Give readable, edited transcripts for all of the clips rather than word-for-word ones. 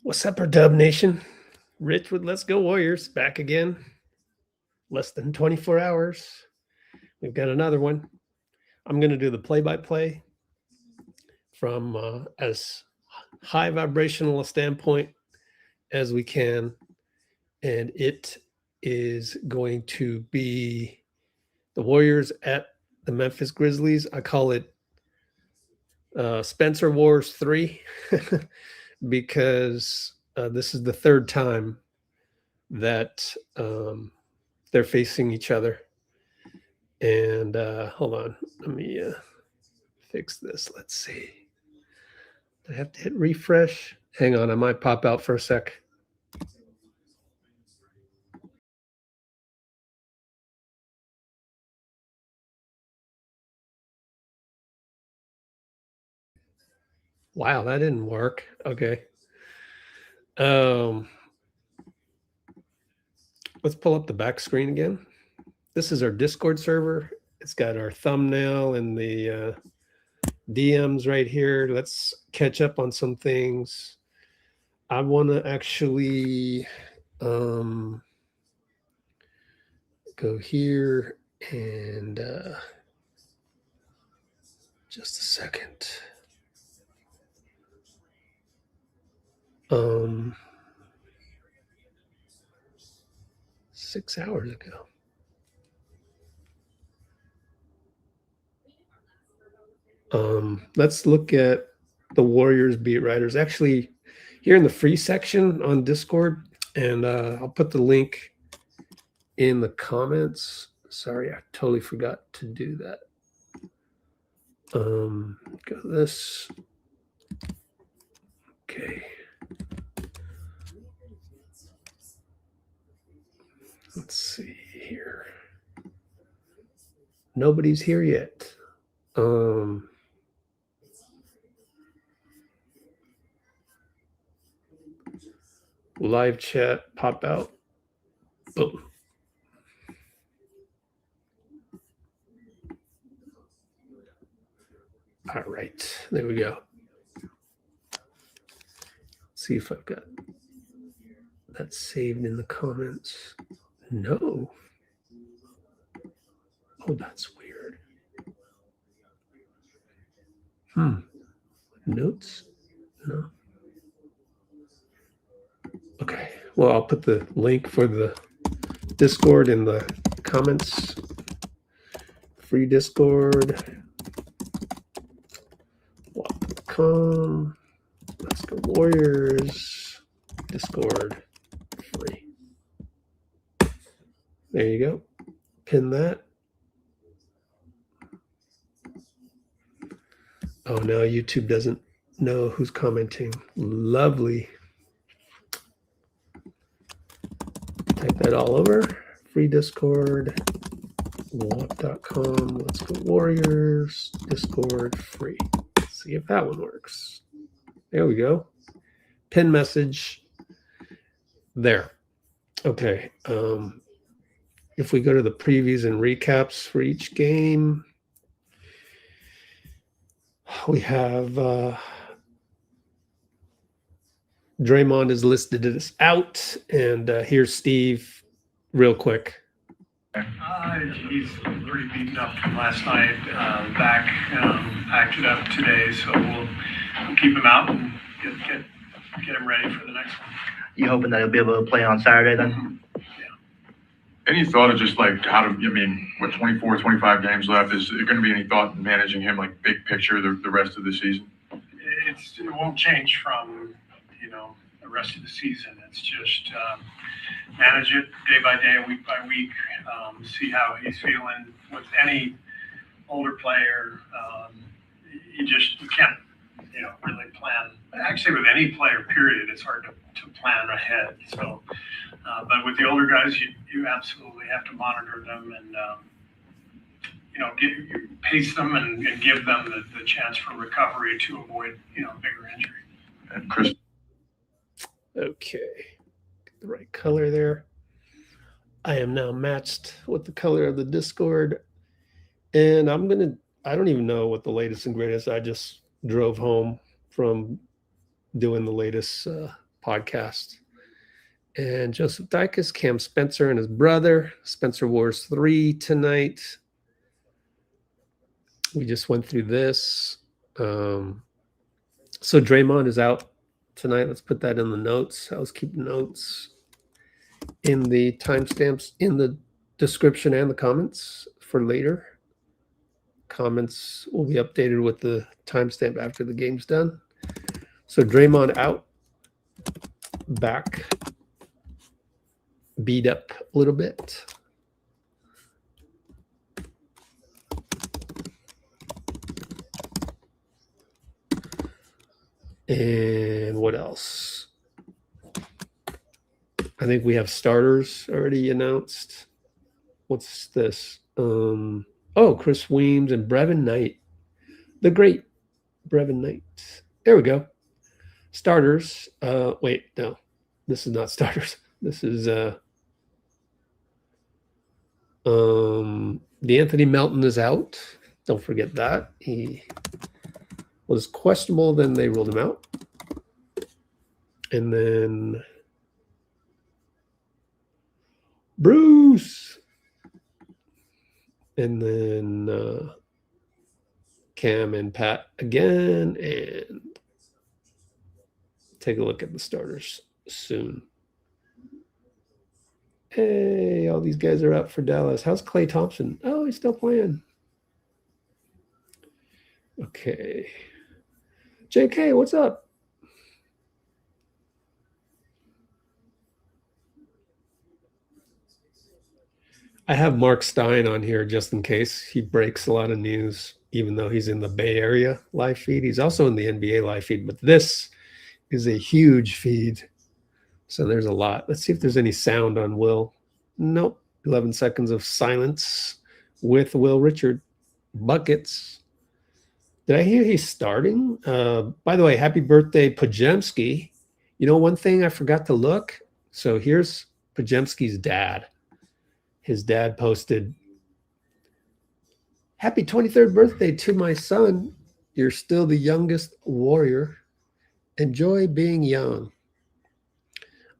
What's up, our Dub Nation? Rich with Let's Go Warriors back again. Less than 24 hours. We've got another one. I'm going to do the play-by-play from as high vibrational a standpoint as we can. And it is going to be the Warriors at the Memphis Grizzlies. I call it Spencer Wars 3 because this is the third time that they're facing each other. And hold on, let me fix this. Let's see. I have to hit refresh. Hang on, I might pop out for a sec. Wow, that didn't work. Okay. Let's pull up the back screen again. This is our Discord server. It's got our thumbnail and the DMs right here. Let's catch up on some things. I want to actually go here and just a second. 6 hours ago. Let's look at the Warriors beat writers. Actually, here in the free section on Discord, and I'll put the link in the comments. Sorry, I totally forgot to do that. Go this. Okay. Let's see here. Nobody's here yet. Live chat, pop out. Boom. All right, there we go. Let's see if I've got that saved in the comments. No. Oh, that's weird. Notes? No. Okay. Well, I'll put the link for the Discord in the comments. Free Discord. What.com. Let's Go Warriors. Discord. Free. There you go. Pin that. Oh, now YouTube doesn't know who's commenting. Lovely. Type that all over. Free Discord. What.com. Let's Go Warriors. Discord free. Let's see if that one works. There we go. Pin message. There. Okay. If we go to the previews and recaps for each game, we have Draymond is listed as out, and here's Steve real quick. He's pretty beaten up from last night, back acted up today, so we'll keep him out and get him ready for the next one. You hoping that he'll be able to play on Saturday then? Any thought of just like how to, I mean, what, 24, 25 games left? Is there going to be any thought in managing him, like big picture, the rest of the season? It won't change from, the rest of the season. It's just manage it day by day, week by week, see how he's feeling. With any older player, you can't, really plan. Actually, with any player, period, it's hard to plan ahead. So, but with the older guys, you absolutely have to monitor them and, pace them and give them the chance for recovery to avoid, bigger injury. And Chris. Okay. Get the right color there. I am now matched with the color of the Discord. And I don't even know what the latest and greatest. I just drove home from doing the latest podcast. And Joseph Dykes, Cam Spencer and his brother. Spencer Wars 3 tonight. We just went through this. So Draymond is out tonight. Let's put that in the notes. I was keeping notes in the timestamps in the description and the comments for later. Comments will be updated with the timestamp after the game's done. So Draymond out, back, beat up a little bit. And what else? I think we have starters already announced. What's this? Oh, Chris Weems and Brevin Knight. The great Brevin Knight. There we go. Starters. Wait, no. This is not starters. This is D'Anthony Melton is out. Don't forget that. He was questionable, then they ruled him out. And then Bruce. And then Cam and Pat again. And take a look at the starters soon. Hey, all these guys are out for Dallas. How's Klay Thompson? Oh, he's still playing. Okay. JK, what's up? I have Mark Stein on here just in case. He breaks a lot of news, even though he's in the Bay Area live feed. He's also in the NBA live feed, but this is a huge feed. So there's a lot. Let's see if there's any sound on Will. Nope. 11 seconds of silence with Will Richard. Buckets. Did I hear he's starting? By the way, happy birthday, PODZIEMSKIC. You know, one thing I forgot to look. So here's PODZIEMSKI's dad. His dad posted, happy 23rd birthday to my son. You're still the youngest warrior. Enjoy being young.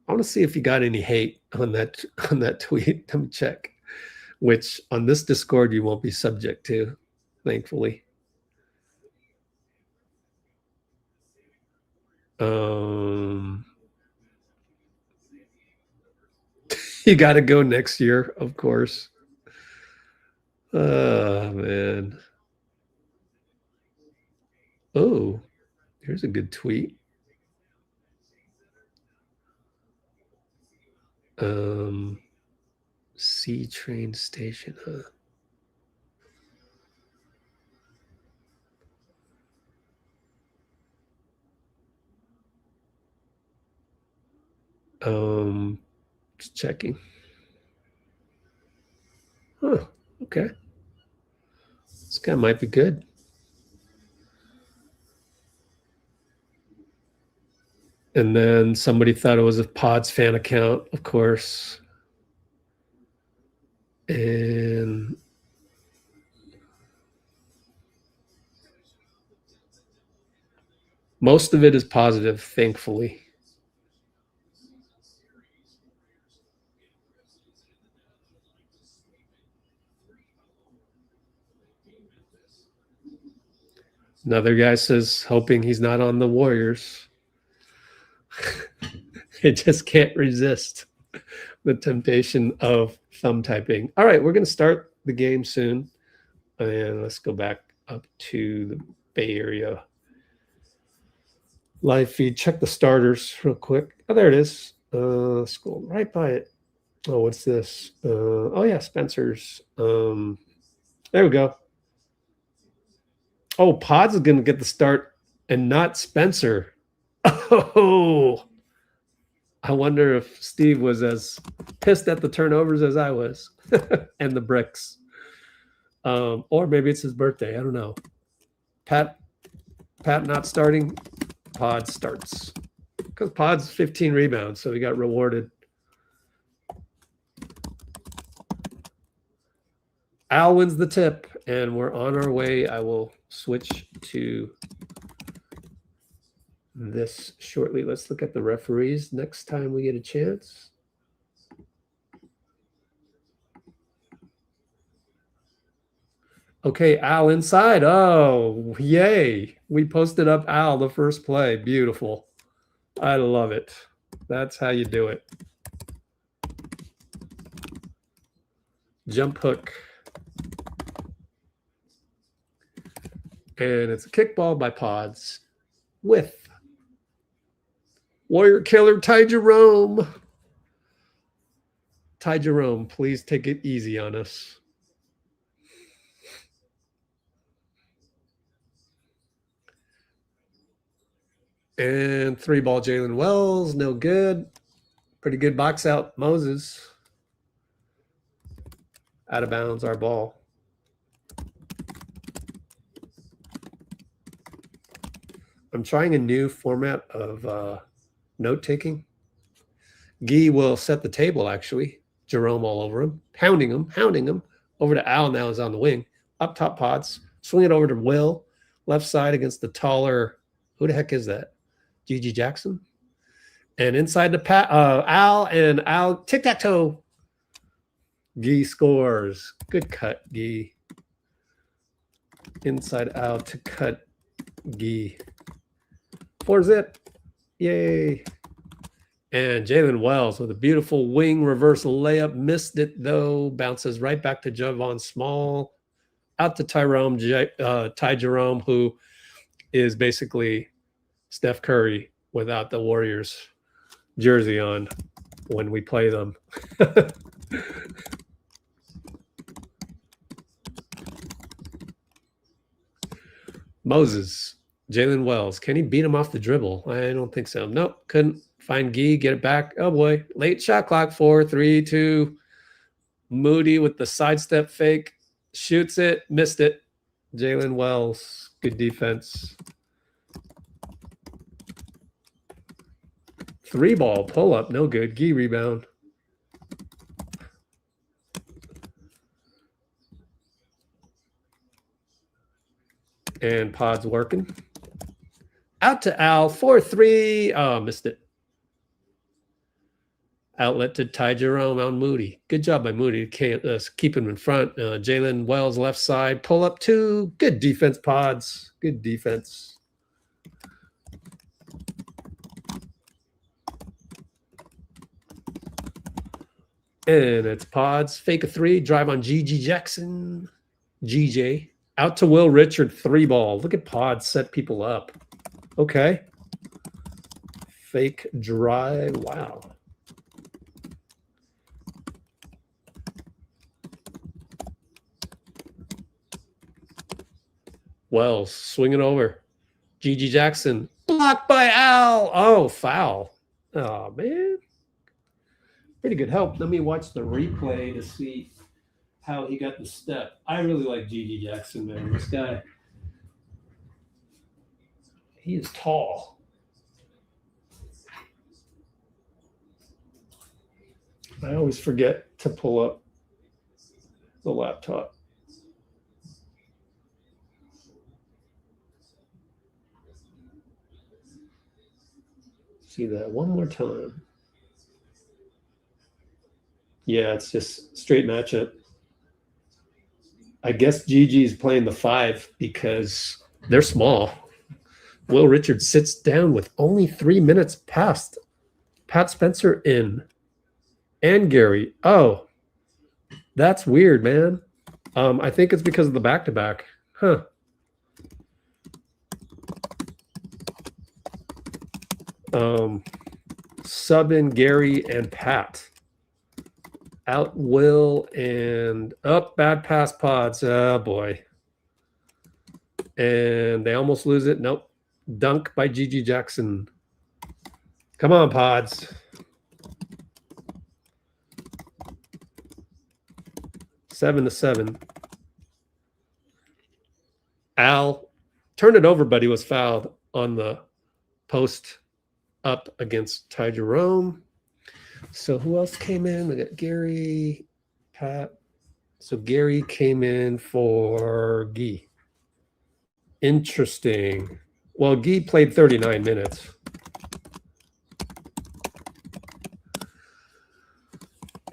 I want to see if you got any hate on that tweet. Let me check. Which on this Discord you won't be subject to, thankfully. You got to go next year, of course. Oh, man. Oh, here's a good tweet. C train station, huh? Just checking. Huh, okay. This guy might be good. And then somebody thought it was a Pods fan account, of course. And most of it is positive, thankfully. Another guy says, hoping he's not on the Warriors. It just can't resist the temptation of thumb typing. All right, we're going to start the game soon. And let's go back up to the Bay Area live feed. Check the starters real quick. Oh, there it is. Scroll right by it. Oh, what's this? Oh, yeah, Spencer's. There we go. Oh, Pods is going to get the start and not Spencer. Oh, I wonder if Steve was as pissed at the turnovers as I was and the bricks. Or maybe it's his birthday. I don't know. Pat not starting. Pod starts. Because Pod's 15 rebounds, so he got rewarded. Al wins the tip, and we're on our way. I will switch to this shortly. Let's look at the referees next time we get a chance. Okay, Al inside. Oh, yay. We posted up Al the first play. Beautiful. I love it. That's how you do it. Jump hook. And it's a kickball by Pods with Warrior Killer Ty Jerome. Ty Jerome, please take it easy on us. And 3-ball Jaylen Wells, no good. Pretty good box out, Moses. Out of bounds, our ball. I'm trying a new format of note-taking. Guy will set the table, actually. Jerome all over him, hounding him. Over to Al now is on the wing. Up top Pods. Swing it over to Will. Left side against the taller, who the heck is that? GG Jackson. And inside the Al and Al, tic-tac-toe. Guy scores. Good cut, Guy. Inside Al to cut Guy. 4-zip. Yay. And Jaylen Wells with a beautiful wing reverse layup. Missed it, though. Bounces right back to Javon Small. Out to Ty Jerome, who is basically Steph Curry without the Warriors jersey on when we play them. Moses. Jaylen Wells. Can he beat him off the dribble? I don't think so. Nope. Couldn't find Guy. Get it back. Oh, boy. Late shot clock. 4, 3, 2. Moody with the sidestep fake. Shoots it. Missed it. Jaylen Wells. Good defense. 3-ball. Pull up. No good. Guy rebound. And Pod's working. Out to Al, 4-3. Oh, missed it. Outlet to Ty Jerome on Moody. Good job by Moody. Can't keep him in front. Jaylen Wells left side. Pull up 2. Good defense, Pods. Good defense. And it's Pods. Fake a 3. Drive on GG Jackson. GJ. Out to Will Richard. 3-ball. Look at Pods set people up. Okay. Fake drive. Wow. Wells swinging over. GG Jackson. Blocked by Al. Oh, foul. Oh, man. Pretty good help. Let me watch the replay to see how he got the step. I really like GG Jackson, man. This guy. He is tall. I always forget to pull up the laptop. See that one more time. Yeah, it's just straight matchup. I guess GG's playing the 5 because they're small. Will Richards sits down with only 3 minutes past. Pat Spencer in. And Gary. Oh, that's weird, man. I think it's because of the back-to-back. Huh. Sub in Gary and Pat. Out Will and up. Bad pass, Pods. Oh, boy. And they almost lose it. Nope. Dunk by GG Jackson. Come on, Pods. 7-7. Al turned it over, but he was fouled on the post up against Ty Jerome. So who else came in? We got Gary, Pat. So Gary came in for Guy. Interesting. Well, Guy played 39 minutes.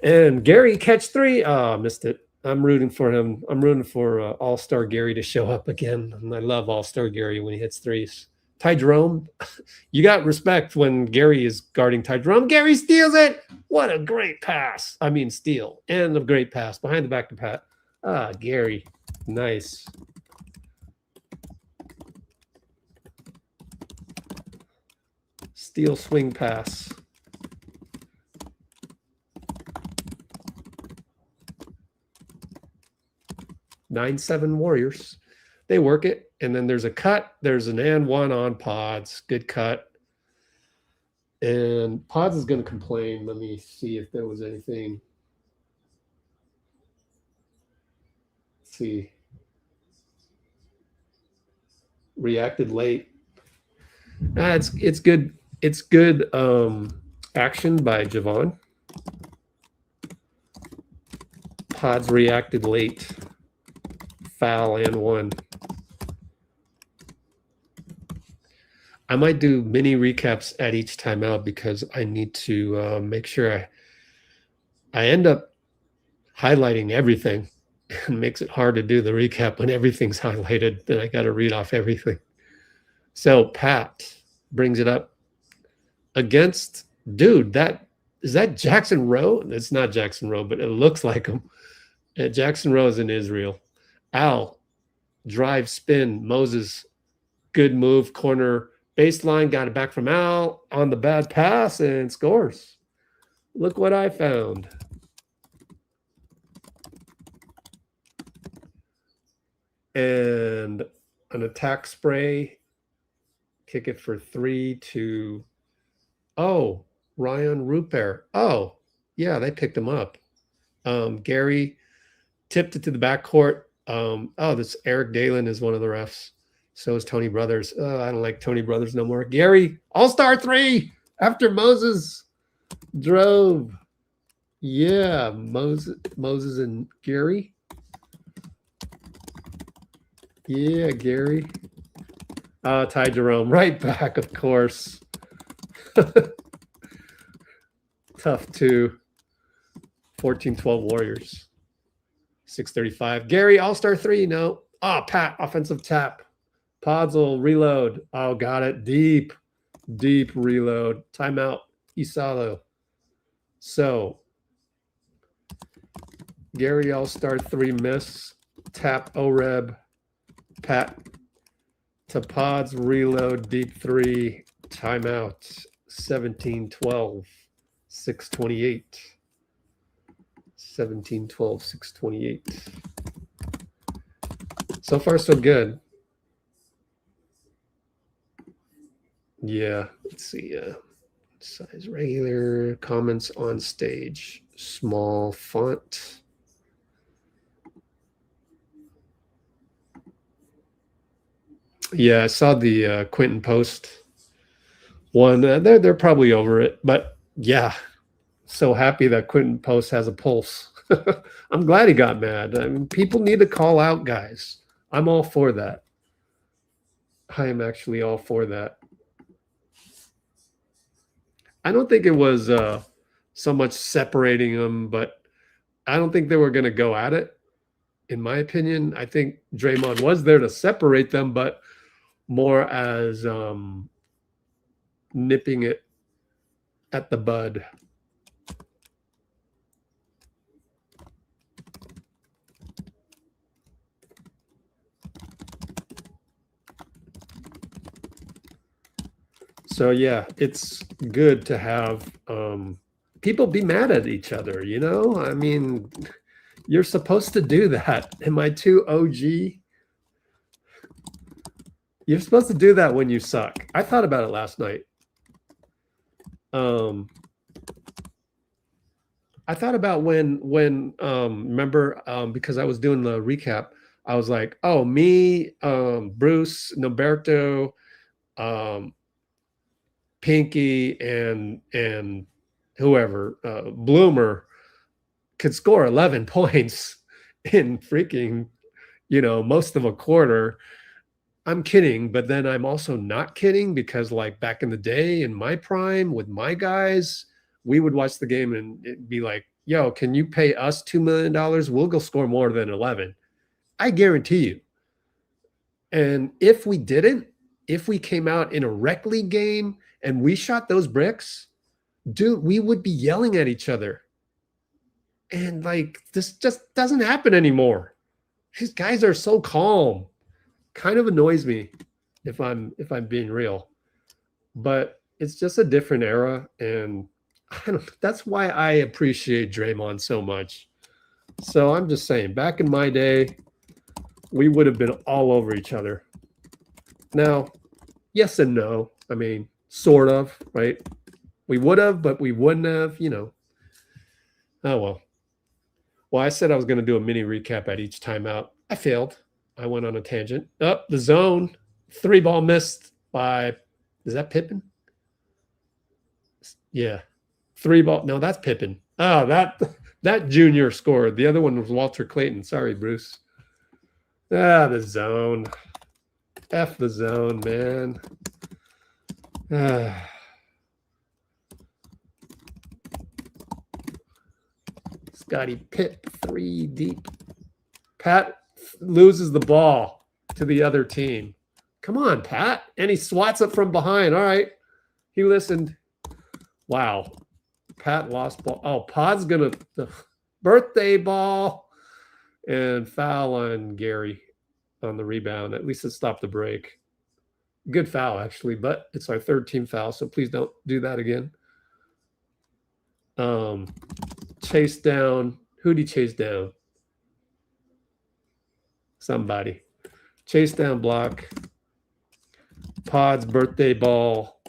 And Gary catch 3. Oh, missed it. I'm rooting for him. I'm rooting for All-Star Gary to show up again. And I love All-Star Gary when he hits 3s. Ty Jerome, you got respect when Gary is guarding Ty Jerome. Gary steals it. What a great pass. I mean, steal. And a great pass. Behind the back to Pat. Ah, Gary. Nice. Steal swing pass. 9-7 Warriors. They work it, and then there's a cut. There's an and one on Pods. Good cut. And Pods is going to complain. Let me see if there was anything. Let's see. Reacted late. It's good. It's good action by Javon. Pods reacted late. Foul and 1. I might do mini recaps at each timeout because I need to make sure I end up highlighting everything. It makes it hard to do the recap when everything's highlighted. Then I got to read off everything. So Pat brings it up against, dude, is that Jackson Rowe? It's not Jackson Rowe, but it looks like him. Jackson Rowe is in Israel. Al, drive, spin, Moses, good move, corner, baseline, got it back from Al on the bad pass and scores. Look what I found. And an attack spray, kick it for 3 to, oh, Ryan Rupert. Oh, yeah, they picked him up. Gary tipped it to the backcourt. Oh, this Eric Jaylen is one of the refs. So is Tony Brothers. I don't like Tony Brothers no more. Gary, All-Star 3 after Moses drove. Yeah, Moses and Gary. Yeah, Gary. Ty Jerome, right back, of course. Tough 2. 14-12 Warriors. 6:35. Gary, All-Star 3. No. Oh, Pat, offensive tap. Pods will reload. Oh, got it. Deep reload. Timeout. Isalo. So, Gary, All-Star 3 miss. Tap OREB. Pat to Pods, reload, deep 3. Timeout. 17-12. 6:28. 17-12, 6:28. So far, so good. Yeah, let's see. Size regular, comments on stage, small font. Yeah, I saw the Quentin post one. They're probably over it, but yeah. So happy that Quentin Post has a pulse. I'm glad he got mad. I mean, people need to call out guys. I'm all for that. I am actually all for that. I don't think it was so much separating them, but I don't think they were going to go at it. In my opinion, I think Draymond was there to separate them, but more as nipping it at the bud. So yeah, it's good to have people be mad at each other, you know? I mean, you're supposed to do that. Am I too OG? You're supposed to do that when you suck. I thought about it last night. I thought about when remember, because I was doing the recap, I was like, oh, me, Bruce, Noberto, Pinky, and whoever, Bloomer could score 11 points in freaking, most of a quarter. I'm kidding, but then I'm also not kidding because like back in the day in my prime with my guys, we would watch the game and it'd be like, yo, can you pay us $2 million? We'll go score more than 11. I guarantee you. And if we didn't, if we came out in a rec league game and we shot those bricks, dude, we would be yelling at each other. And like, this just doesn't happen anymore. These guys are so calm. Kind of annoys me if I'm being real, but it's just a different era. And that's why I appreciate Draymond so much. So I'm just saying, back in my day, we would have been all over each other. Now, yes and no. I mean, sort of, right? We would have, but we wouldn't have, you know. Oh, well. Well, I said I was going to do a mini recap at each timeout. I failed. I went on a tangent. Up the zone. 3-ball missed by, is that Pippen? Yeah. 3-ball. No, that's Pippen. Oh, that junior scored. The other one was Walter Clayton. Sorry, Bruce. Ah, the zone. F the zone, man. Scotty Pitt, 3 deep. Pat loses the ball to the other team. Come on, Pat. And he swats it from behind. All right. He listened. Wow. Pat lost ball. Oh, Pod's going to birthday ball and foul on Gary on the rebound. At least it stopped the break. Good foul, actually, but it's our 3rd team foul, so please don't do that again. Chase down. Who'd he chase down? Somebody. Chase down block. Pod's birthday ball.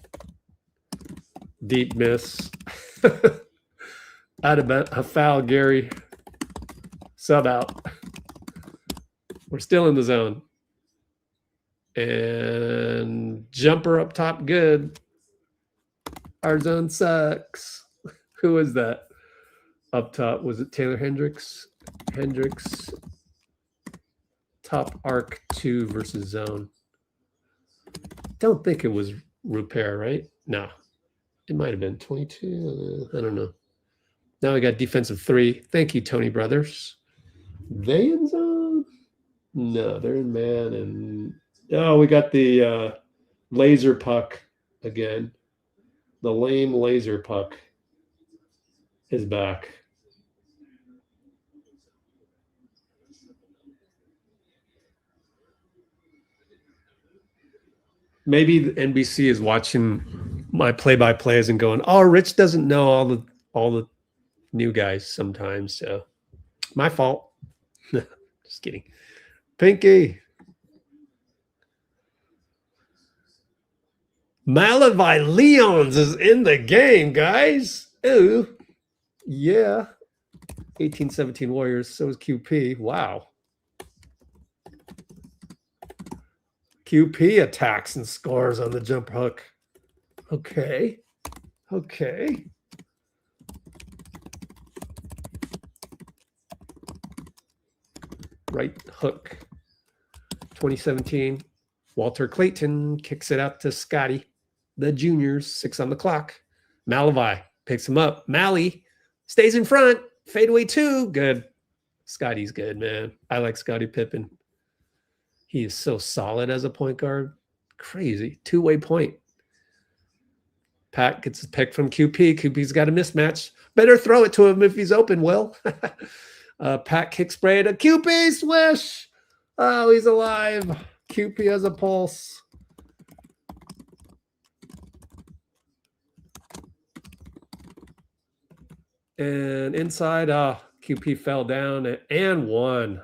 Deep miss. Out of a foul, Gary. Sub out. We're still in the zone. And jumper up top, good. Our zone sucks. Who is that? Up top, was it Taylor Hendricks? Hendricks. Top arc 2 versus zone. Don't think it was Rupert, right? No. It might have been 22. I don't know. Now we got defensive 3. Thank you, Tony Brothers. They in zone? No, they're in man. And oh, we got the laser puck again. The lame laser puck is back. Maybe the NBC is watching my play-by-plays and going, "Oh, Rich doesn't know all the new guys sometimes." So, my fault. Just kidding. Pinky. Malavi Leons is in the game, guys. Ooh, yeah. 18-17 Warriors. So is QP. Wow. QP attacks and scores on the jump hook. Okay. Okay. Right hook. 2017. Walter Clayton kicks it out to Scotty. The juniors, 6 on the clock. Malavi picks him up. Mally stays in front. Fadeaway 2. Good. Scotty's good, man. I like Scottie Pippen. He is so solid as a point guard. Crazy. 2-way point. Pat gets a pick from QP. QP's got a mismatch. Better throw it to him if he's open, Will. Pat kick spray to QP. Swish. Oh, he's alive. QP has a pulse. And inside, QP fell down and won.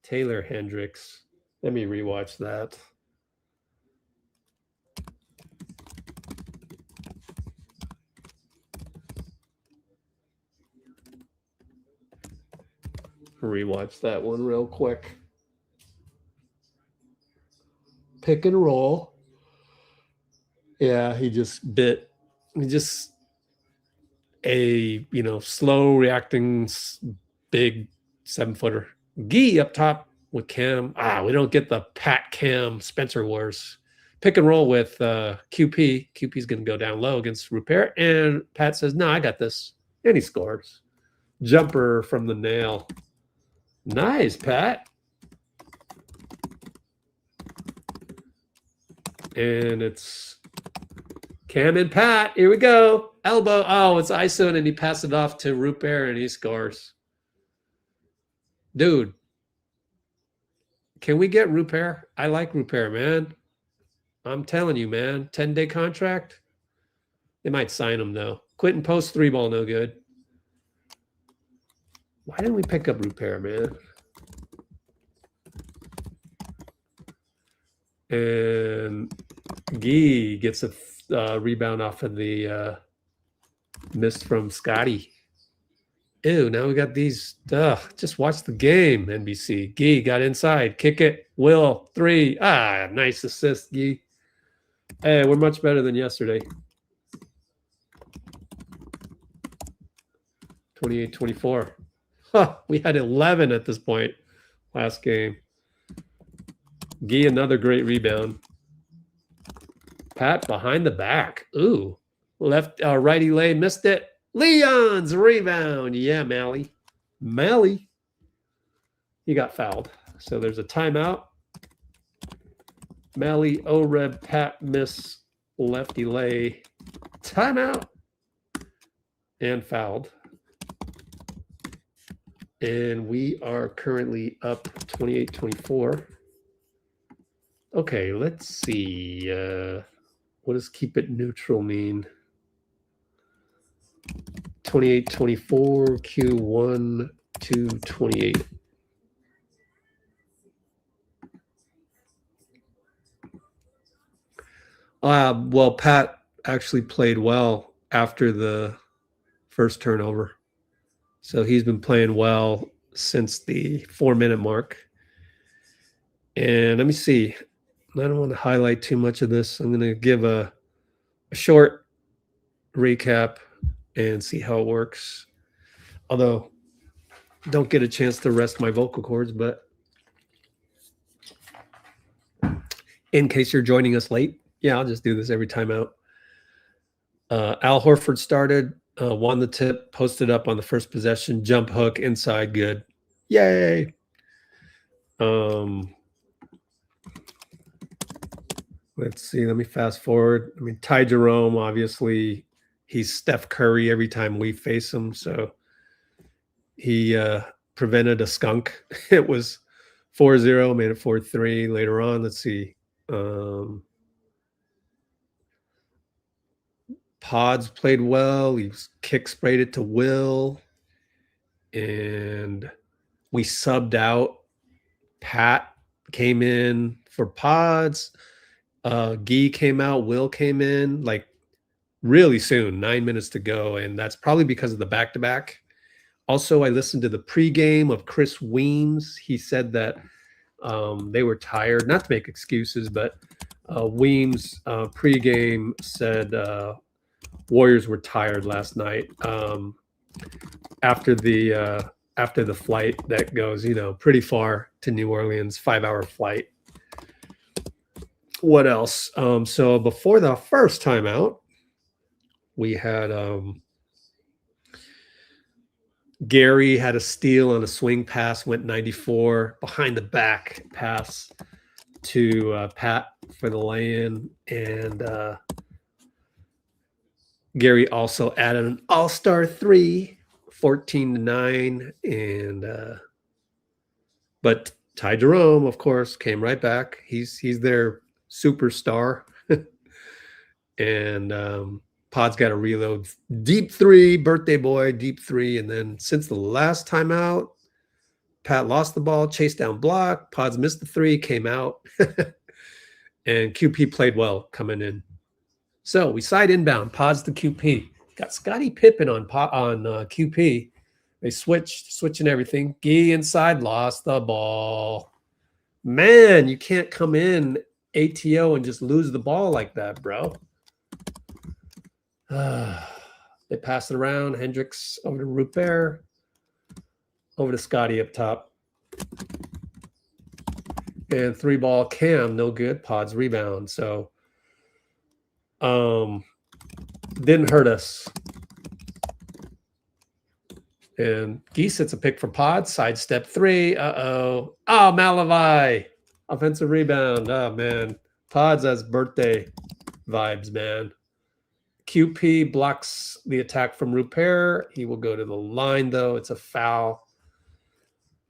Taylor Hendricks. Let me rewatch that. Rewatch that one real quick. Pick and roll. Yeah, he just a, slow reacting big 7-footer. Gee up top. with Cam. We don't get the Pat Cam Spencer Wars. Pick and roll with QP. QP's going to go down low against Rupert. And Pat says, no, I got this. And he scores. Jumper from the nail. Nice, Pat. And it's Cam and Pat. Here we go. Elbow. Oh, it's ISO, and he passes it off to Rupert, and he scores. Dude, can we get Rupert? I like Rupert, man. I'm telling you, man. 10-day contract. They might sign him, though. Quentin Post 3-ball, no good. Why didn't we pick up Rupert, man? And Guy gets a rebound off of the miss from Scotty. Ew, now we got these. Just watch the game, NBC. Guy got inside. Kick it. Will, 3. Nice assist, Guy. Hey, we're much better than yesterday. 28-24. We had 11 at this point last game. Guy, another great rebound. Pat behind the back. Ooh. Righty lay, missed it. Leon's rebound. Yeah, Mally. Mally. He got fouled. So there's a timeout. Mally, OREB, Pat miss, lefty lay. Timeout. And fouled. And we are currently up 28-24. Okay, let's see. What does keep it neutral mean? 28-24, Q1 to 28. Well, Pat actually played well after the first turnover. So he's been playing well since the 4-minute mark. And let me see. I don't want to highlight too much of this. I'm going to give a short recap and see how it works. Although, don't get a chance to rest my vocal cords, but in case you're joining us late, yeah, I'll just do this every time out. Al Horford started, won the tip, posted up on the first possession, jump hook, inside, good. Yay! Let's see. Let me fast forward. I mean, Ty Jerome, obviously, he's Steph Curry every time we face him. So he prevented a skunk. It was 4-0, made it 4-3 later on. Let's see. Pods played well. He kick sprayed it to Will. And we subbed out. Pat came in for Pods. Guy came out, Will came in like really soon, 9 minutes to go, and that's probably because of the back-to-back. Also, I listened to the pregame of Chris WEEMS. He said that they were tired, not to make excuses, but WEEMS pregame said Warriors were tired last night after the flight that goes, pretty far to New Orleans, 5-hour flight. What else? So before the first timeout, we had Gary had a steal on a swing pass, went 94, behind the back pass to Pat for the lay-in. And Gary also added an all-star 3, 14-9. And but Ty Jerome, of course, came right back. He's their superstar. And Pod's got a reload. Deep 3, birthday boy, deep 3. And then since the last time out, Pat lost the ball, chased down block. Pods missed the 3, came out. And QP played well coming in. So we side inbound, Pods to QP. Got Scottie Pippen on QP. They switching everything. Gee inside, lost the ball. Man, you can't come in ATO and just lose the ball like that, bro. They pass it around. Hendricks over to Rupert. Over to Scotty up top. And 3-ball Cam, no good. Pods rebound. So didn't hurt us. And Geese hits a pick for Pods. Sidestep 3. Uh-oh. Oh, Malavai. Offensive rebound. Oh, man. Pods has birthday vibes, man. QP blocks the attack from Rupert. He will go to the line, though. It's a foul.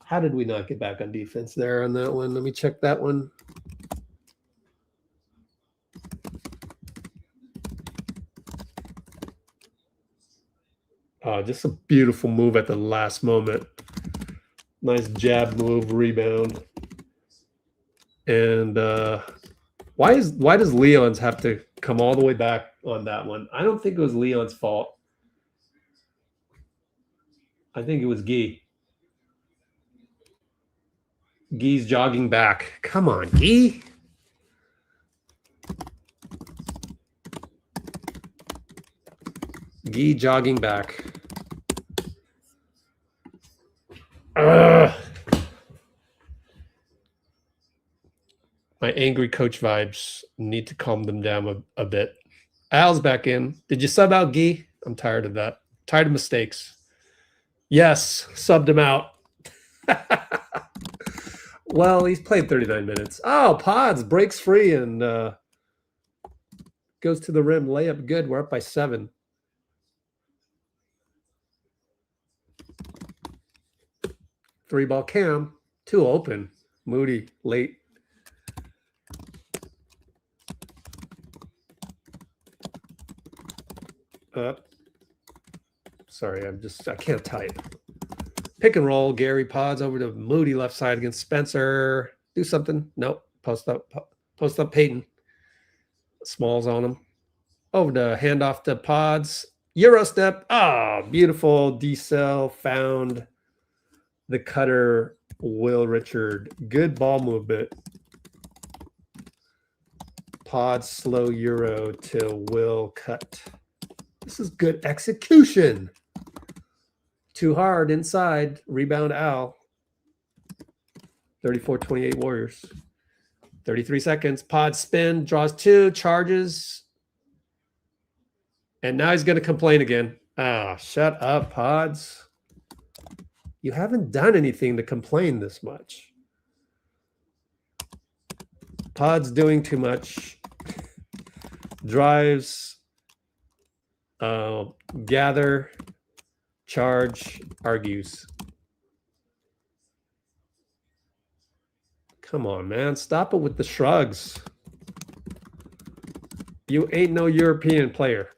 How did we not get back on defense there on that one? Let me check that one. Oh, just a beautiful move at the last moment. Nice jab move, rebound. And why does Leon's have to come all the way back on that one? I don't think it was Leon's fault. I think it was Guy. Guy's jogging back. Come on, Guy. Guy jogging back. Ugh. My angry coach vibes need to calm them down a bit. Al's back in. Did you sub out Guy? I'm tired of that. Tired of mistakes. Yes, subbed him out. Well, he's played 39 minutes. Oh, Pods breaks free and goes to the rim. Layup good. We're up by 7. Three-ball Cam. 2 open. Moody late. Sorry, I can't type. Pick and roll. Gary Pods over to Moody left side against Spencer. Do something. Nope. Post up Peyton. Smalls on him. Over to handoff to Pods. Euro step. Ah, beautiful. D-cell found the cutter. Will Richard. Good ball movement. Pods slow Euro to Will cut. This is good execution. Too hard inside. Rebound Al. 34-28 Warriors. 33 seconds. Pod spin. Draws 2. Charges. And now he's going to complain again. Ah, shut up, Pods. You haven't done anything to complain this much. Pods doing too much. Drives. Gather. Charge, argues. Come on, man. Stop it with the shrugs. You ain't no European player.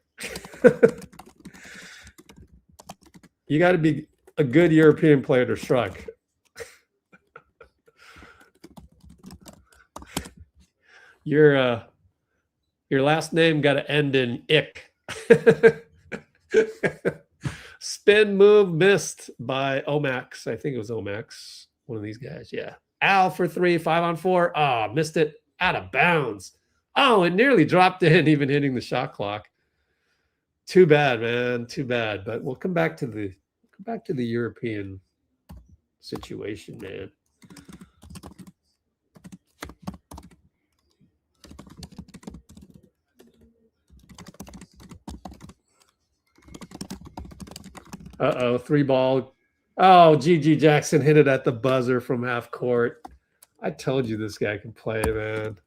You got to be a good European player to shrug. Your last name got to end in ick. Spin move missed by Omax. I think it was Omax. One of these guys. Yeah. Al for 3, 5-on-4. Ah, missed it out of bounds. Oh, it nearly dropped in, even hitting the shot clock. Too bad, man. Too bad. But we'll come back to the European situation, man. Uh-oh, 3-ball. Oh, GG Jackson hit it at the buzzer from half court. I told you this guy can play, man.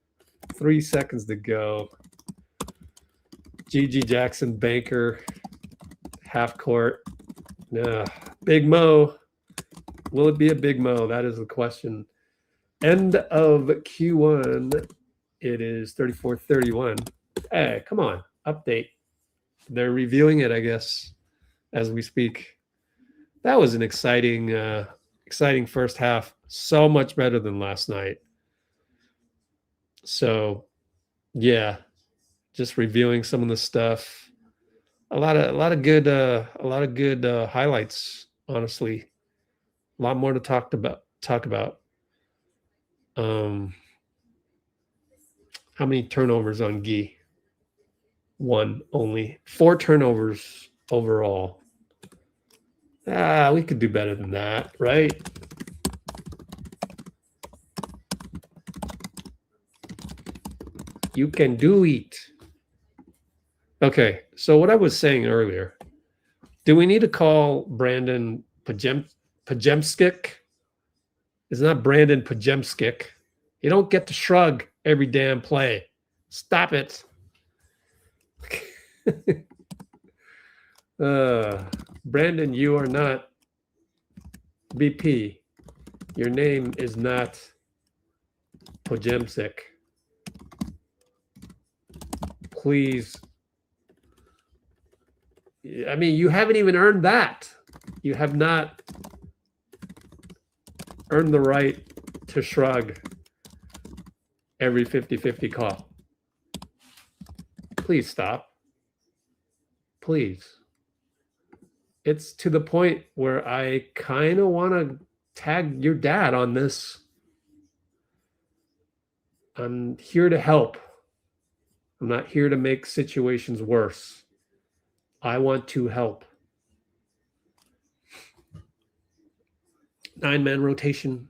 3 seconds to go. GG Jackson, banker, half court. Big Mo. Will it be a Big Mo? That is the question. End of Q1. It is 34-31. Hey, come on. Update. They're reviewing it, I guess, as we speak. That was an exciting first half. So much better than last night. So, yeah, just reviewing some of the stuff. A lot of good highlights. Honestly, a lot more to talk about. How many turnovers on Guy? 1 only. 4 turnovers overall. We could do better than that, right? You can do it. Okay, so what I was saying earlier, do we need to call Brandon PODZIEMSKIC? It's not Brandon PODZIEMSKIC. You don't get to shrug every damn play. Stop it. Brandon, you are not BP. Your name is not PODZIEMSKIC. Please. I mean, you haven't even earned that. You have not earned the right to shrug every 50-50 call. Please stop. Please. It's to the point where I kind of want to tag your dad on this. I'm here to help. I'm not here to make situations worse. I want to help. 9-man rotation.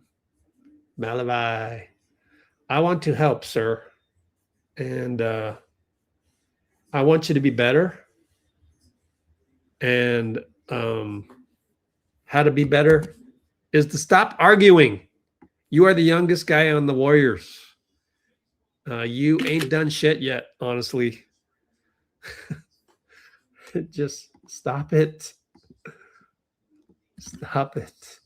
Malavai. I want to help, sir. And I want you to be better. And how to be better is to stop arguing. You are the youngest guy on the Warriors. You ain't done shit yet, honestly. Just stop it. Stop it.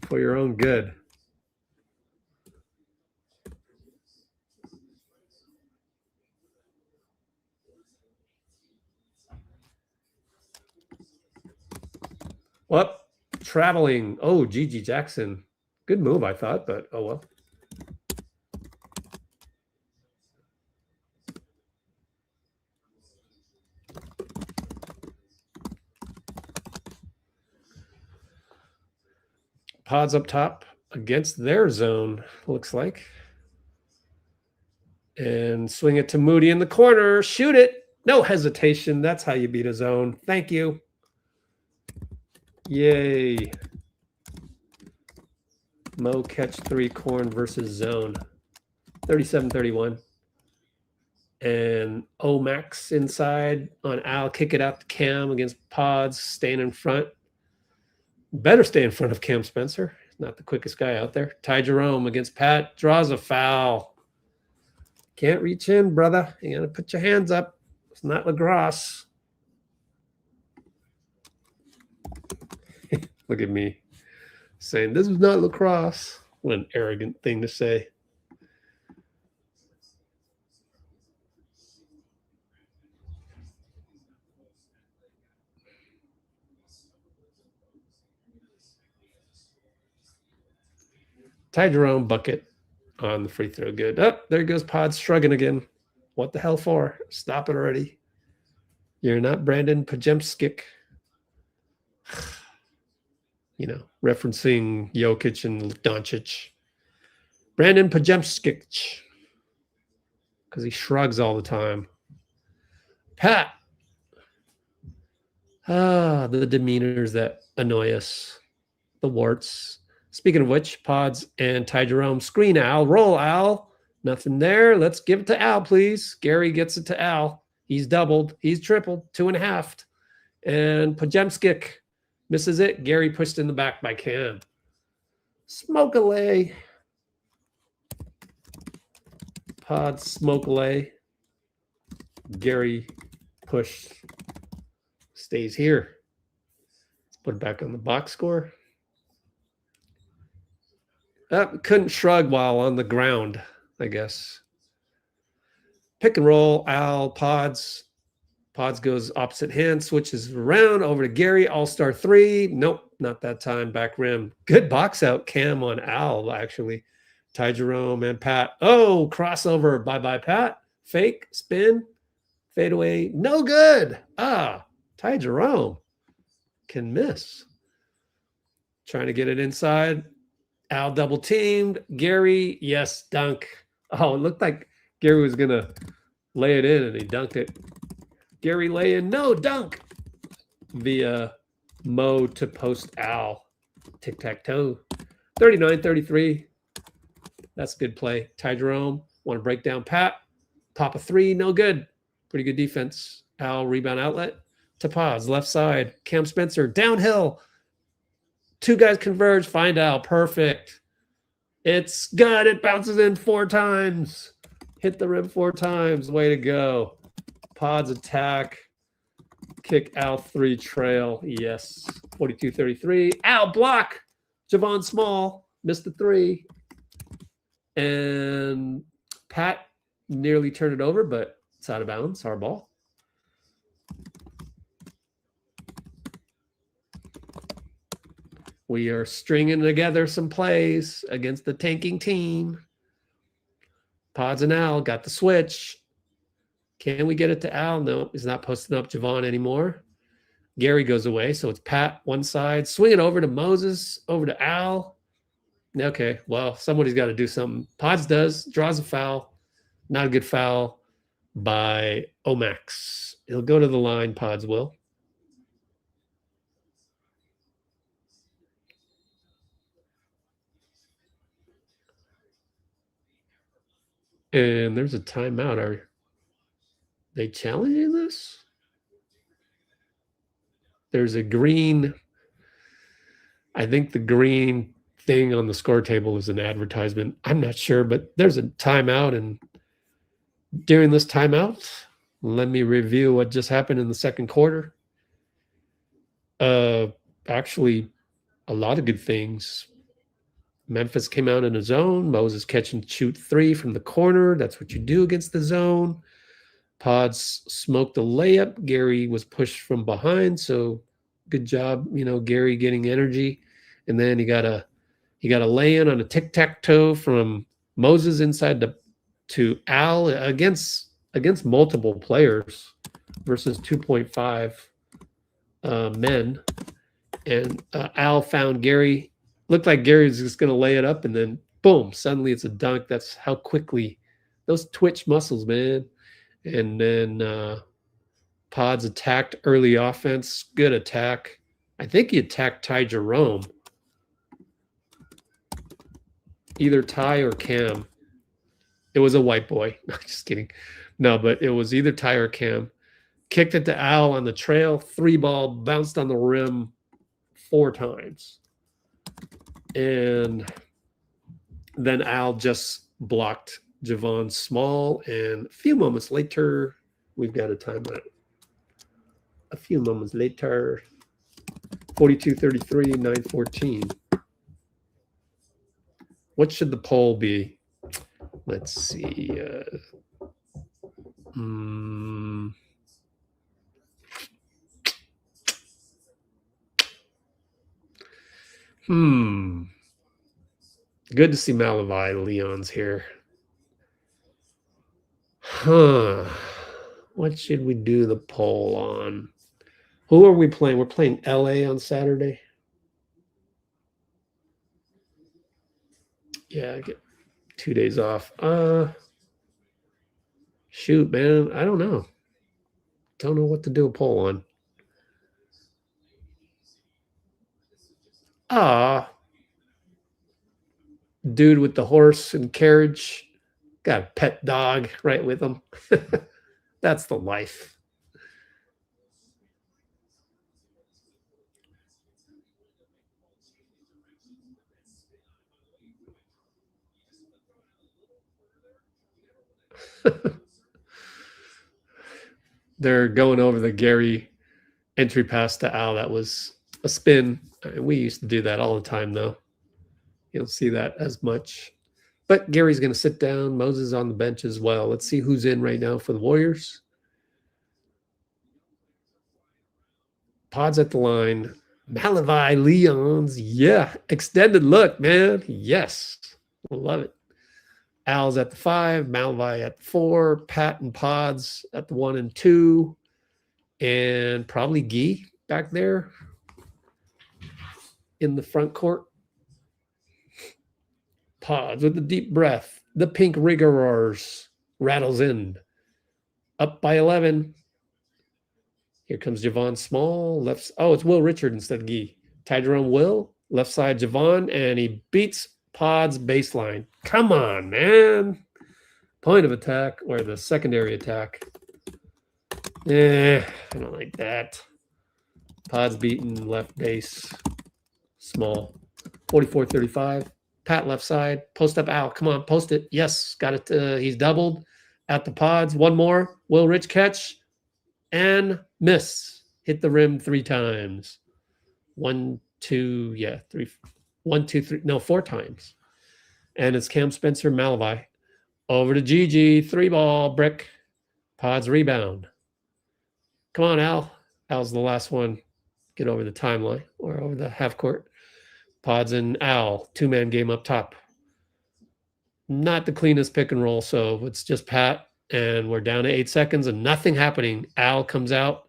For your own good. What? Traveling. Oh, Gigi Jackson. Good move, I thought, but oh well. Pods up top against their zone, looks like. And swing it to Moody in the corner. Shoot it. No hesitation. That's how you beat a zone. Thank you. Yay. Mo catch 3 corn versus zone. 37-31. And Omax inside on Al. Kick it out to Cam against Pods. Staying in front. Better stay in front of Cam Spencer. He's not the quickest guy out there. Ty Jerome against Pat. Draws a foul. Can't reach in, brother. You got to put your hands up. It's not lacrosse. Look at me saying, this is not lacrosse. What an arrogant thing to say. Ty Jerome bucket on the free throw. Good. Oh, there goes Pod shrugging again. What the hell for? Stop it already. You're not Brandon PODZIEMSKIC. You know, referencing Jokic and Doncic. Brandon PODZIEMSKIC. Because he shrugs all the time. Pat. Ah, the demeanors that annoy us. The warts. Speaking of which, Pods and Ty Jerome screen Al. Roll, Al. Nothing there. Let's give it to Al, please. Gary gets it to Al. He's doubled. He's tripled. 2.5. And PODZIEMSKIC misses it. Gary pushed in the back by Cam. Smoke-a-lay. Pods smoke-a-lay. Gary push. Stays here. Let's put it back on the box score. Couldn't shrug while on the ground, I guess. Pick and roll, Al, Pods. Pods goes opposite hand, switches around over to Gary. All-star 3. Nope, not that time. Back rim. Good box out Cam on Al, actually. Ty Jerome and Pat. Oh, crossover. Bye-bye, Pat. Fake, spin, fade away. No good. Ah, Ty Jerome can miss. Trying to get it inside. Al double teamed. Gary, yes, dunk. Oh, it looked like Gary was going to lay it in and he dunked it. Gary lay in, no, dunk. Via Mo to post Al. Tic-tac-toe. 39-33. That's a good play. Ty Jerome, want to break down Pat. Pop a three, no good. Pretty good defense. Al, rebound outlet to Pods, left side. Cam Spencer, downhill. Two guys converge, find Al. Perfect. It's good. It bounces in 4 times. Hit the rim 4 times. Way to go. Pods attack. Kick Al 3 trail. Yes. 42-33. Al block. Javon Small missed the 3. And Pat nearly turned it over, but it's out of bounds. Our ball. We are stringing together some plays against the tanking team. Pods and Al got the switch. Can we get it to Al? No, he's not posting up Javon anymore. Gary goes away, so it's Pat one side. Swing it over to Moses, over to Al. Okay, well, somebody's got to do something. Pods does, draws a foul. Not a good foul by Omax. He'll go to the line, Pods will. And there's a timeout. Are they challenging this? There's a green. I think the green thing on the score table is an advertisement. I'm not sure, but there's a timeout. And during this timeout, let me review what just happened in the second quarter. Actually, a lot of good things. Memphis came out in a zone. Moses catch and shoot 3 from the corner. That's what you do against the zone. Pods smoked a layup. Gary was pushed from behind, so good job, Gary getting energy. And then he got a lay-in on a tic-tac-toe from Moses inside to Al against multiple players versus 2.5 men. And Al found Gary. Looked like Gary was just going to lay it up, and then boom, suddenly it's a dunk. That's how quickly those twitch muscles, man. And then Pods attacked early offense. Good attack. I think he attacked Ty Jerome. Either Ty or Cam. It was a white boy. No, just kidding. No, but it was either Ty or Cam. Kicked it to Al on the trail. 3 ball, bounced on the rim 4 times. And then Al just blocked Javon Small. And a few moments later, we've got a timeout. A few moments later, 42-33, 9-14. What should the poll be? Let's see. Good to see Malavai Leon's here. What should we do the poll on? Who are we playing? We're playing LA on Saturday. Yeah, I get 2 days off. Shoot, man. I don't know. Don't know what to do a poll on. Dude with the horse and carriage. Got a pet dog right with him. That's the life. They're going over the Gary entry pass to Al. That was a spin. We used to do that all the time, though. You don't see that as much. But Gary's going to sit down. Moses on the bench as well. Let's see who's in right now for the Warriors. Pods at the line. Malavai Leons. Yeah. Extended look, man. Yes. Love it. Al's at the 5. Malavai at the 4. Pat and Pods at the 1 and 2. And probably Gee back there in the front court. Pods with the deep breath. The pink rigorors rattles in. Up by 11. Here comes Javon Small. Left. Oh, it's Will Richard instead of Gee. Ty Jerome Will. Left side Javon. And he beats Pods baseline. Come on, man. Point of attack or the secondary attack. I don't like that. Pods beaten left base. Small. 44-35. Pat left side. Post up Al. Come on, post it. Yes, got it. He's doubled at the Pods. One more. Will Rich catch and miss. Hit the rim 3 times. 1, 2, yeah, 3. 1, 2, 3. No, 4 times. And it's Cam Spencer Malavi. Over to Gigi. 3-ball brick. Pods rebound. Come on, Al. Al's the last one. Get over the timeline or over the half court. Pods and Al. 2-man game up top. Not the cleanest pick and roll, so it's just Pat. And we're down to 8 seconds and nothing happening. Al comes out.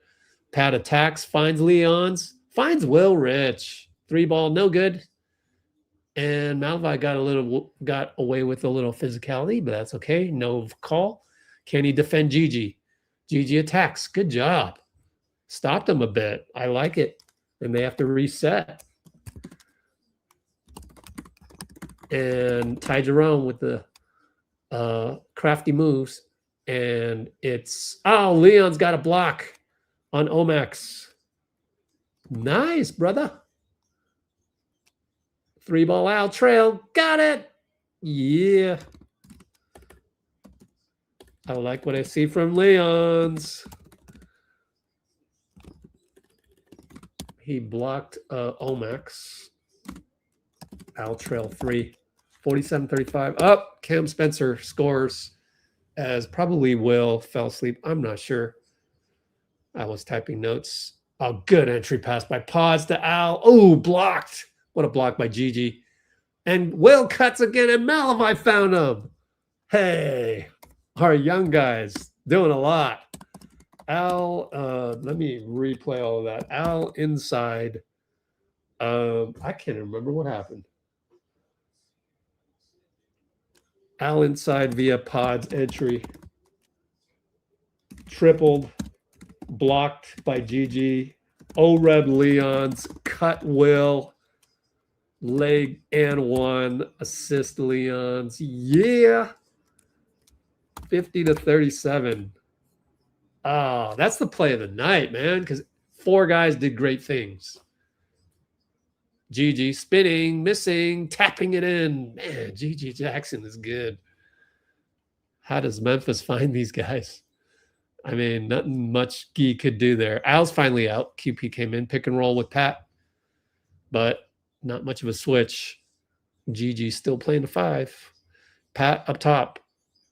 Pat attacks. Finds Leon's. Finds Will Rich. 3-ball, no good. And Malavi got away with a little physicality, but that's okay. No call. Can he defend Gigi? Gigi attacks. Good job. Stopped him a bit. I like it. And they have to reset. And Ty Jerome with the crafty moves. And it's, oh, Leon's got a block on Omax. Nice, brother. 3-ball out trail. Got it. Yeah. I like what I see from Leon's. He blocked Omax. Al trail 3. 47-35. Up. Cam Spencer scores as probably Will fell asleep. I'm not sure. I was typing notes. Oh, good entry pass by Pods to Al. Oh, blocked. What a block by Gigi. And Will cuts again, and Malavi found him. Hey, our young guys doing a lot. Al, let me replay all of that. Al inside. I can't remember what happened. Al inside via Pods entry. Tripled. Blocked by Gigi. OREB Leon's. Cut Will. Leg and 1. Assist Leon's. Yeah. 50-37. Oh, that's the play of the night, man, because 4 guys did great things. Gigi spinning, missing, tapping it in. Man, Gigi Jackson is good. How does Memphis find these guys? I mean, nothing much Gee could do there. Al's finally out. QP came in, pick and roll with Pat, but not much of a switch. Gigi still playing the 5. Pat up top,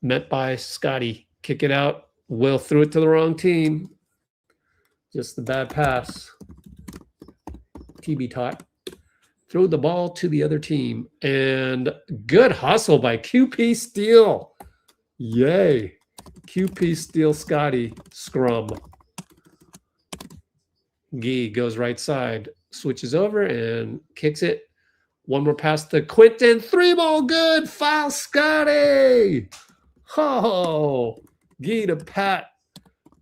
met by Scotty. Kick it out. Will threw it to the wrong team. Just the bad pass. TB taught. Threw the ball to the other team. And good hustle by QP Steele. Yay. QP Steele Scotty. Scrum. Gee goes right side. Switches over and kicks it. One more pass to Quentin. 3-ball good. Foul Scotty. Oh. Gee to Pat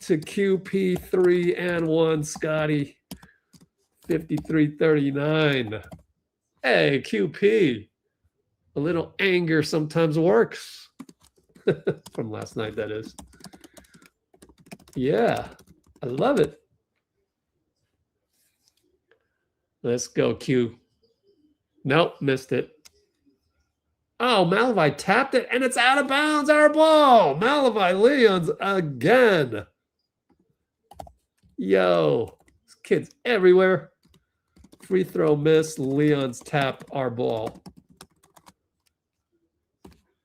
to QP 3 and 1 Scotty. 53-39. Hey, QP. A little anger sometimes works. From last night, that is. Yeah, I love it. Let's go, Q. Nope, missed it. Oh, Malavi tapped it, and it's out of bounds. Our ball. Malavi Leons again. Yo, this kid's everywhere. Free throw miss. Leon's tap our ball.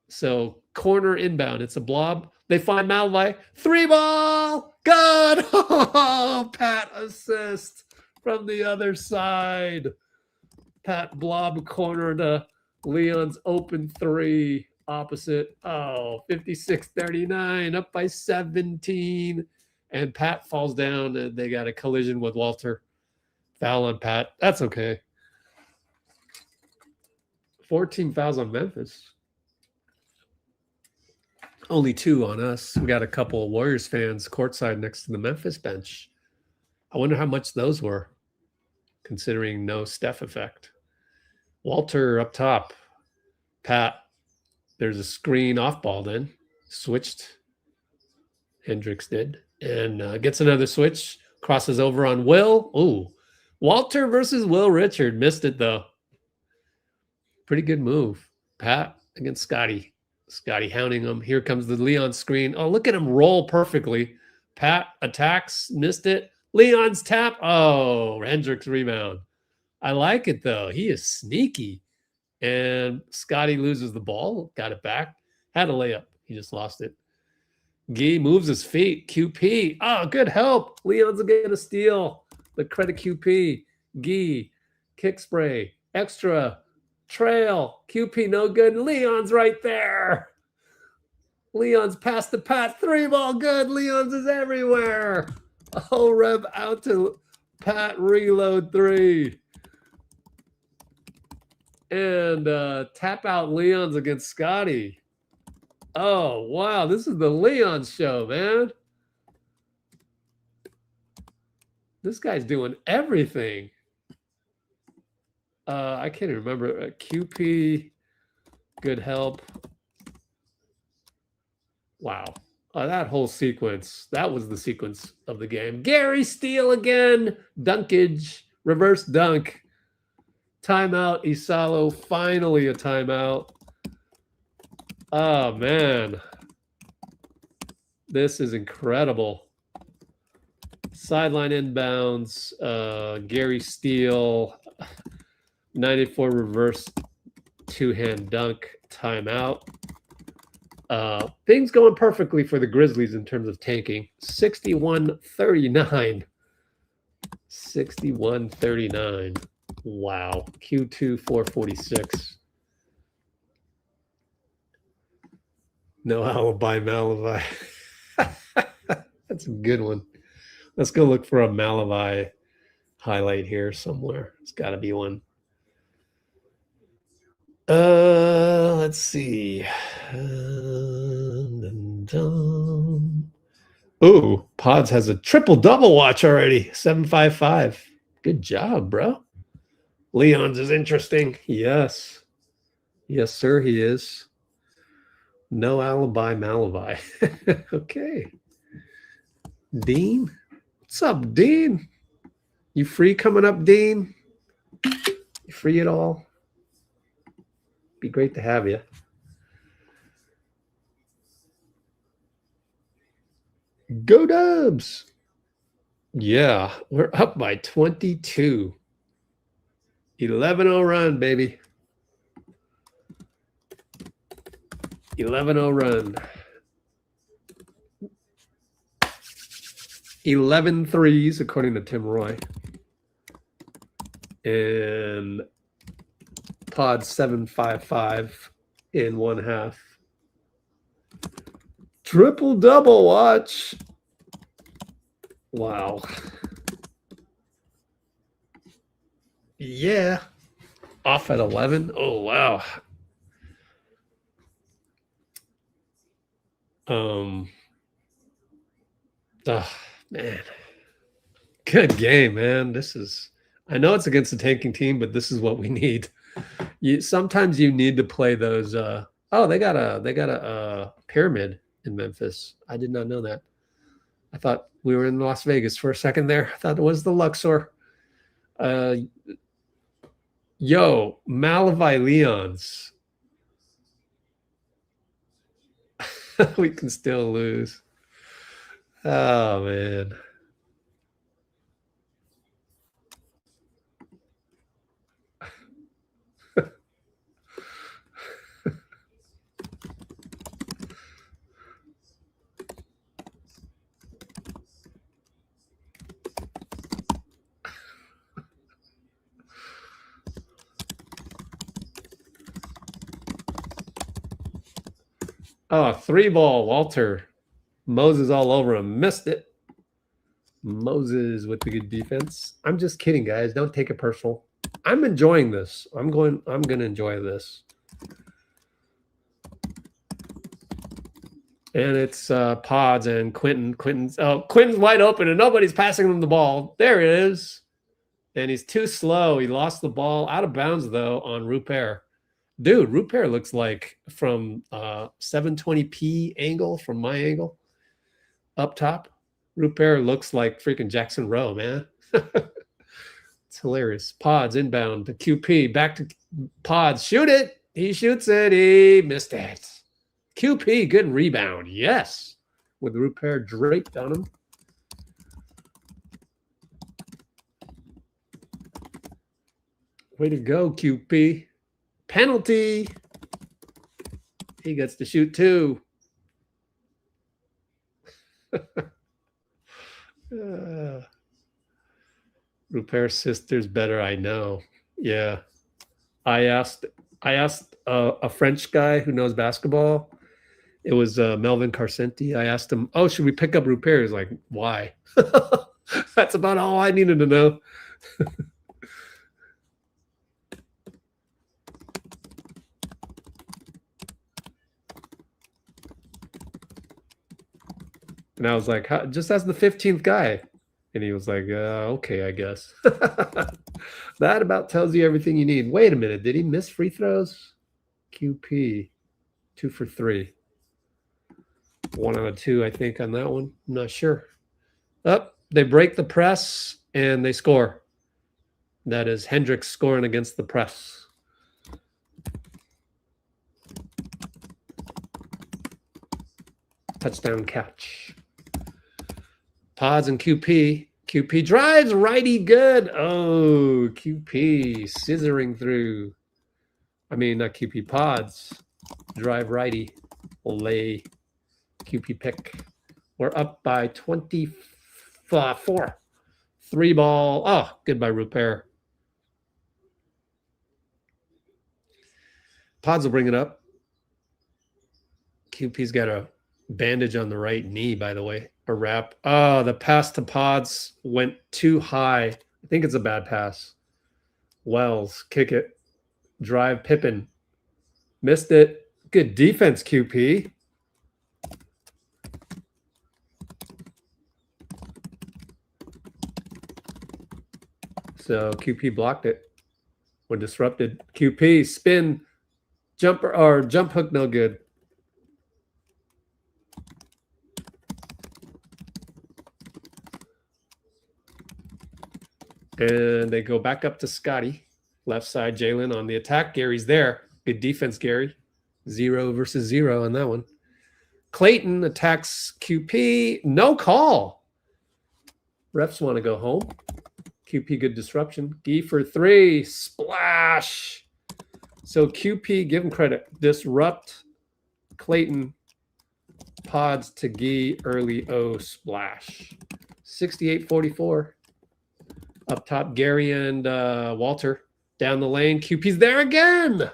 So corner inbound. It's a blob. They find Malavi. 3-ball. Good. Oh, Pat assist from the other side. Pat blob corner to Leon's open 3 opposite. Oh, 56-39, up by 17. And Pat falls down and they got a collision with Walter. Foul on Pat. That's okay. 14 fouls on Memphis. Only 2 on us. We got a couple of Warriors fans courtside next to the Memphis bench. I wonder how much those were, considering no Steph effect. Walter up top. Pat, there's a screen off ball then. Switched. Hendricks did. And gets another switch. Crosses over on Will. Ooh. Walter versus Will Richard. Missed it, though. Pretty good move. Pat against Scotty. Scotty hounding him. Here comes the Leon screen. Oh, look at him roll perfectly. Pat attacks. Missed it. Leon's tap. Oh, Hendricks rebound. I like it, though. He is sneaky. And Scotty loses the ball. Got it back. Had a layup. He just lost it. Gee moves his feet. QP. Oh, good help. Leon's going to steal. The credit QP. Gee. Kick spray. Extra. Trail. QP no good. Leon's right there. Leon's past the Pat. 3-ball good. Leon's is everywhere. OREB out to Pat. Reload 3. And tap out Leon's against Scotty. Oh, wow. This is the Leon show, man. This guy's doing everything. I can't even remember. QP, good help. Wow. That whole sequence. That was the sequence of the game. Gary steal again. Dunkage. Reverse dunk. Timeout. Isalo. Finally a timeout. Oh, man. This is incredible. Sideline inbounds. Gary steal. 94 reverse two-hand dunk. Timeout. Things going perfectly for the Grizzlies in terms of tanking. 61-39. 61-39. Wow. Q2 446. No alibi, Malavi. That's a good one. Let's go look for a Malavi highlight here somewhere. It's got to be one. Let's see. Ooh, Pods has a triple-double watch already. 755. Good job, bro. Leon's is interesting. Yes. Yes, sir, he is. No alibi, Malavi. Okay. Dean? What's up, Dean? You free coming up, Dean? You free at all? Be great to have you. Go Dubs. Yeah, we're up by 22. 11-0 run, baby. 11-0 run. 11 threes, according to Tim Roy. And Pod 755 in 1/2. Triple-double watch. Wow. Yeah. Off at 11. Oh, wow. Oh, man. Good game, man. This is, I know it's against a tanking team, but this is what we need. Sometimes you need to play those. Oh, they got a pyramid in Memphis. I did not know that. I thought we were in Las Vegas for a second there. I thought it was the Luxor. Yo, Malavi Leons. We can still lose. Oh, man. Oh, 3-ball, Walter. Moses all over him. Missed it. Moses with the good defense. I'm just kidding, guys. Don't take it personal. I'm enjoying this. I'm going to enjoy this. And it's Pods and Quentin. Quentin's wide open and nobody's passing him the ball. There it is. And he's too slow. He lost the ball out of bounds, though, on Rupert. Dude, Rupert looks like from 720p angle, from my angle up top. Rupert looks like freaking Jackson Rowe, man. It's hilarious. Pods inbound to QP. Back to Pods. Shoot it. He shoots it. He missed it. QP, good rebound. Yes. With Rupert draped on him. Way to go, QP. Penalty. He gets to shoot too. Rupert's sister's better, I know. Yeah. I asked a French guy who knows basketball. It was Melvin Carcenti. I asked him, "Oh, should we pick up Rupert?" He's like, "Why?" That's about all I needed to know. And I was like, just as the 15th guy. And he was like, okay, I guess. That about tells you everything you need. Wait a minute. Did he miss free throws? QP, 2 for 3. 1 out of 2, I think, on that one. I'm not sure. They break the press and they score. That is Hendricks scoring against the press. Touchdown catch. Pods and QP. QP drives righty good. Oh, QP scissoring through. I mean, not QP, Pods. Drive righty. Lay. QP pick. We're up by 24. 3 ball. Oh, good by Rupert. Pods will bring it up. QP's got a bandage on the right knee, by the way. A wrap. Oh, the pass to Pods went too high. I think it's a bad pass. Wells, kick it. Drive, Pippen. Missed it. Good defense, QP. So QP blocked it when disrupted. QP, spin, jumper, or jump hook, no good. And they go back up to Scotty. Left side, Jaylen on the attack. Gary's there. Good defense, Gary. 0 versus 0 on that one. Clayton attacks QP. No call. Refs want to go home. QP, good disruption. Gee for 3. Splash. So QP, give him credit. Disrupt. Clayton. Pods to Gee. Early O splash. 68-44. Up top, Gary and Walter. Down the lane. QP's there again.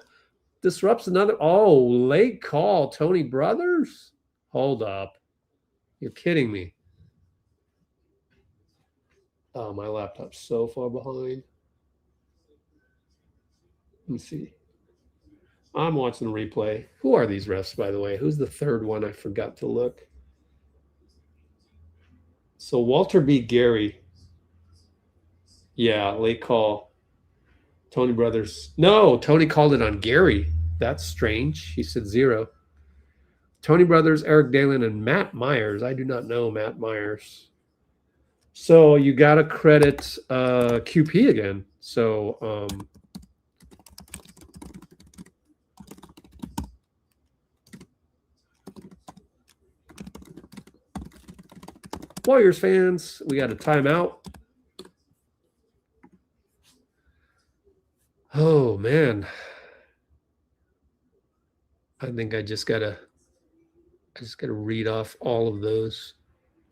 Disrupts another. Oh, late call. Tony Brothers? Hold up. You're kidding me. Oh, my laptop's so far behind. Let me see. I'm watching the replay. Who are these refs, by the way? Who's the third one? I forgot to look. So Walter beat Gary. Yeah, late call. Tony Brothers. No, Tony called it on Gary. That's strange. He said 0. Tony Brothers, Eric Dalen, and Matt Myers. I do not know Matt Myers. So you got to credit QP again. So Warriors fans, we got a timeout. Oh man, I think I just gotta read off all of those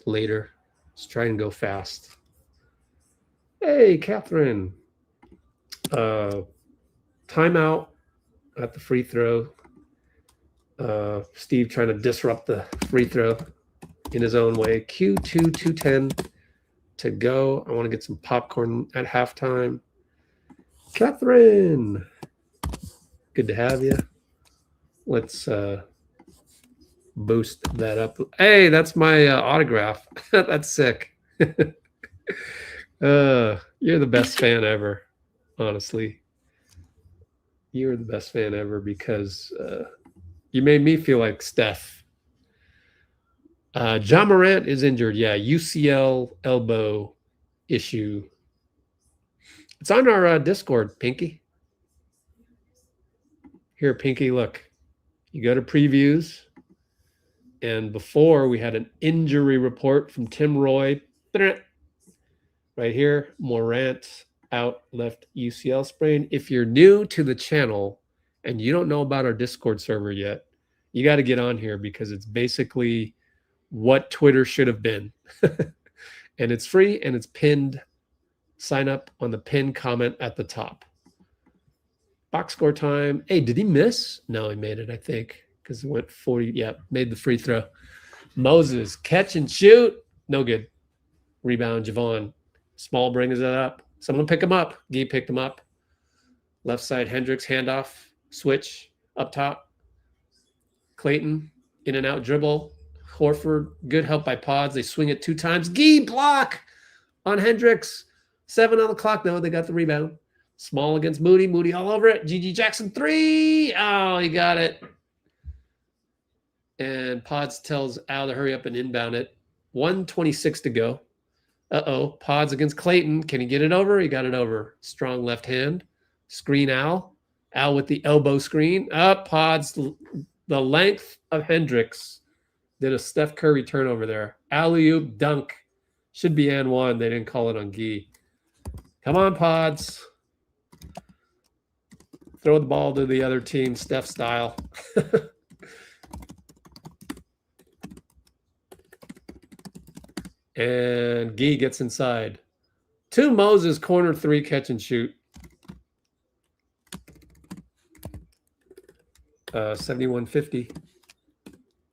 later. Let's try and go fast. Hey, Catherine. Timeout at the free throw. Steve trying to disrupt the free throw in his own way. Q2 2:10 to go. I want to get some popcorn at halftime. Catherine, good to have you. Let's boost that up. Hey, that's my autograph. That's sick. You're the best fan ever, honestly. You're the best fan ever because you made me feel like Steph. John Morant is injured. Yeah, UCL elbow issue. It's on our Discord, Pinky. Here, Pinky, look. You go to previews. And before, we had an injury report from Tim Roy. Right here, Morant out, left UCL sprain. If you're new to the channel and you don't know about our Discord server yet, you got to get on here because it's basically what Twitter should have been. And it's free and it's pinned. Sign up on the pinned comment at the top. Box score time. Hey, did he miss? No, he made it, I think, because he went 40. Yeah, made the free throw. Moses, catch and shoot. No good. Rebound, Javon. Small brings it up. Someone pick him up. Gee picked him up. Left side, Hendricks, handoff, switch, up top. Clayton, in and out dribble. Horford, good help by Pods. They swing it 2 times. Gee, block on Hendricks. 7 on the clock, though. They got the rebound. Small against Moody. Moody all over it. GG Jackson, 3. Oh, he got it. And Pods tells Al to hurry up and inbound it. 1:26 to go. Uh-oh. Pods against Clayton. Can he get it over? He got it over. Strong left hand. Screen Al. Al with the elbow screen. Up. Pods. The length of Hendricks. Did a Steph Curry turnover there. Alley-oop dunk. Should be and 1. They didn't call it on Gee. Come on, Pods. Throw the ball to the other team, Steph style. And Gee gets inside. To Moses, corner 3, catch and shoot. 71-50.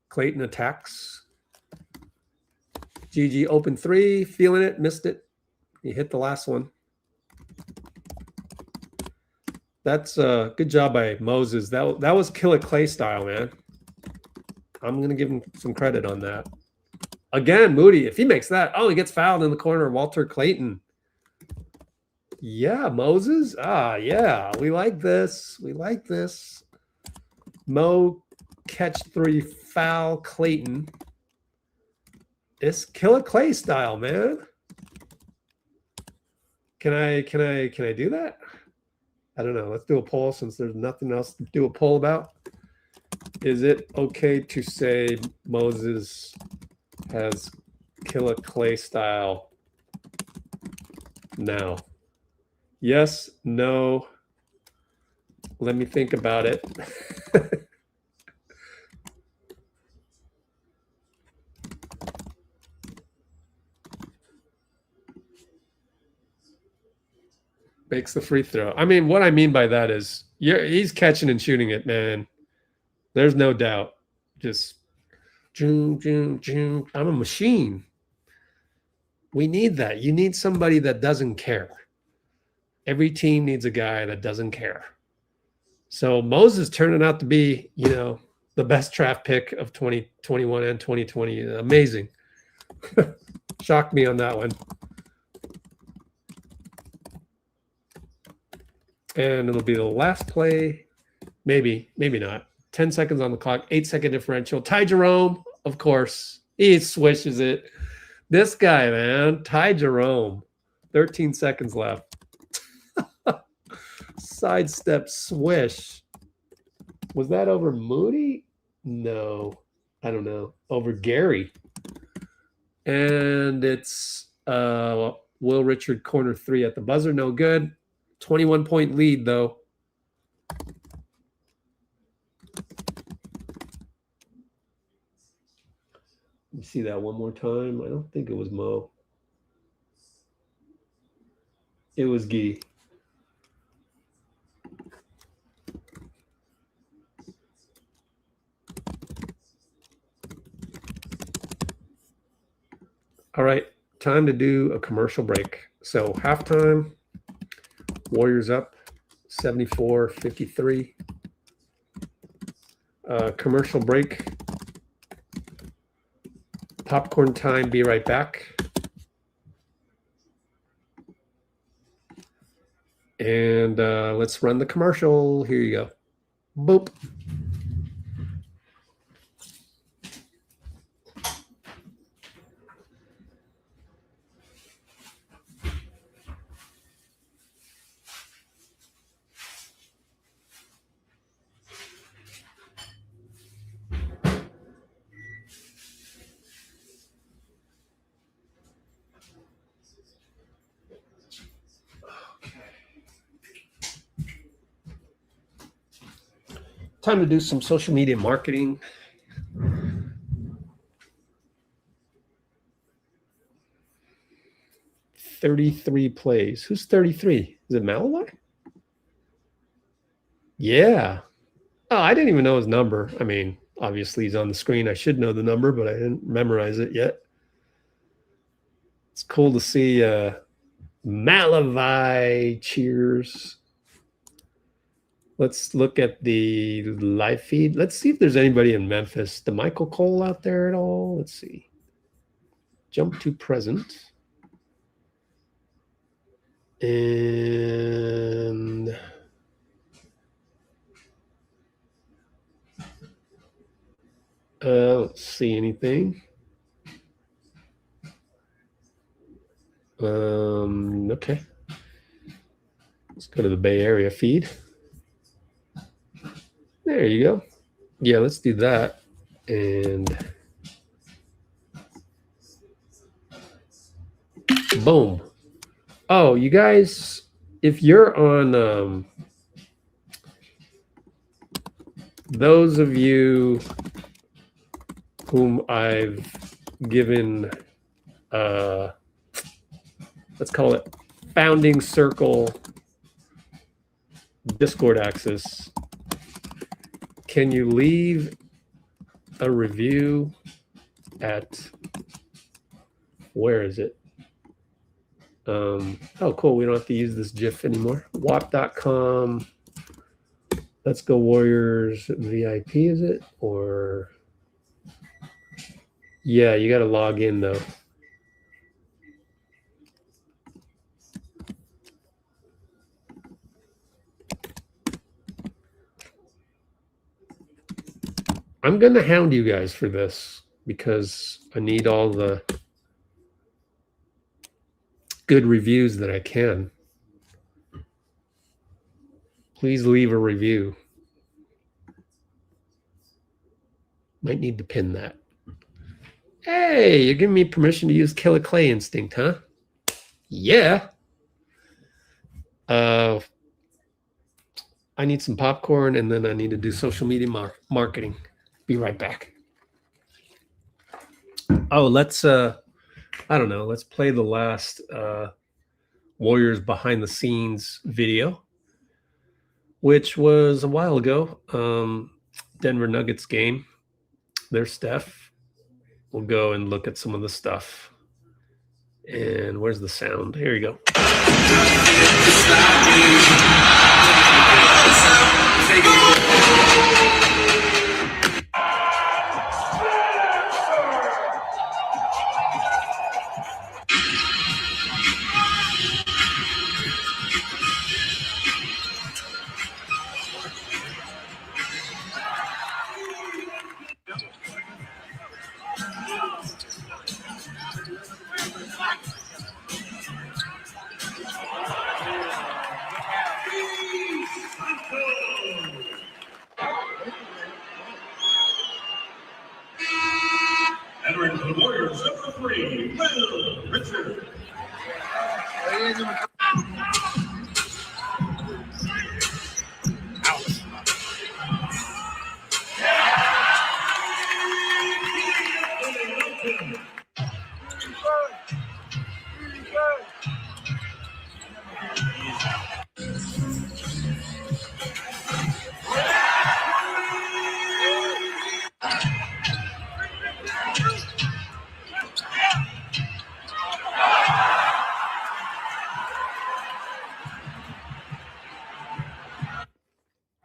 Clayton attacks. GG open 3, feeling it, missed it. He hit the last one. That's a good job by Moses. That was Killer Clay style, man. I'm going to give him some credit on that. Again, Moody, if he makes that, oh, he gets fouled in the corner. Walter Clayton. Yeah, Moses. Ah, yeah, we like this. We like this. Mo, catch 3, foul Clayton. It's Killer Clay style, man. Can I do that? I don't know. Let's do a poll since there's nothing else to do a poll about. Is it okay to say Moses has Killer Clay style now? Yes, no. Let me think about it. Makes the free throw. I mean, what I mean by that is he's catching and shooting it, man. There's no doubt. Just I'm a machine. We need that. You need somebody that doesn't care. Every team needs a guy that doesn't care. So Moses turning out to be, the best draft pick of 2021 and 2020. Amazing. Shocked me on that one. And it'll be the last play. Maybe not. 10 seconds on the clock, 8-second differential. Ty Jerome, of course. He swishes it. This guy, man. Ty Jerome. 13 seconds left. Sidestep swish. Was that over Moody? No. I don't know. Over Gary. And it's Will Richard corner 3 at the buzzer. No good. 21-point lead, though. Let me see that one more time. I don't think it was Mo. It was Gee. All right, time to do a commercial break. So halftime. Warriors up 74-53. Commercial break. Popcorn time. Be right back. And let's run the commercial. Here you go. Boop. Time to do some social media marketing. $33 plays. Who's 33? Is it Malawai? Yeah. Oh, I didn't even know his number. I mean, obviously he's on the screen. I should know the number, but I didn't memorize it yet. It's cool to see Malawai. Cheers. Let's look at the live feed. Let's see if there's anybody in Memphis. The Michael Cole out there at all? Let's see. Jump to present. And don't see anything. Okay. Let's go to the Bay Area feed. There you go. Yeah, let's do that. And boom. Oh, you guys, if you're on those of you whom I've given let's call it founding circle Discord access, can you leave a review at, where is it? Oh, cool. We don't have to use this GIF anymore. WAP.com. Let's go Warriors VIP, is it? Or, yeah, you got to log in though. I'm going to hound you guys for this because I need all the good reviews that I can. Please leave a review. Might need to pin that. Hey, you're giving me permission to use Killer Clay Instinct, huh? Yeah. I need some popcorn and then I need to do social media marketing. Be right back. Oh, let's I don't know, let's play the last Warriors behind the scenes video, which was a while ago. Denver Nuggets game. There's Steph. We'll go and look at some of the stuff. And where's the sound? Here you go. Entering the Warriors number 3, Rupert.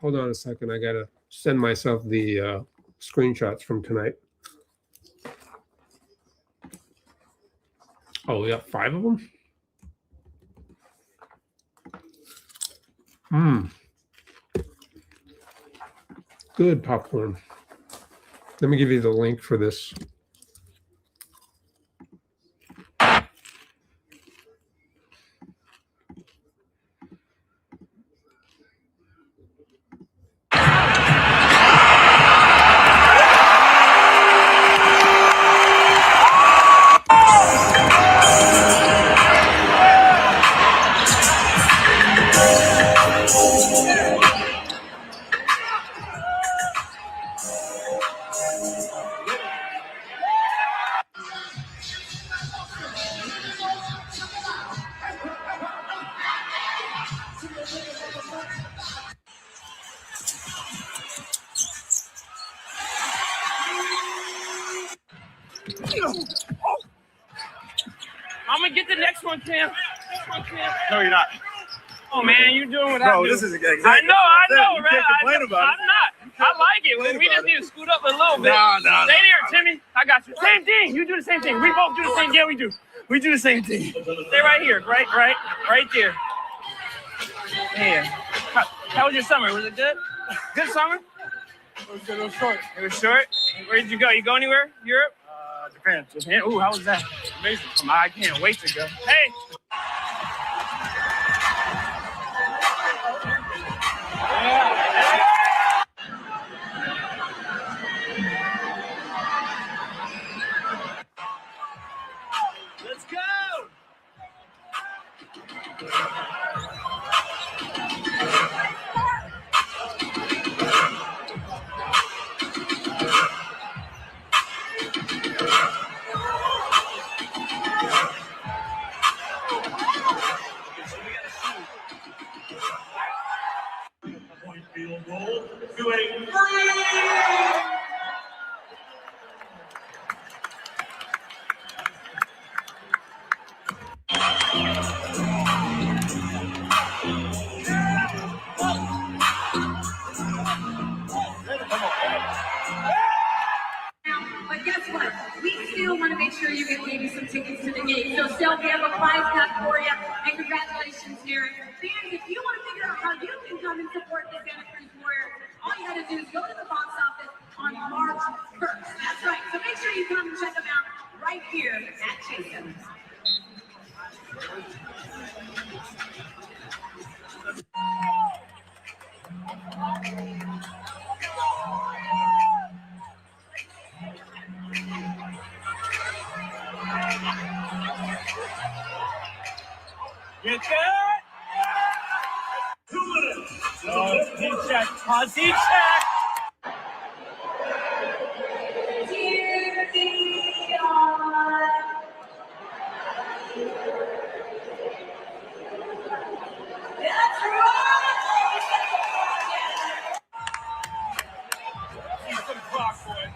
Hold on a second. I got to send myself the screenshots from tonight. Oh, we got 5 of them? Good popcorn. Let me give you the link for this. I'm gonna get the next one, Cam. No, you're not. Oh man, you're doing what I Bro, do. this is exactly. I know, You right? can't complain about it. I'm not. I like it. complain We just about need to scoot up a little bit. Nah. Stay there, Timmy. I got you. Same thing. You do the same thing. We both do the same. Yeah, we do. We do the same thing. Stay right here. Right there. Yeah. How was your summer? Was it good? Good summer? It was good. It was short. It was short. Where did you go? You go anywhere? Europe? Japan. Japan. Ooh, how was that? Amazing. I can't wait to go. Hey. Let's go. Point field goal to a free. But guess what? We still want to make sure you get maybe some tickets to the game. So still, we have a prize pack for you. And congratulations, Derek. Fans, if you want to figure out how you can come and support the Santa Cruz Warriors, all you got to do is go to the box office on March 1st. That's right. So make sure you come and check them out right here at Jaylen. Get that? 2 minutes. Podsy check. Podsy check. Dear Dion. That's right. Keep some clock, boy.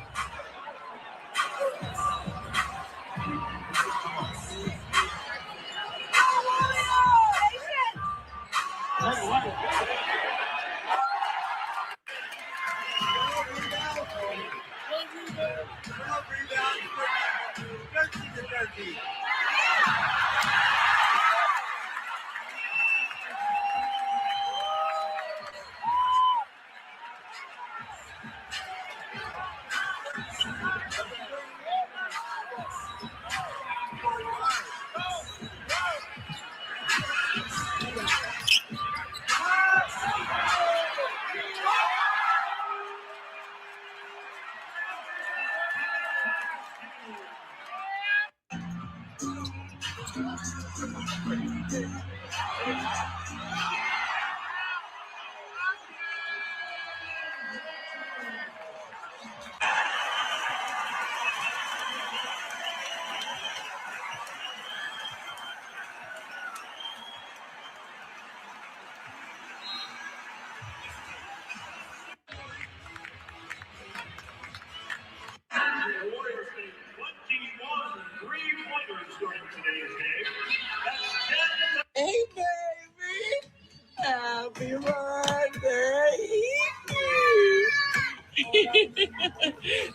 The Warriors made 21 3-pointers during today's game. That's 10. Hey, baby. Happy birthday.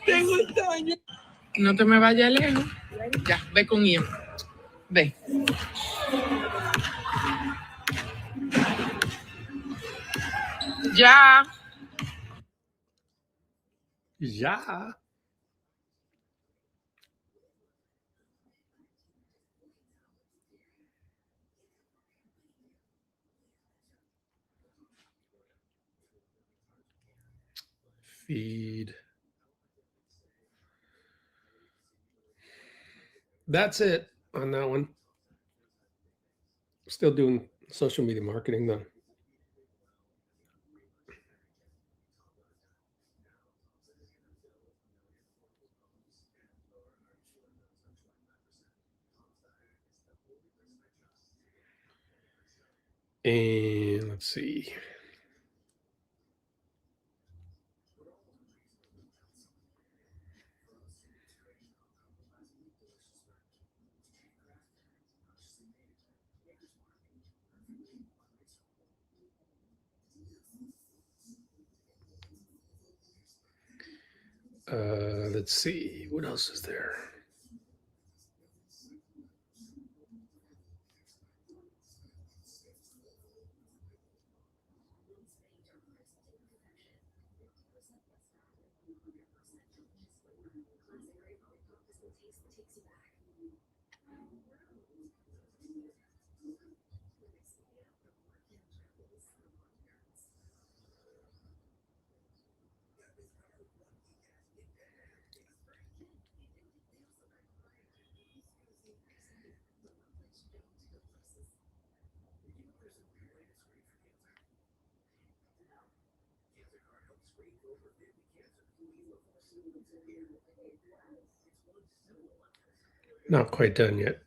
Te gustó. No te me vayas lejos. Ya, ve con Ian. Ve. Ya. Yeah. Feed. That's it on that one. Still doing social media marketing though. And let's see. Let's see. What else is there? Not quite done yet.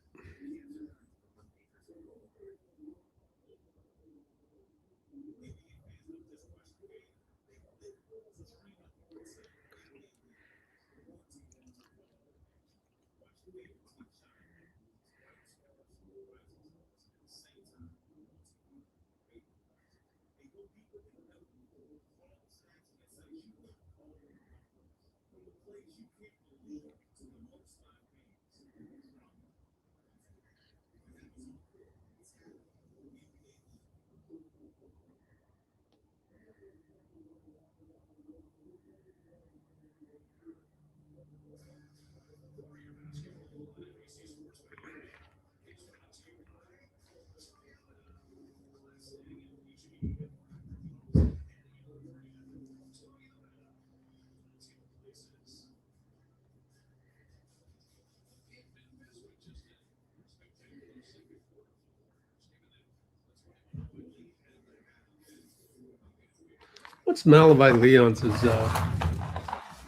What's Malavi Leon's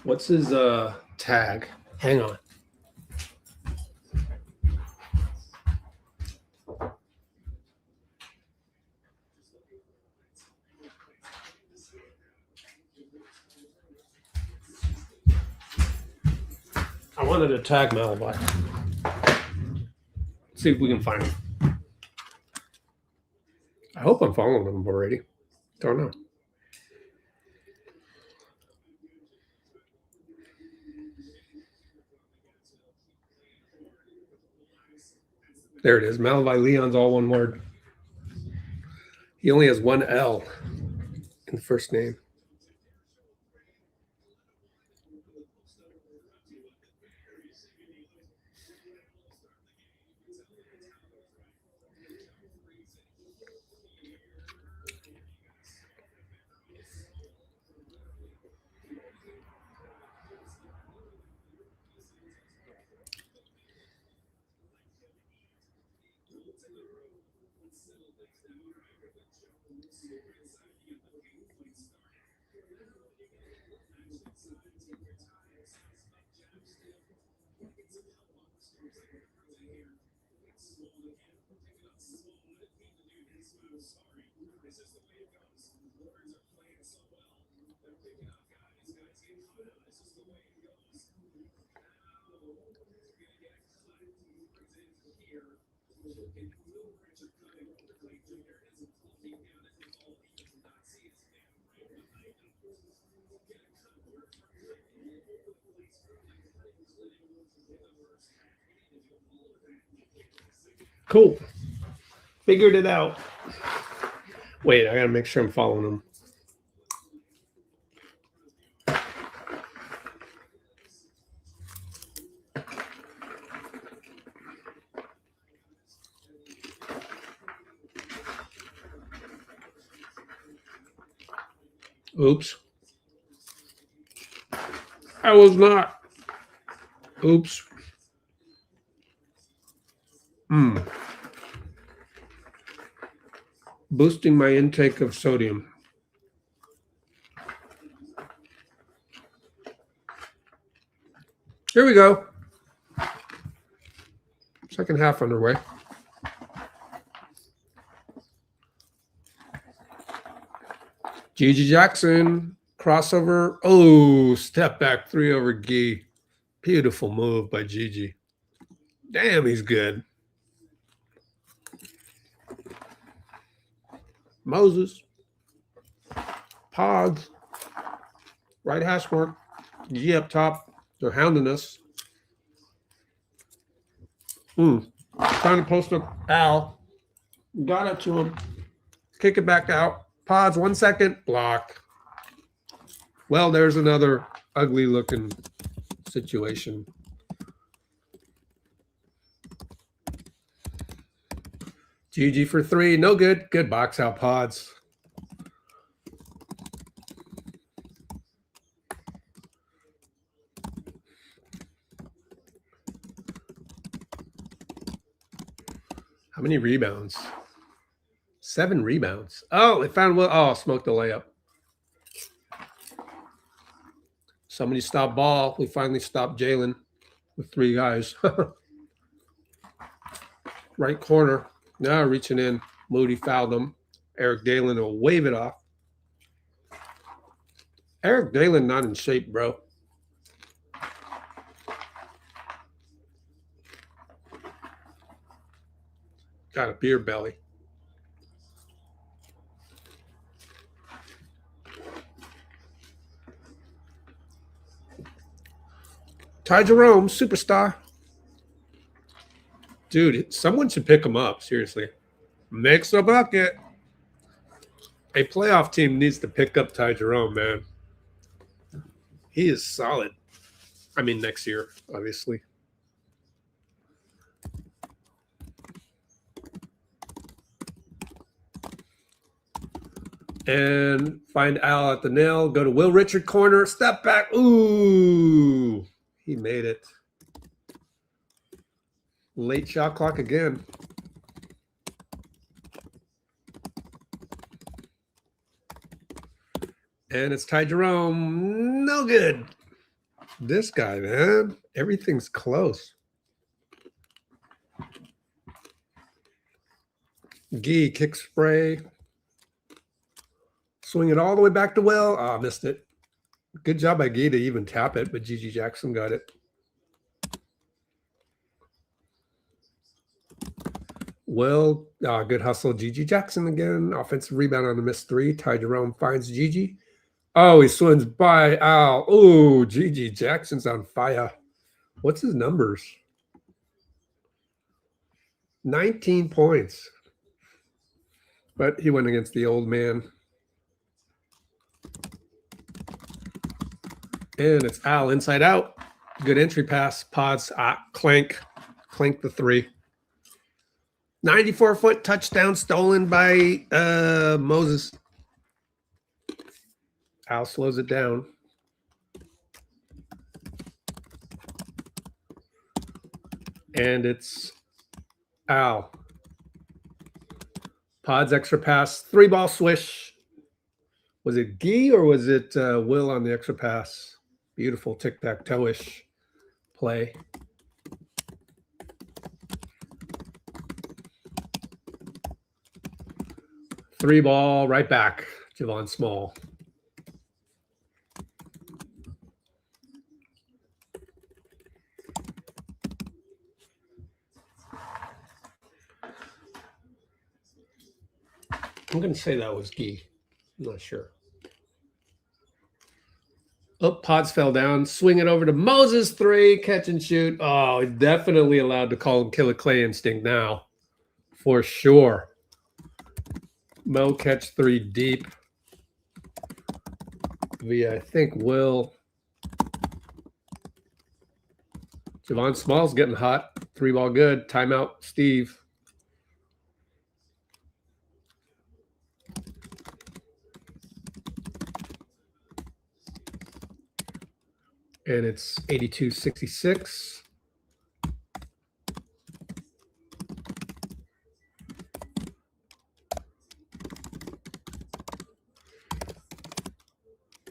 what's his tag? Hang on. I wanted to tag Malavi. See if we can find him. I hope I'm following him already. Don't know. There it is. Malavi Leon's all one word. He only has one L in the first name. Cool. Figured it out. Wait, I gotta make sure I'm following him. Oops. I was not. Oops. Boosting my intake of sodium. Here we go. Second half underway. Gigi Jackson, crossover. Oh, step back 3 over Gee. Beautiful move by Gigi. Damn, he's good. Moses. Pods. Right hash mark. G up top. They're hounding us. Trying to post up Al. Got it to him. Kick it back out. Pods, 1 second. Block. Well, there's another ugly looking situation. GG for 3. No good. Good box out, Pods. How many rebounds? 7 rebounds. Oh, it found Will. Oh, smoked the layup. Somebody stopped ball. We finally stopped Jaylen with 3 guys. Right corner. Now reaching in. Moody fouled him. Eric Dalen will wave it off. Eric Dalen not in shape, bro. Got a beer belly. Ty Jerome, superstar. Dude, someone should pick him up, seriously. Makes a bucket. A playoff team needs to pick up Ty Jerome, man. He is solid. I mean, next year, obviously. And find Al at the nail. Go to Will Richard corner. Step back. Ooh. He made it. Late shot clock again. And it's Ty Jerome. No good. This guy, man. Everything's close. Gee, kick spray. Swing it all the way back to Will. Oh, missed it. Good job by Gee to even tap it, but Gigi Jackson got it. Will, good hustle. Gigi Jackson again. Offensive rebound on the missed 3. Ty Jerome finds Gigi. Oh, he swims by Al. Oh, Gigi Jackson's on fire. What's his numbers? 19 points. But he went against the old man. And it's Al inside out. Good entry pass. Pods, clank the 3. 94-foot touchdown stolen by Moses. Al slows it down. And it's Al. Pods extra pass. 3-ball swish. Was it Gee or was it Will on the extra pass? Beautiful tic-tac-toe-ish play. Three ball right back. Javon Small. I'm going to say that was Gee. I'm not sure. Oh, Pods fell down. Swing it over to Moses. 3, catch and shoot. Oh, definitely allowed to call him Killer Clay instinct now. For sure. Mo catch 3 deep. Via, I think, Will. Javon Small's getting hot. 3-ball good. Timeout, Steve. And it's 82-66.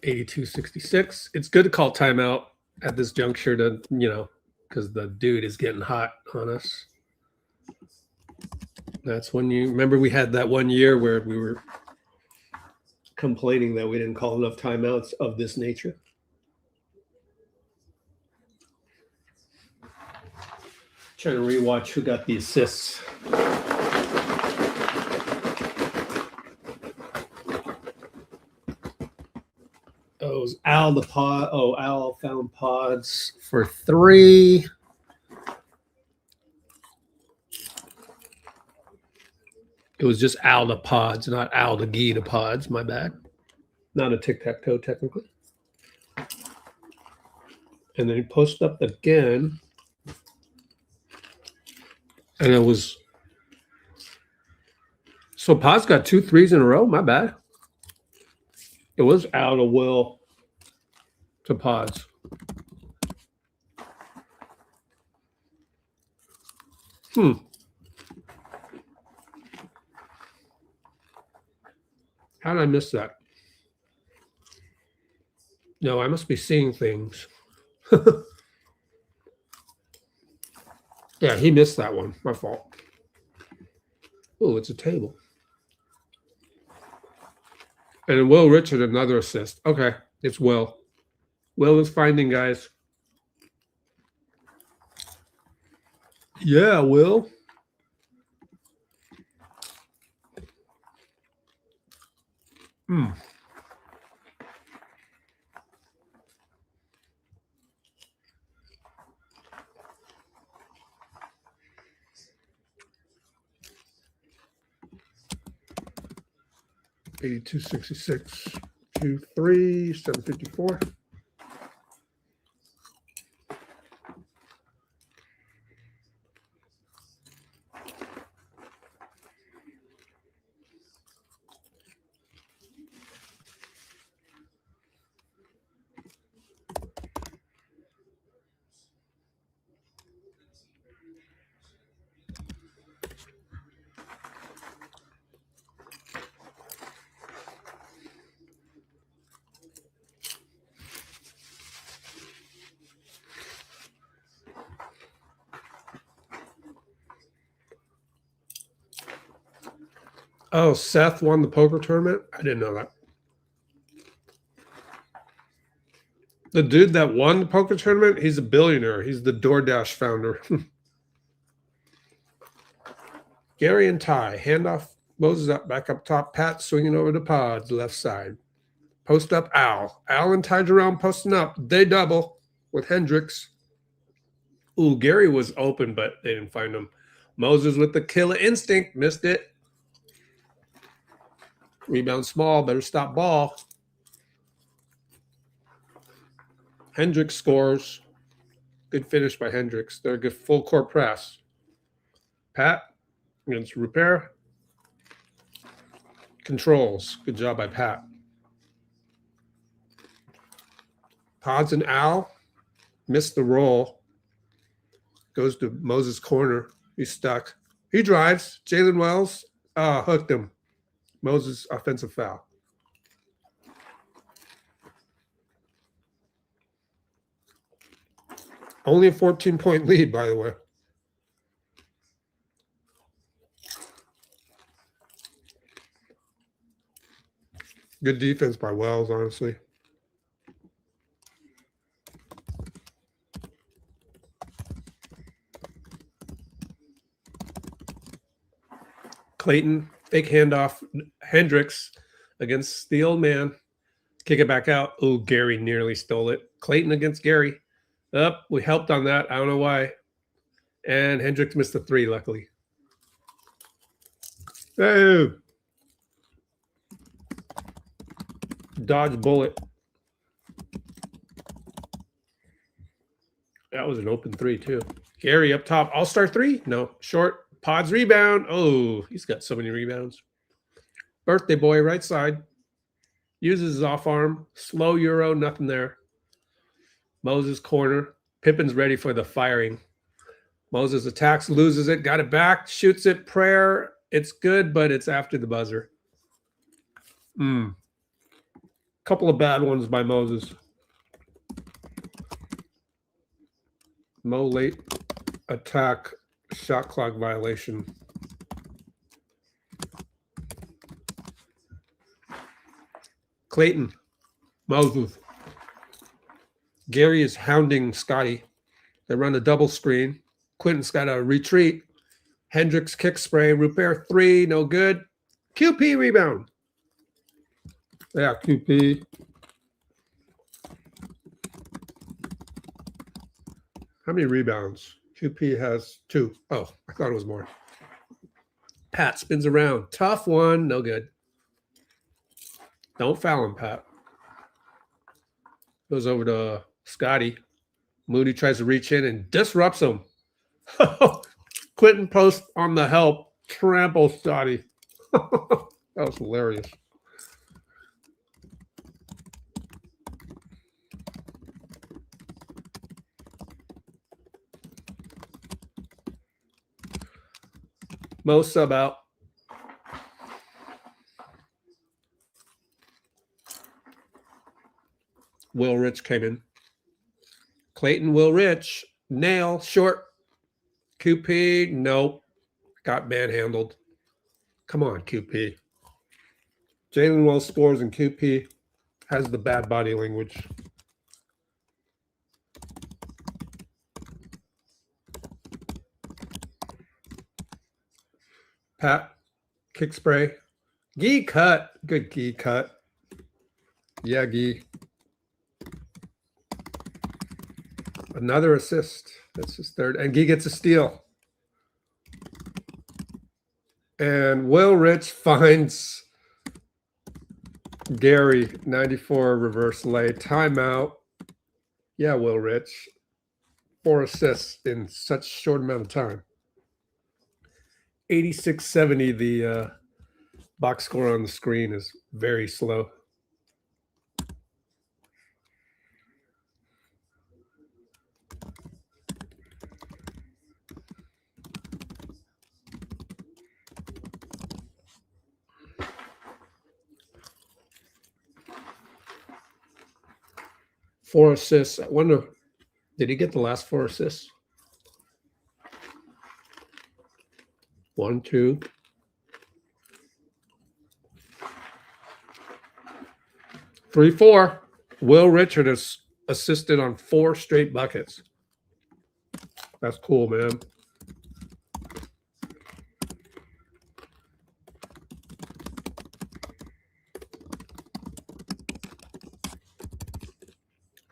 $82.66. It's good to call timeout at this juncture to, because the dude is getting hot on us. That's when you remember we had that one year where we were complaining that we didn't call enough timeouts of this nature. Trying to rewatch who got the assists. Oh, it was Al the pod. Oh, Al found pods for 3. It was just Al the pods, not Al the Gee to pods. My bad. Not a tic-tac-toe technically. And then he posted up again. And it was, so Pods got 2 threes in a row. My bad. It was out of Will to Pods. How did I miss that? No, I must be seeing things. Yeah, he missed that one. My fault. Oh, it's a table. And then Will Richard, another assist. Okay, it's Will. Will is finding, guys. Yeah, Will. Hmm. $82.66, 2-3, $7.54. Oh, Seth won the poker tournament? I didn't know that. The dude that won the poker tournament, he's a billionaire. He's the DoorDash founder. Gary and Ty, handoff, Moses up, back up top. Pat swinging over to Pods, left side. Post up Al. Al and Ty Jerome posting up. They double with Hendricks. Ooh, Gary was open, but they didn't find him. Moses with the killer instinct. Missed it. Rebound small, better stop ball. Hendricks scores. Good finish by Hendricks. They're a good full court press. Pat against Rupert. Controls. Good job by Pat. Pods and Al missed the roll. Goes to Moses' corner. He's stuck. He drives. Jaylen Wells hooked him. Moses offensive foul. Only a 14-point lead, by the way. Good defense by Wells, honestly. Clayton, fake handoff. Hendricks against the old man. Kick it back out. Oh, Gary nearly stole it. Clayton against Gary. Up, we helped on that. I don't know why. And Hendricks missed the 3, luckily. Oh. Dodge bullet. That was an open 3, too. Gary up top. All-star 3? No. Short. Pods rebound. Oh, he's got so many rebounds. Birthday boy, right side. Uses his off arm. Slow Euro, nothing there. Moses corner. Pippen's ready for the firing. Moses attacks, loses it, got it back, shoots it. Prayer. It's good, but it's after the buzzer. Couple of bad ones by Moses. Mo late attack, shot clock violation. Clayton, Moses. Gary is hounding Scotty. They run a double screen. Quentin's got a retreat. Hendricks kick spray. Rupert 3, no good. QP rebound. Yeah, QP. How many rebounds? QP has 2. Oh, I thought it was more. Pat spins around. Tough one. No good. Don't foul him, Pat. Goes over to Scotty. Moody tries to reach in and disrupts him. Quentin post on the help. Trample Scotty. That was hilarious. Mo sub out. Will Rich came in. Clayton, Will Rich, nail, short. QP, nope. Got manhandled. Come on, QP. Jaylen Wells scores and QP has the bad body language. Pat, kick spray. Gee cut. Good Gee cut. Yeah, Gee. Another assist. That's his third. And Gee gets a steal. And Will Rich finds Gary, 94 reverse lay. Timeout. Yeah, Will Rich. 4 assists in such short amount of time. 86-70, the box score on the screen is very slow. Four assists. I wonder, did he get the last 4 assists? 1, 2. 3, 4. Will Richard has assisted on 4 straight buckets. That's cool, man.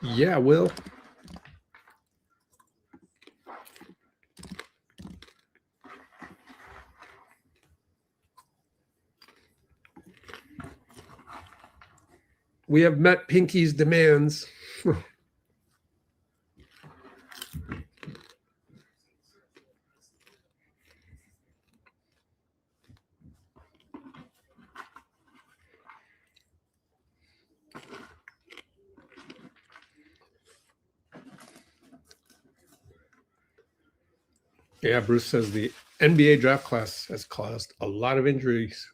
Yeah, Will. We have met Pinky's demands. Yeah, Bruce says the NBA draft class has caused a lot of injuries.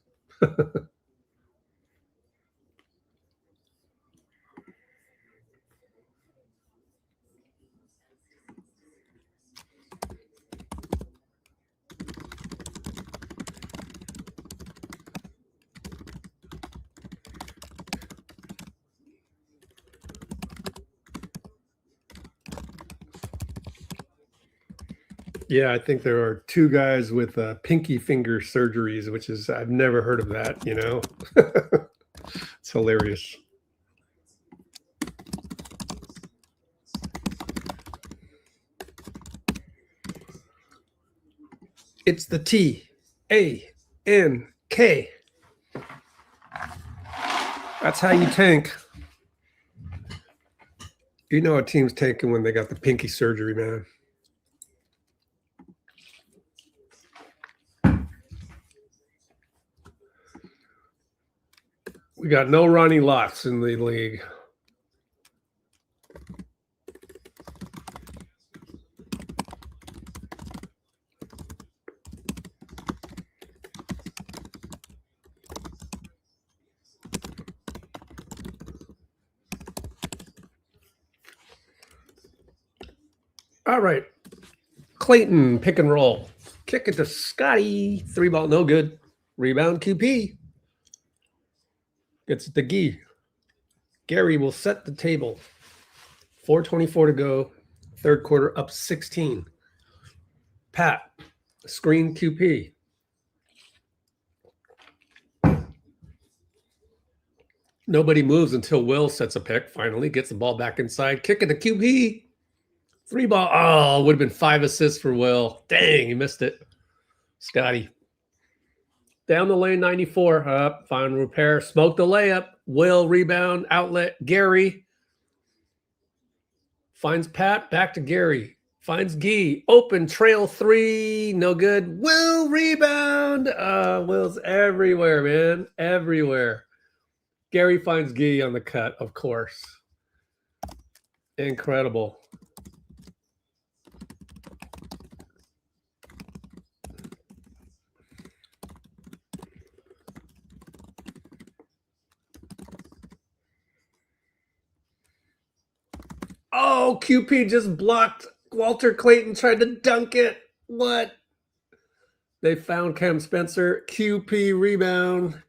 Yeah, I think there are 2 guys with pinky finger surgeries, which is, I've never heard of that, you know. It's hilarious. It's the TANK. That's how you tank. You know a team's tanking when they got the pinky surgery, man. We got no Ronnie Lotts in the league. All right. Clayton, pick and roll. Kick it to Scotty. 3 ball, no good. Rebound, QP. Gets it to Gee. Gary will set the table. 4:24 to go. Third quarter up 16. Pat, screen QP. Nobody moves until Will sets a pick. Finally gets the ball back inside. Kick it to QP. 3 ball. Oh, would have been 5 assists for Will. Dang, he missed it. Scotty. Down the lane, 94. Up, fine repair. Smoke the layup. Will rebound, outlet. Gary finds Pat. Back to Gary. Finds Gee. Open, trail 3. No good. Will rebound. Will's everywhere, man. Everywhere. Gary finds Gee on the cut, of course. Incredible. Oh, QP just blocked. Walter Clayton tried to dunk it. What? They found Cam Spencer. QP rebound.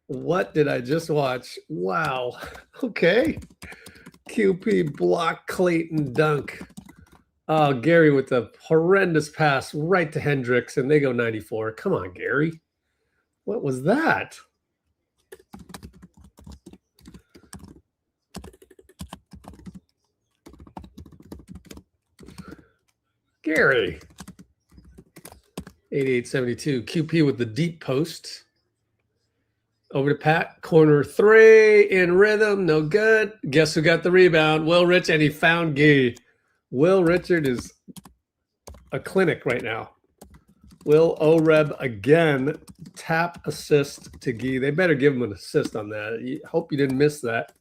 What did I just watch? Wow. Okay. QP block Clayton dunk. Oh, Gary with a horrendous pass right to Hendricks, and they go 94. Come on, Gary. What was that? Gary. 88-72. QP with the deep post. Over to Pat. Corner 3 in rhythm. No good. Guess who got the rebound? Will Rich, and he found Gee. Will Richard is a clinic right now. Will OREB again. Tap assist to Gee. They better give him an assist on that. Hope you didn't miss that.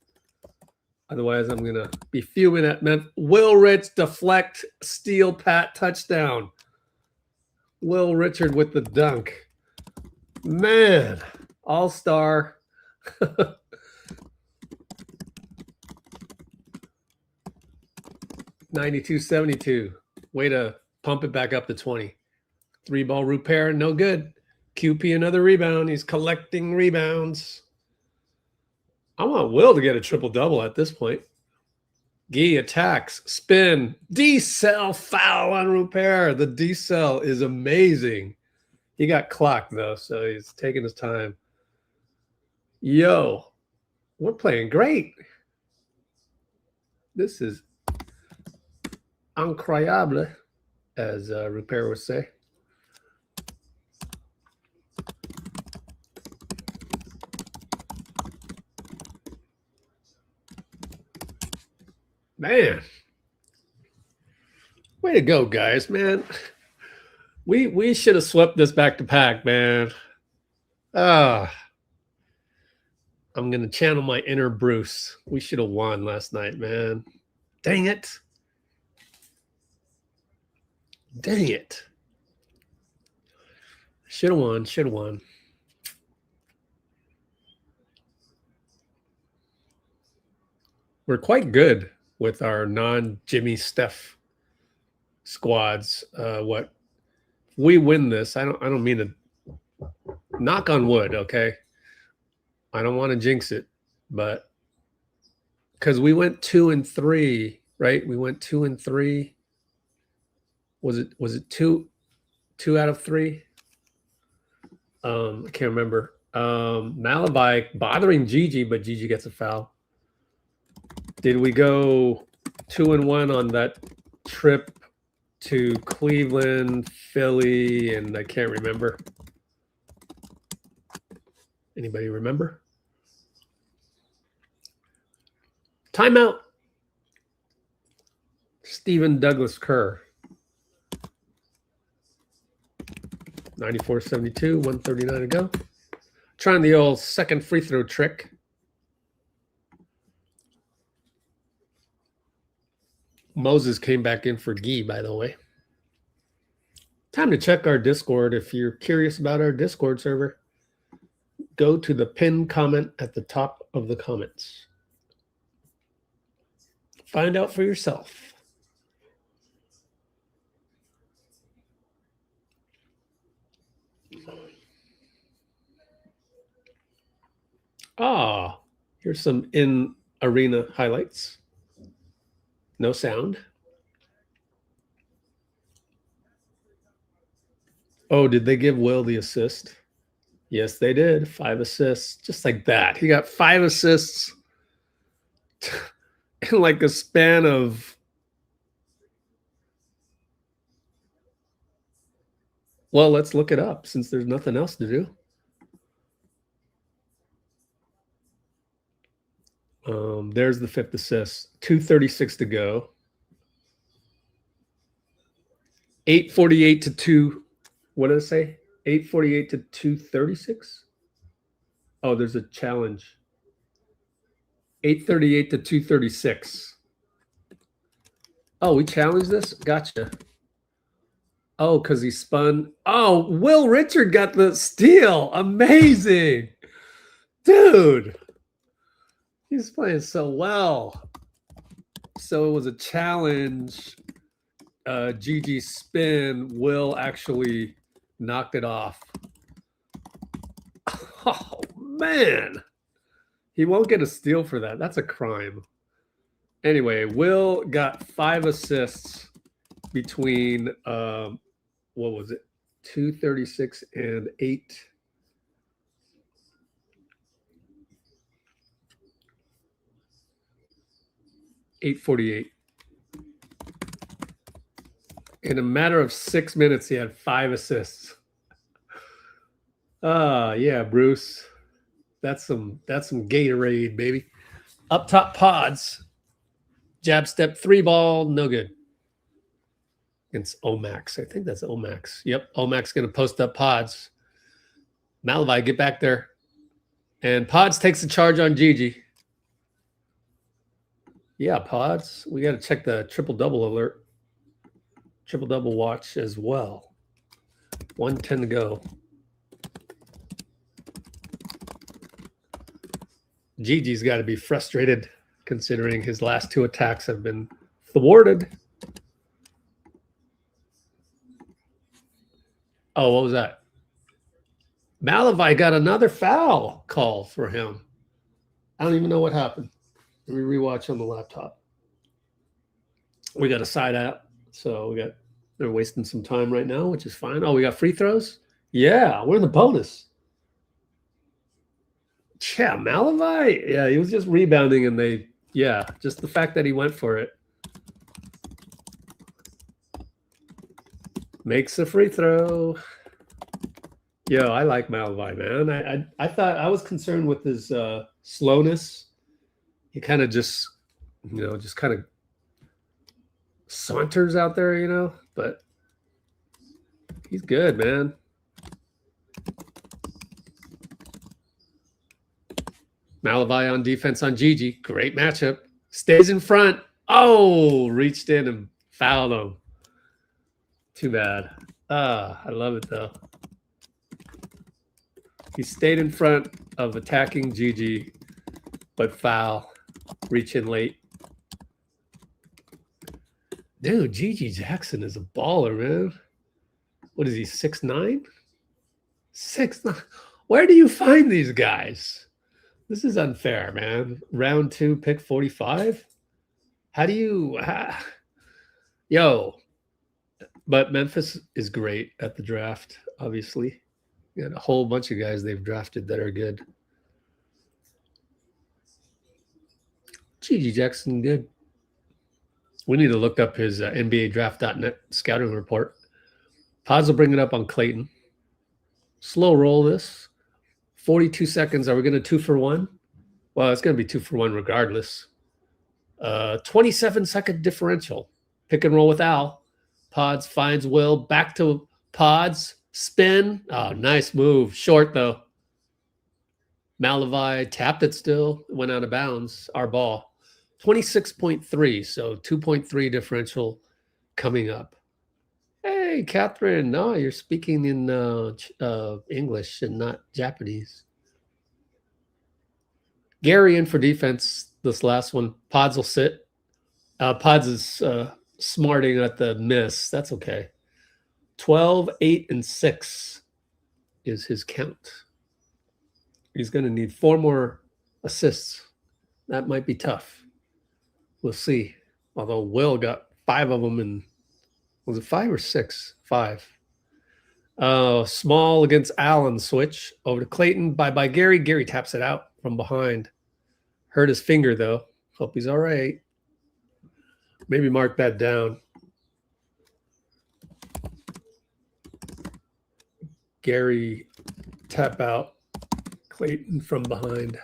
Otherwise, I'm going to be fuming at Memphis. Will Rich deflect, steal, Pat, touchdown. Will Richard with the dunk. Man, all-star. 92-72. Way to pump it back up to 20. 3 ball Rupert, no good. QP another rebound. He's collecting rebounds. I want Will to get a triple-double at this point. Gee attacks, spin, D-cell foul on Rupert. The D-cell is amazing. He got clocked, though, so he's taking his time. Yo, we're playing great. This is incroyable, as Rupert would say. Man, way to go, guys, man. We should have swept this back to back, man. I'm going to channel my inner Bruce. We should have won last night, man. Dang it. Dang it. Should have won, should have won. We're quite good with our non-Jimmy Steph squads. What we win this, I don't mean to knock on wood, okay? I don't want to jinx it, but because we went 2-3, right? We went 2-3. Was it two out of 3? I can't remember. Malabai bothering Gigi, but Gigi gets a foul. Did we go 2-1 on that trip to Cleveland, Philly, and I can't remember? Anybody remember? Timeout. Stephen Douglas Kerr. 94-72, 139 to go. Trying the old second free throw trick. Moses came back in for Gee, by the way. Time to check our Discord. If you're curious about our Discord server, go to the pinned comment at the top of the comments. Find out for yourself. Ah, here's some in-arena highlights. No sound. Oh, did they give Will the assist? Yes, they did. 5 assists, just like that. He got 5 assists in like a span of, well, let's look it up since there's nothing else to do. There's the 5th assist. 2:36 to go. 8:48 to 2. What did it say? 8:48 to 2:36. Oh, there's a challenge. 8:38 to 2:36. Oh, we challenged this? Gotcha. Oh, because he spun. Oh, Will Richard got the steal. Amazing. Dude. He's playing so well. So it was a challenge. GG spin. Will actually knocked it off. Oh, man. He won't get a steal for that. That's a crime. Anyway, Will got 5 assists between, what was it? 2:36 and 8:48. In a matter of 6 minutes, he had 5 assists. Yeah, Bruce. That's some Gatorade, baby. Up top pods. Jab step 3 ball, no good. Against Omax. I think that's Omax. Yep, Omax going to post up pods. Malavi, get back there. And Pods takes the charge on Gigi. Yeah, Pods. We got to check the triple-double alert. Triple-double watch as well. 1:10 to go. Gigi's got to be frustrated considering his last 2 attacks have been thwarted. Oh, what was that? Malavi got another foul call for him. I don't even know what happened. Let me rewatch on the laptop. We got a side out, so they're wasting some time right now, which is fine. Oh, we got free throws? Yeah, we're in the bonus. Yeah, Malavi. Yeah, he was just rebounding and just the fact that he went for it. Makes a free throw. Yo, I like Malavi, man. I thought I was concerned with his slowness. He kind of just kind of saunters out there, but he's good, man. Malavi on defense on Gigi. Great matchup. Stays in front. Oh, reached in and fouled him. Too bad. I love it, though. He stayed in front of attacking Gigi, but foul. Reach in late. Dude, Gigi Jackson is a baller, man. What is he, 6'9"? 6'9". Where do you find these guys? This is unfair, man. Round 2, pick 45. How do you... Yo. But Memphis is great at the draft, obviously. You got a whole bunch of guys they've drafted that are good. Gigi Jackson, good. We need to look up his NBADraft.net scouting report. Pods will bring it up on Clayton. Slow roll this. 42 seconds. Are we going to 2 for 1? Well, it's going to be 2 for 1 regardless. 27-second differential. Pick and roll with Al. Pods finds Will. Back to Pods. Spin. Oh, nice move. Short, though. Malavi tapped it still. Went out of bounds. Our ball. 26.3. So 2.3 differential coming up. Hey, Catherine. No, you're speaking in English and not Japanese. Gary in for defense. This last one. Pods will sit. Pods is smarting at the miss. That's okay. 12, 8, and 6 is his count. He's going to need 4 more assists. That might be tough. We'll see. Although Will got 5 of them in, was it 5 or 6? 5. Small against Allen switch over to Clayton. Bye Gary. Gary taps it out from behind. Hurt his finger though. Hope he's all right. Maybe mark that down. Gary tap out. Clayton from behind.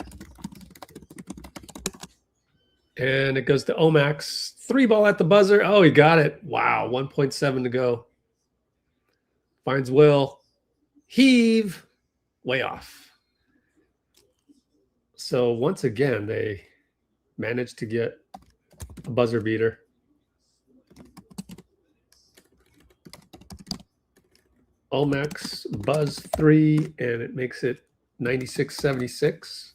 And it goes to Omax. 3 ball at the buzzer. Oh, he got it. Wow. 1.7 to go. Finds Will. Heave. Way off. So once again, they managed to get a buzzer beater. Omax buzz 3, and it makes it 96-76.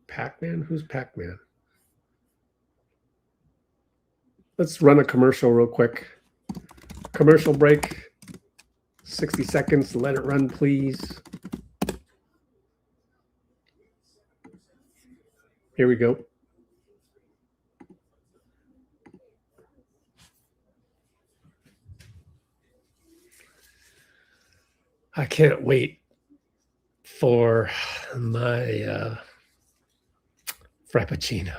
Pac-Man? Who's Pac-Man? Let's run a commercial real quick. Commercial break. 60 seconds. Let it run, please. Here we go. I can't wait for my Frappuccino.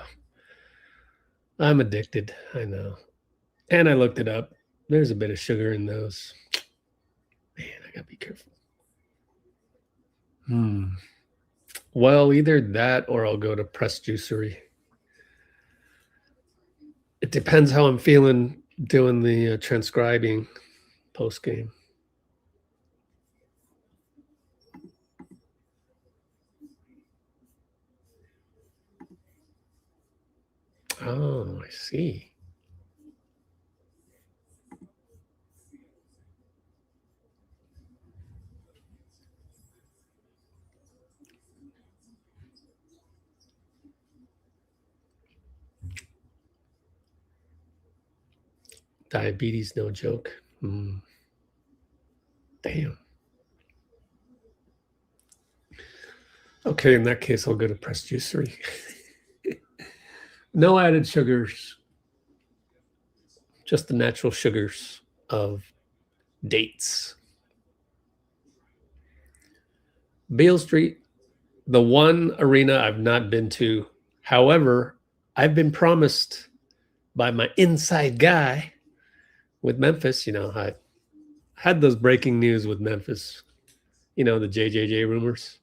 I'm addicted, I know. And I looked it up. There's a bit of sugar in those. Man, I gotta be careful. Well, either that or I'll go to Press Juicery. It depends how I'm feeling doing the transcribing post game. Oh, I see. Diabetes, no joke. Damn. Okay, in that case, I'll go to Press Juicery. No added sugars, just the natural sugars of dates. Beale Street, the one arena I've not been to. However, I've been promised by my inside guy with Memphis. You know, I had those breaking news with Memphis, you know, the JJJ rumors.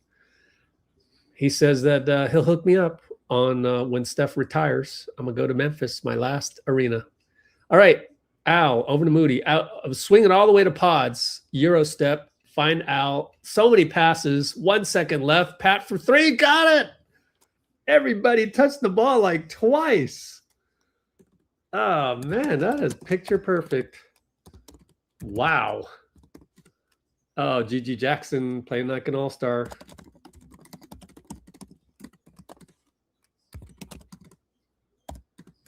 He says that he'll hook me up on when Steph retires. I'm going to go to Memphis, my last arena. All right, Al, over to Moody. I was swinging all the way to Pods. Euro step. Find Al. So many passes. 1 second left. Pat for 3. Got it. Everybody touched the ball like twice. Oh, man, that is picture perfect. Wow. Oh, Gigi Jackson playing like an all-star.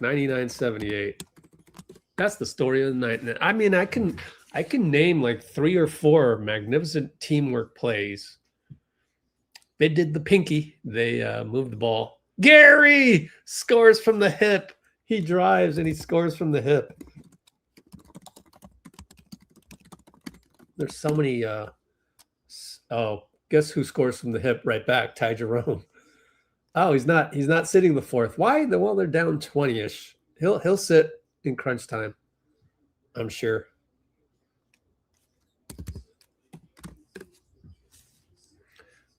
$99.78. That's the story of the night. I mean, I can name like 3 or 4 magnificent teamwork plays. They did the pinky. They moved the ball. Gary scores from the hip. He drives and he scores from the hip. There's so many. Oh, guess who scores from the hip right back? Ty Jerome. Oh, he's not sitting the 4th. Why? Well, they're down 20-ish. He'll sit in crunch time, I'm sure.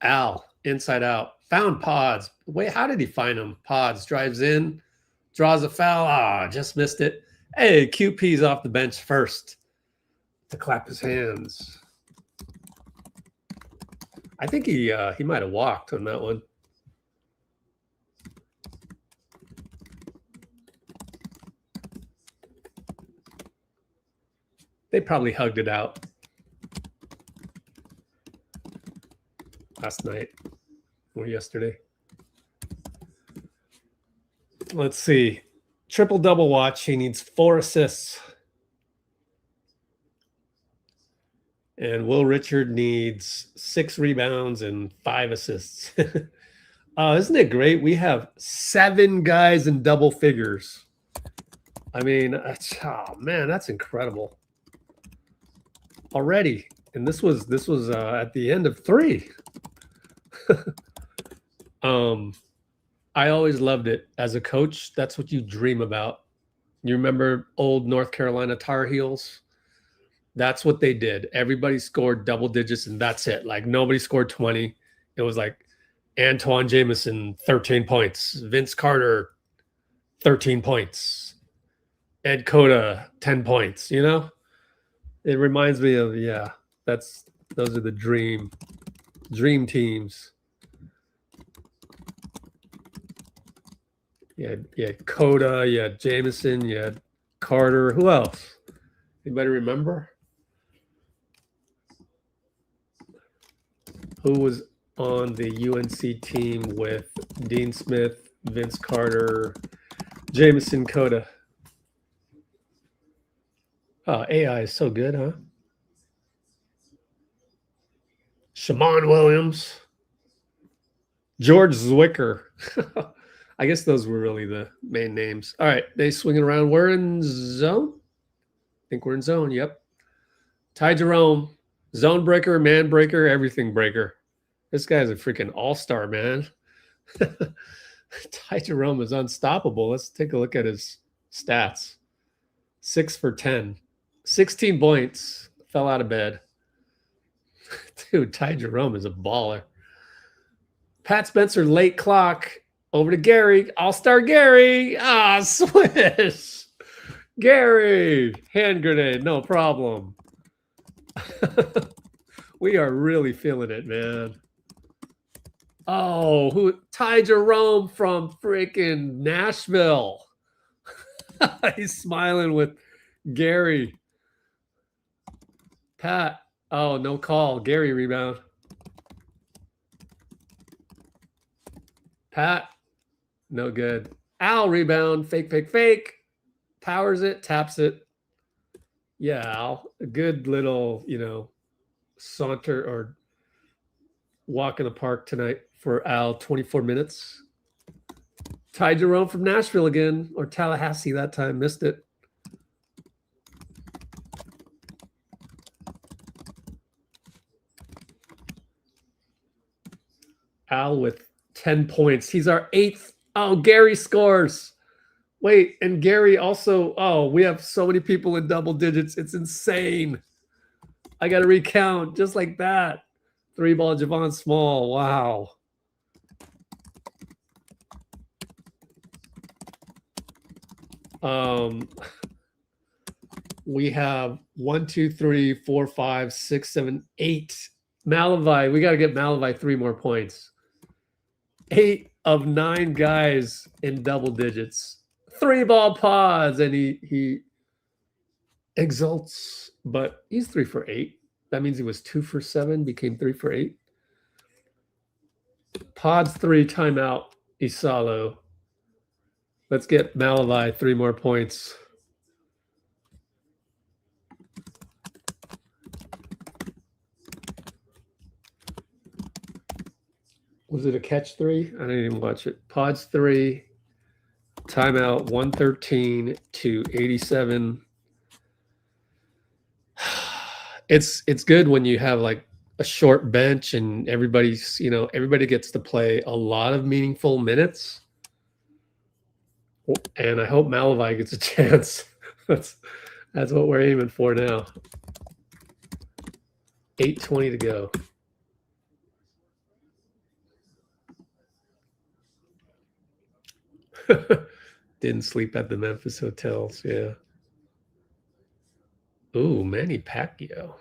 Al, inside out. Found Pods. Wait, how did he find him? Pods drives in, draws a foul. Ah, just missed it. Hey, QP's off the bench first to clap his hands. I think he might have walked on that one. They probably hugged it out last night or yesterday. Let's see. Triple double watch. He needs 4 assists. And Will Richard needs 6 rebounds and 5 assists. Isn't it great? We have 7 guys in double figures. I mean, oh man, that's incredible. Already. And this was at the end of 3. I always loved it as a coach. That's what you dream about. You remember old North Carolina Tar Heels? That's what they did. Everybody scored double digits and that's it. Like nobody scored 20. It was like Antoine Jameson, 13 points. Vince Carter, 13 points. Ed Cota, 10 points, you know? It reminds me of, yeah, those are the dream teams. You had Cota, you had Jameson, you had Carter. Who else? Anybody remember? Who was on the UNC team with Dean Smith, Vince Carter, Jameson, Cota? Oh, AI is so good, huh? Shammond Williams, George Zwicker. I guess those were really the main names. All right, they swinging around. We're in zone. I think we're in zone. Yep. Ty Jerome, zone breaker, man breaker, everything breaker. This guy's a freaking all-star, man. Ty Jerome is unstoppable. Let's take a look at his stats. 6 for 10. 16 points. Fell out of bed. Dude, Ty Jerome is a baller. Pat Spencer, late clock. Over to Gary. All-star Gary. Ah, swish. Gary. Hand grenade. No problem. We are really feeling it, man. Oh, Ty Jerome from freaking Nashville. He's smiling with Gary. Pat. Oh, no call. Gary rebound. Pat. No good. Al rebound. Fake, fake, fake. Powers it. Taps it. Yeah, Al. A good little, saunter or walk in the park tonight for Al. 24 minutes. Ty Jerome from Nashville again. Or Tallahassee that time. Missed it. Al with 10 points. He's our 8th. Oh, Gary scores. Wait, and Gary also, we have so many people in double digits. It's insane. I got to recount just like that. 3-ball Javon Small. Wow. We have 1, 2, 3, 4, 5, 6, 7, 8. Malavai. We got to get Malavai 3 more points. 8 of 9 guys in double digits. 3-ball pods, and he exults, but he's 3 for 8. That means he was 2 for 7, became 3 for 8. Pods 3, timeout, Isalo. Let's get Malavai 3 more points. Was it a catch 3? I didn't even watch it. Pods 3, timeout 113 to 87. It's good when you have like a short bench and everybody's, everybody gets to play a lot of meaningful minutes. And I hope Malavai gets a chance. That's what we're aiming for now. 8:20 to go. Didn't sleep at the Memphis hotels. Yeah. Ooh, Manny Pacquiao.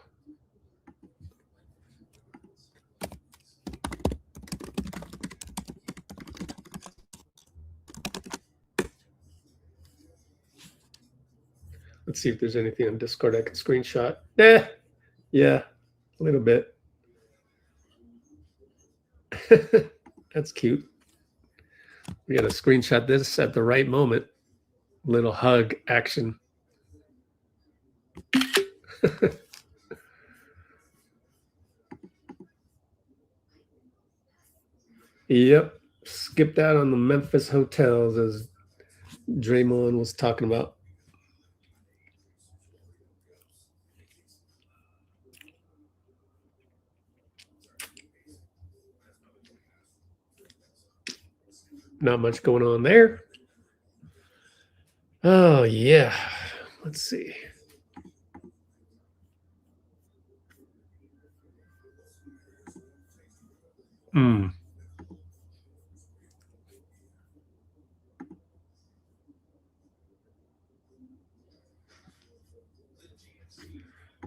Let's see if there's anything on Discord I can screenshot. Yeah, a little bit. That's cute. We got to screenshot this at the right moment. Little hug action. Yep. Skipped out on the Memphis hotels as Draymond was talking about. Not much going on there. Oh, yeah. Let's see.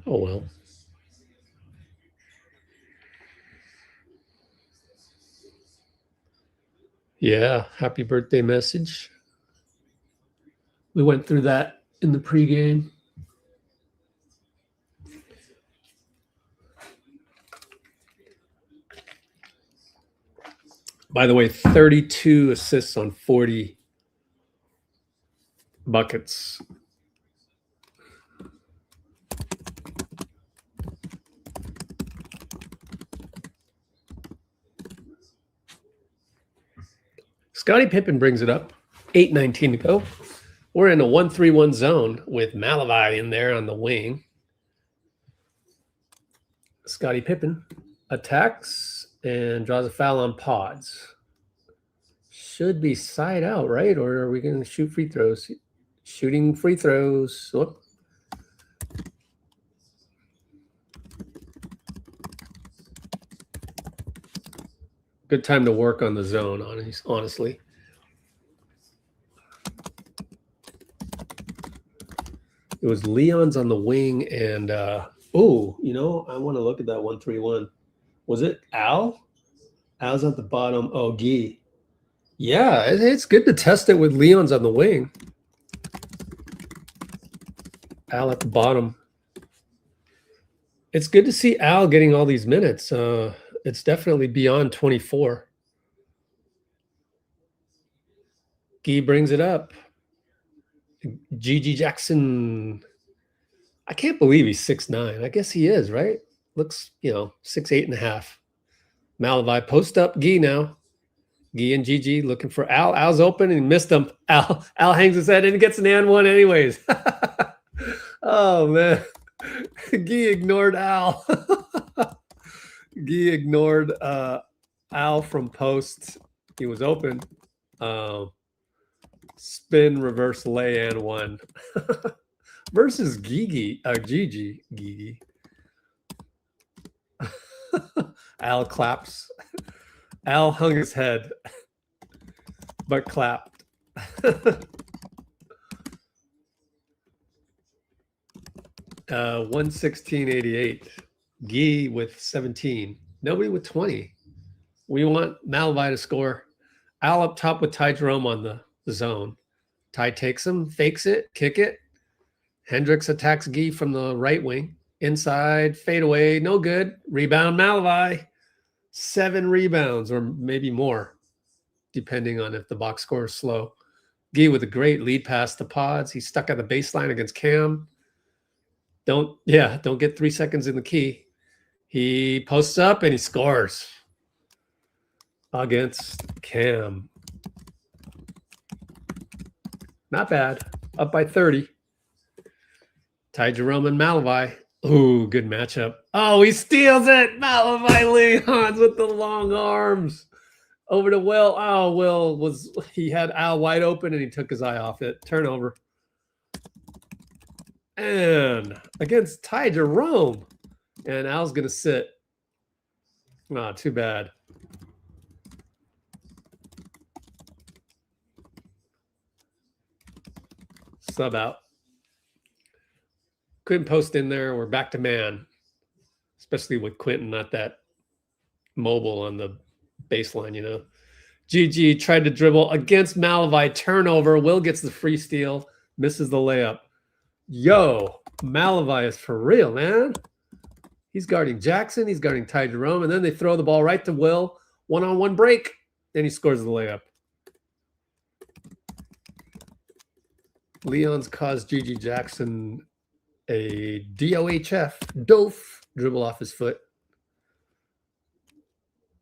Oh, well. Yeah, happy birthday message. We went through that in the pregame. By the way, 32 assists on 40 buckets. Scottie Pippen brings it up. 8:19 to go. We're in a 1-3-1 zone with Malavai in there on the wing. Scottie Pippen attacks and draws a foul on Pods. Should be side out, right? Or are we going to shoot free throws? Shooting free throws. Whoop. Good time to work on the zone, honestly. It was Leon's on the wing, and oh, you know, I want to look at that 1-3-1. Was it Al? Al's at the bottom. Oh, Guy. Yeah, it's good to test it with Leon's on the wing. Al at the bottom. It's good to see Al getting all these minutes. It's definitely beyond 24. Guy brings it up. Gigi Jackson. I can't believe he's 6'9". I guess he is, right? Looks, 6'8.5". Malavai post up Guy now. Guy and Gigi looking for Al. Al's open and missed him. Al hangs his head and gets an and one anyways. Oh, man. Guy ignored Al. Guy ignored Al from post. He was open. Spin, reverse, lay, and one. Versus Gigi. Al claps. Al hung his head, but clapped. 116.88. Guy with 17. Nobody with 20. We want Malavai to score. Al up top with Ty Jerome on the zone. Ty takes him, fakes it, kick it. Hendricks attacks Guy from the right wing. Inside, fade away, no good. Rebound Malavai. 7 rebounds or maybe more, depending on if the box score is slow. Guy with a great lead pass to Pods. He's stuck at the baseline against Cam. Don't get 3 seconds in the key. He posts up and he scores against Cam. Not bad. Up by 30. Ty Jerome and Malavai. Ooh, good matchup. Oh, he steals it. Malavai Leons with the long arms. Over to Will. Oh, he had Al wide open and he took his eye off it. Turnover. And against Ty Jerome. And Al's going to sit. Oh, too bad. Sub out. Couldn't post in there. We're back to man. Especially with Quentin not that mobile on the baseline, GG tried to dribble against Malavai. Turnover. Will gets the free steal. Misses the layup. Yo, Malavai is for real, man. He's guarding Jackson. He's guarding Ty Jerome. And then they throw the ball right to Will. One-on-one break. Then he scores the layup. Leon's caused Gigi Jackson a DOHF, DOF, dribble off his foot.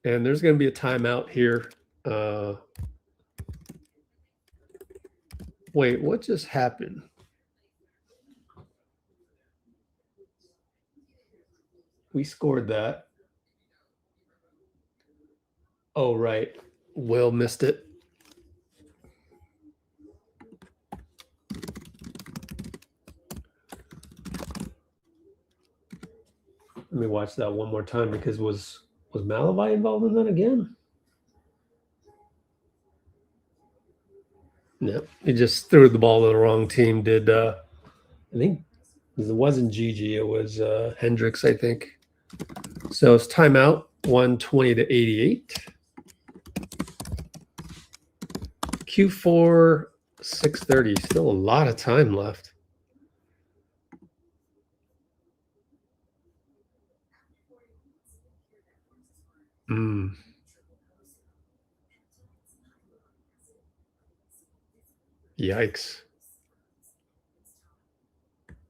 And there's going to be a timeout here. Wait, what just happened? We scored that. Oh, right. Will missed it. Let me watch that one more time because was Malavai involved in that again? No, he just threw the ball to the wrong team. Did I think it wasn't Gigi, it was Hendricks, I think. So it's timeout, 120 to 88. Q4 6:30. Still a lot of time left. Yikes.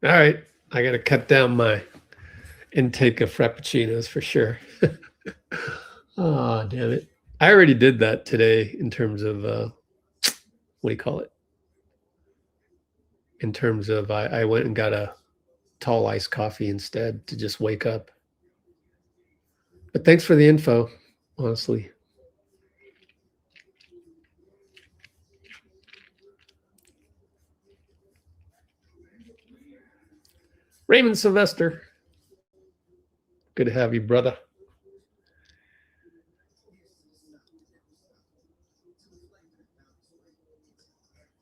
All right. I got to cut down my intake of frappuccinos for sure. Oh, damn it. I already did that today in terms of, what do you call it? In terms of, I went and got a tall iced coffee instead to just wake up. But thanks for the info, honestly. Raymond Sylvester. Good to have you, brother.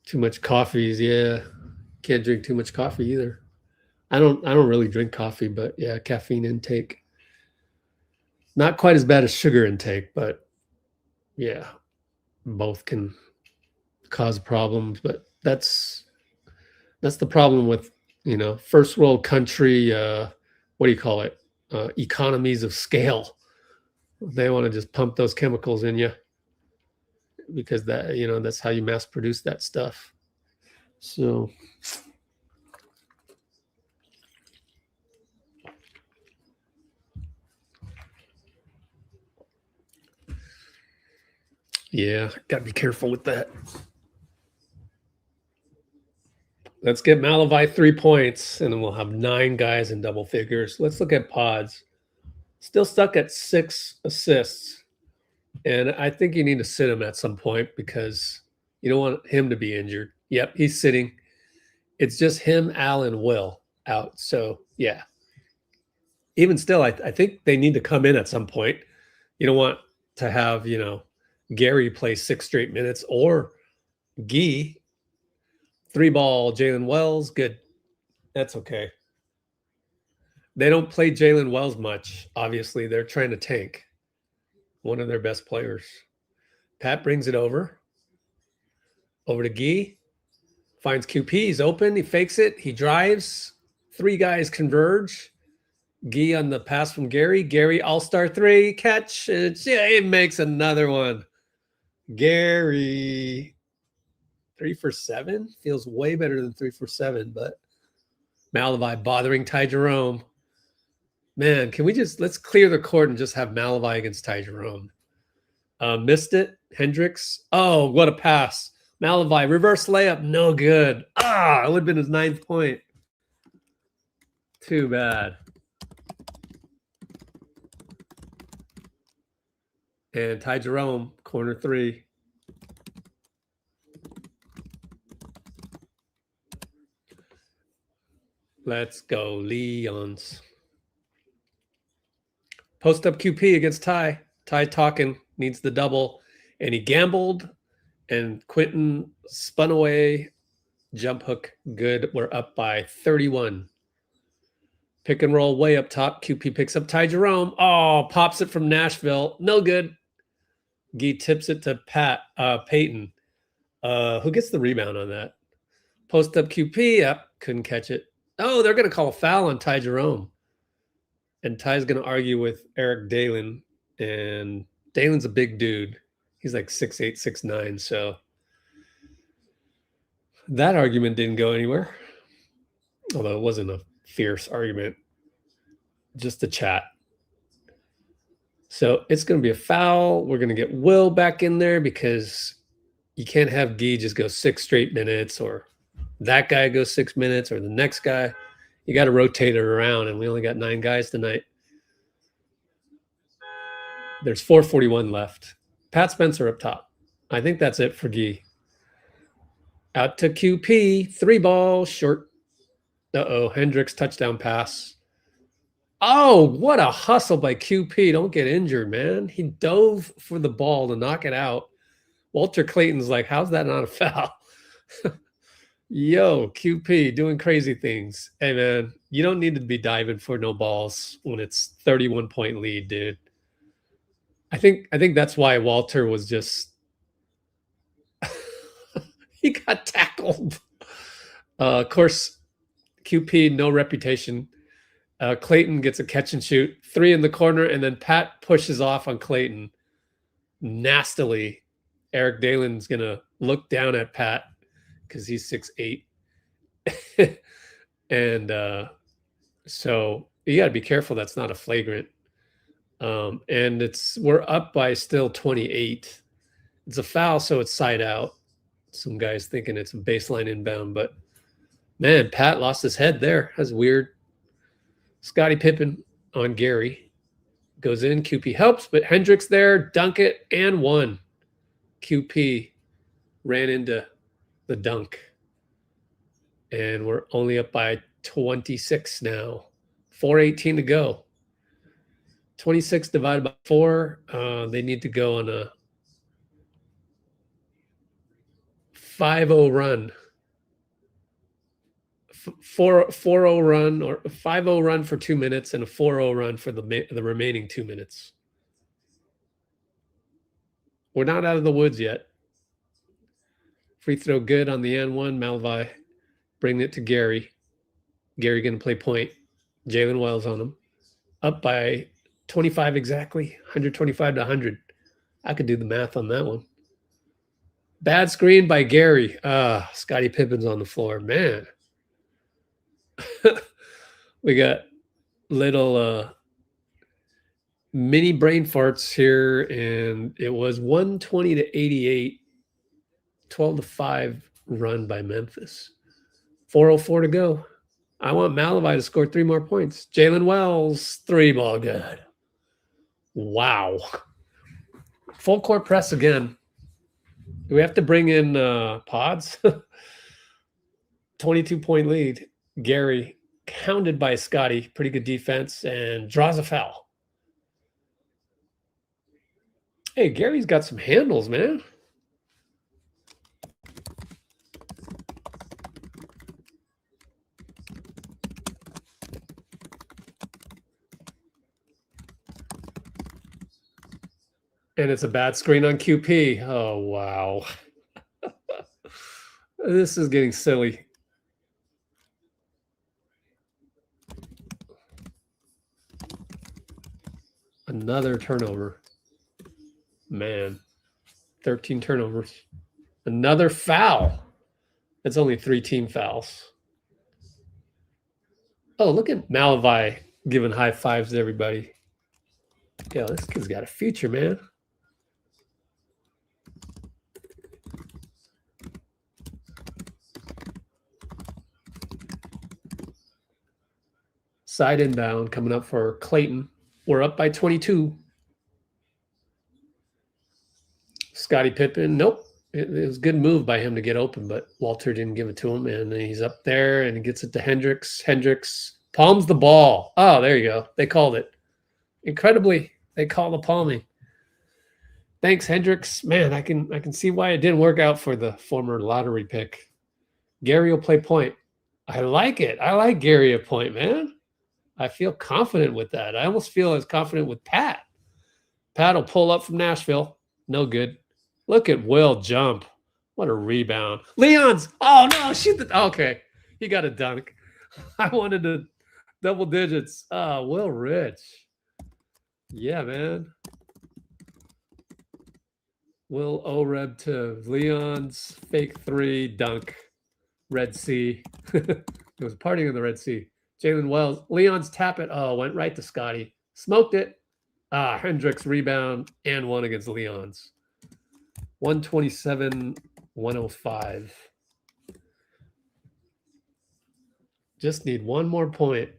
Too much coffees, yeah. Can't drink too much coffee either. I don't really drink coffee, but yeah, caffeine intake. Not quite as bad as sugar intake, but yeah, both can cause problems. But that's the problem with, you know, first world country, what do you call it? Economies of scale. They want to just pump those chemicals in you because that, you know, that's how you mass produce that stuff. So yeah, got to be careful with that. Let's get Malavai 3 points, and then we'll have 9 guys in double figures. Let's look at Pods. Still stuck at 6 assists. And I think you need to sit him at some point because you don't want him to be injured. Yep, he's sitting. It's just him, Al, and Will out. So, yeah. Even still, I think they need to come in at some point. You don't want to have, you know, Gary play 6 straight minutes or Gee. 3-ball Jaylen Wells, good. That's okay. They don't play Jaylen Wells much. Obviously, they're trying to tank one of their best players. Pat brings it over to Gee. Finds QP. He's open. He fakes it. He drives. 3 guys converge. Gee on the pass from Gary. Gary, all-star 3. Catch. It makes another one. Gary. 3 for 7 feels way better than 3 for 7, but Malavai bothering Ty Jerome. Man, can we let's clear the court and just have Malavai against Ty Jerome. Missed it. Hendricks. Oh, what a pass. Malavai, reverse layup. No good. It would have been his 9th point. Too bad. And Ty Jerome, corner 3. Let's go, Leons. Post up QP against Ty. Ty talking, needs the double. And he gambled, and Quentin spun away. Jump hook, good. We're up by 31. Pick and roll way up top. QP picks up Ty Jerome. Oh, pops it from Nashville. No good. Gee tips it to Peyton. Who gets the rebound on that? Post up QP. Yep, couldn't catch it. Oh, they're going to call a foul on Ty Jerome. And Ty's going to argue with Eric Jaylen. And Dalen's a big dude. He's like 6'8", 6'9". So that argument didn't go anywhere. Although it wasn't a fierce argument. Just a chat. So it's going to be a foul. We're going to get Will back in there because you can't have Guy just go 6 straight minutes, or that guy goes 6 minutes, or the next guy. You got to rotate it around, and we only got 9 guys tonight. There's 4:41 left. Pat Spencer up top. I think that's it for Guy. Out to QP. 3 ball, short. Uh-oh, Hendricks touchdown pass. Oh, what a hustle by QP. Don't get injured, man. He dove for the ball to knock it out. Walter Clayton's like, how's that not a foul? Yo, QP doing crazy things. Hey, man, you don't need to be diving for no balls when it's 31-point lead, dude. I think that's why Walter was just he got tackled. Of course, QP, no reputation. Clayton gets a catch and shoot, 3 in the corner, and then Pat pushes off on Clayton nastily. Eric Jaylen's going to look down at Pat because he's 6'8". And so you got to be careful that's not a flagrant. And we're up by still 28. It's a foul, so it's side out. Some guys thinking it's a baseline inbound, but man, Pat lost his head there. That's weird. Scottie Pippen on Gary. Goes in. QP helps, but Hendricks there. Dunk it and 1. QP ran into the dunk. And we're only up by 26 now. 4:18 to go. 26 divided by 4. They need to go on a 5-0 run. 4-0 run or a 5-0 run for 2 minutes and a 4-0 run for the remaining 2 minutes. We're not out of the woods yet. Free throw good on the N1. Malvi bringing it to Gary. Gary going to play point. Jaylen Wells on him. Up by 25 exactly. 125 to 100. I could do the math on that one. Bad screen by Gary. Scottie Pippen's on the floor. Man. We got little mini brain farts here, and it was 120 to 88, 12 to 5 run by Memphis. 4:04 to go. I want Malvi to score 3 more points. Jaylen Wells, 3 ball good. Wow. Full court press again. Do we have to bring in Pods? 22-point lead. Gary hounded by Scottie. Pretty good defense and draws a foul. Hey, Gary's got some handles, man. And it's a bad screen on QP. Oh, wow. This is getting silly. Another turnover. Man, 13 turnovers. Another foul. It's only 3 team fouls. Oh, look at Malvi giving high fives to everybody. Yeah, this kid's got a future, man. Side inbound coming up for Clayton. We're up by 22. Scottie Pippen, nope. It was a good move by him to get open, but Walter didn't give it to him, and he's up there, and he gets it to Hendricks. Hendricks palms the ball. Oh, there you go. They called it. Incredibly, they call the palming. Thanks, Hendricks. Man, I can see why it didn't work out for the former lottery pick. Gary will play point. I like it. I like Gary at point, man. I feel confident with that. I almost feel as confident with Pat. Pat will pull up from Nashville. No good. Look at Will jump. What a rebound. Leon's. Oh, no. Shoot the. Okay. He got a dunk. I wanted to double digits. Will Rich. Yeah, man. Will OREB to Leon's fake 3 dunk. Red Sea. It was partying in the Red Sea. Jaylen Wells. Leon's tap it. Oh, went right to Scotty. Smoked it. Hendricks rebound and one against Leon's. 127-105. Just need one more point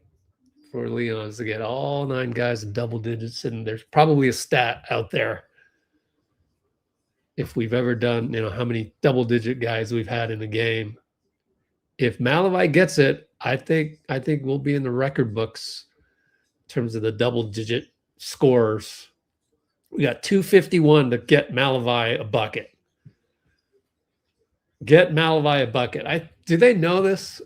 for Leon's to get all 9 guys in double digits. And there's probably a stat out there if we've ever done, how many double digit guys we've had in a game. If Malavai gets it, I think we'll be in the record books in terms of the double digit scorers. We got 251 to get Malavai a bucket. Get Malavai a bucket. Do they know this?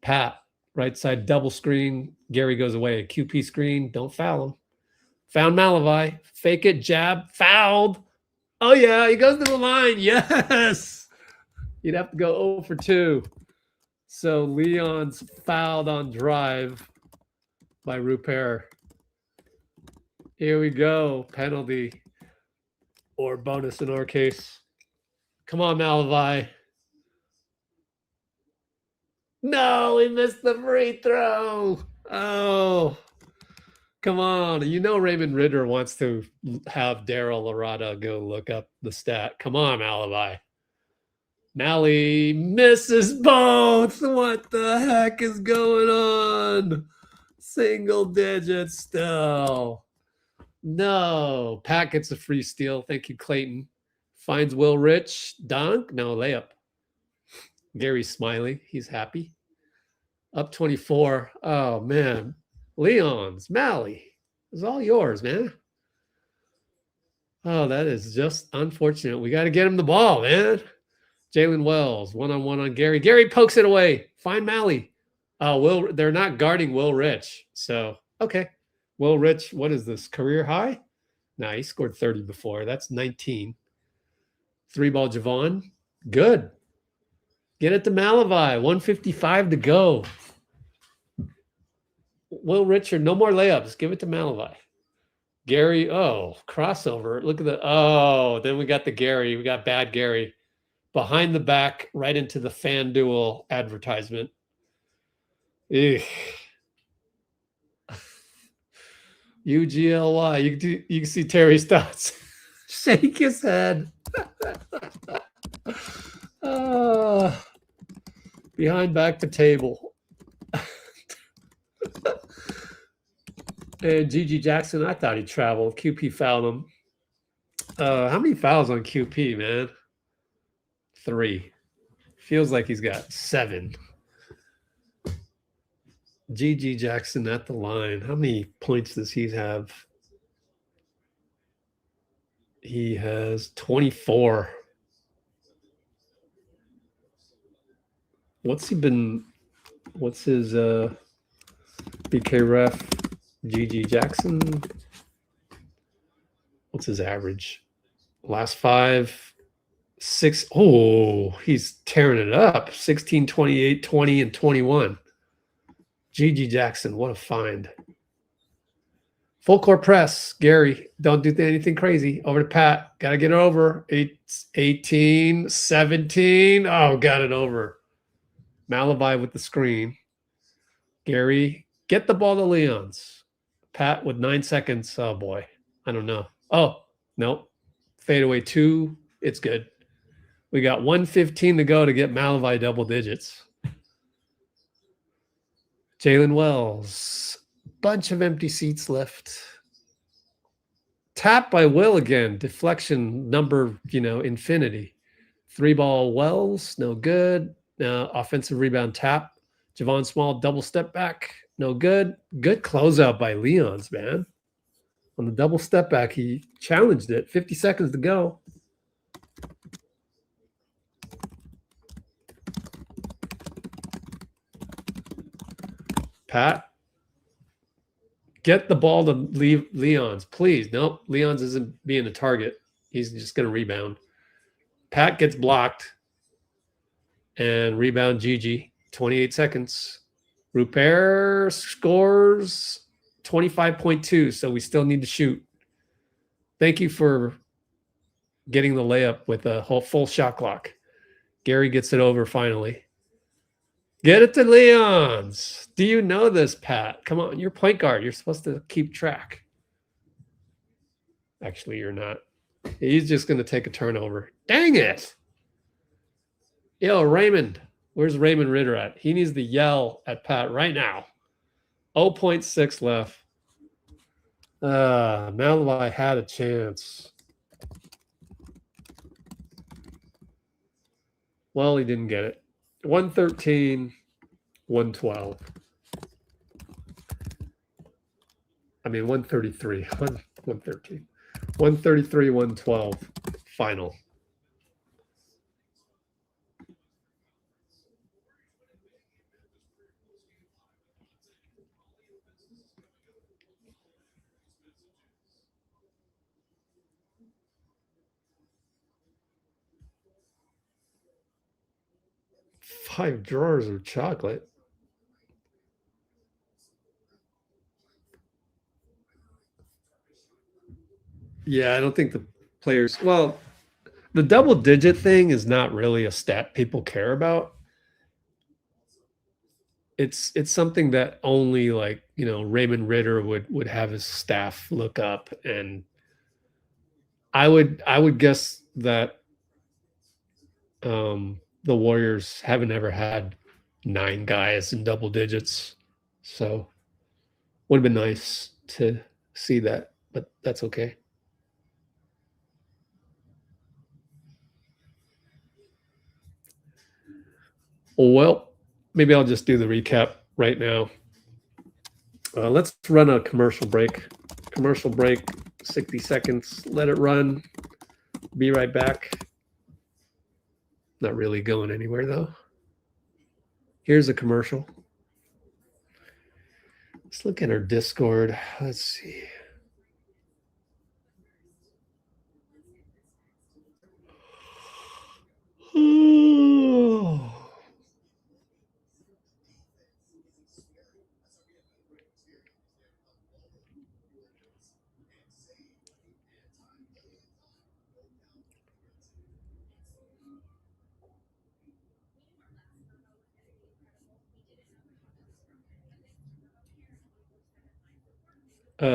Pat, right side double screen. Gary goes away. QP screen. Don't foul him. Found Malavai. Fake it. Jab. Fouled. Oh, yeah. He goes to the line. Yes. You'd have to go 0 for 2. So Leon's fouled on drive by Rupert. Here we go. Penalty or bonus in our case. Come on, Malavai. No, he missed the free throw. Oh, come on. Raymond Ritter wants to have Daryl Lorada go look up the stat. Come on, Malavai. Mally misses both. What the heck is going on? Single digits still. No. Pat gets a free steal. Thank you, Clayton. Finds Will Rich. Dunk. No, layup. Gary's smiling. He's happy. Up 24. Oh, man. Leon's. Mally. It's all yours, man. Oh, that is just unfortunate. We got to get him the ball, man. Jaylen Wells. One-on-one on Gary. Gary pokes it away. Find Mally. They're not guarding Will Rich. So, okay. Will Rich, what is this? Career high? Nah, he scored 30 before. That's 19. 3-ball Javon. Good. Get it to Malavai. 1:55 to go. Will Richard, no more layups. Give it to Malavai. Gary, crossover. Look at then we got the Gary. We got bad Gary. Behind the back, right into the FanDuel advertisement. Ugh. UGLY. You can see Terry's thoughts. Shake his head. Behind back to table. And Gigi Jackson, I thought he traveled. QP fouled him. How many fouls on QP, man? 3. Feels like he's got 7. Gigi Jackson at the line. How many points does he have? He has 24. What's his BK ref? GG Jackson. What's his average? Last 5, 6. Oh, he's tearing it up. 16, 28, 20, and 21. GG Jackson, what a find. Full court press. Gary, don't do anything crazy. Over to Pat. Got to get it over. 18, 17. Oh, got it over. Malavai with the screen. Gary, get the ball to Leon's. Pat with 9 seconds. Oh, boy. I don't know. Oh, no. Fadeaway 2. It's good. We got 1:15 to go to get Malavai double digits. Jaylen Wells. Bunch of empty seats left. Tap by Will again. Deflection number, infinity. 3-ball Wells. No good. Offensive rebound tap. Javon Small double step back. No good. Good closeout by Leon's, man. On the double step back, he challenged it. 50 seconds to go. Pat, get the ball to Leon's, please. Nope, Leon's isn't being a target. He's just going to rebound. Pat gets blocked. And rebound Gigi, 28 seconds. Rupert scores 25.2, so we still need to shoot. Thank you for getting the layup with a whole full shot clock. Gary gets it over finally. Get it to Leons. Do you know this, Pat? Come on, you're point guard. You're supposed to keep track. Actually, you're not. He's just going to take a turnover. Dang it. Yo, Raymond. Where's Raymond Ritter at? He needs to yell at Pat right now. 0.6 left. Now that I had a chance. Well, he didn't get it. 113, 112. I mean, 133, 113. 133, 112. Final. Five drawers of chocolate. Yeah, I don't think the players, well, the double digit thing is not really a stat people care about. It's something that only, like, you know, Raymond Ritter would have his staff look up, and I would guess that the Warriors haven't ever had 9 guys in double digits. So would have been nice to see that, but that's okay. Well, maybe I'll just do the recap right now. Let's run a commercial break. Commercial break, 60 seconds. Let it run. Be right back. Not really going anywhere, though. Here's a commercial. Let's look at our Discord. Let's see.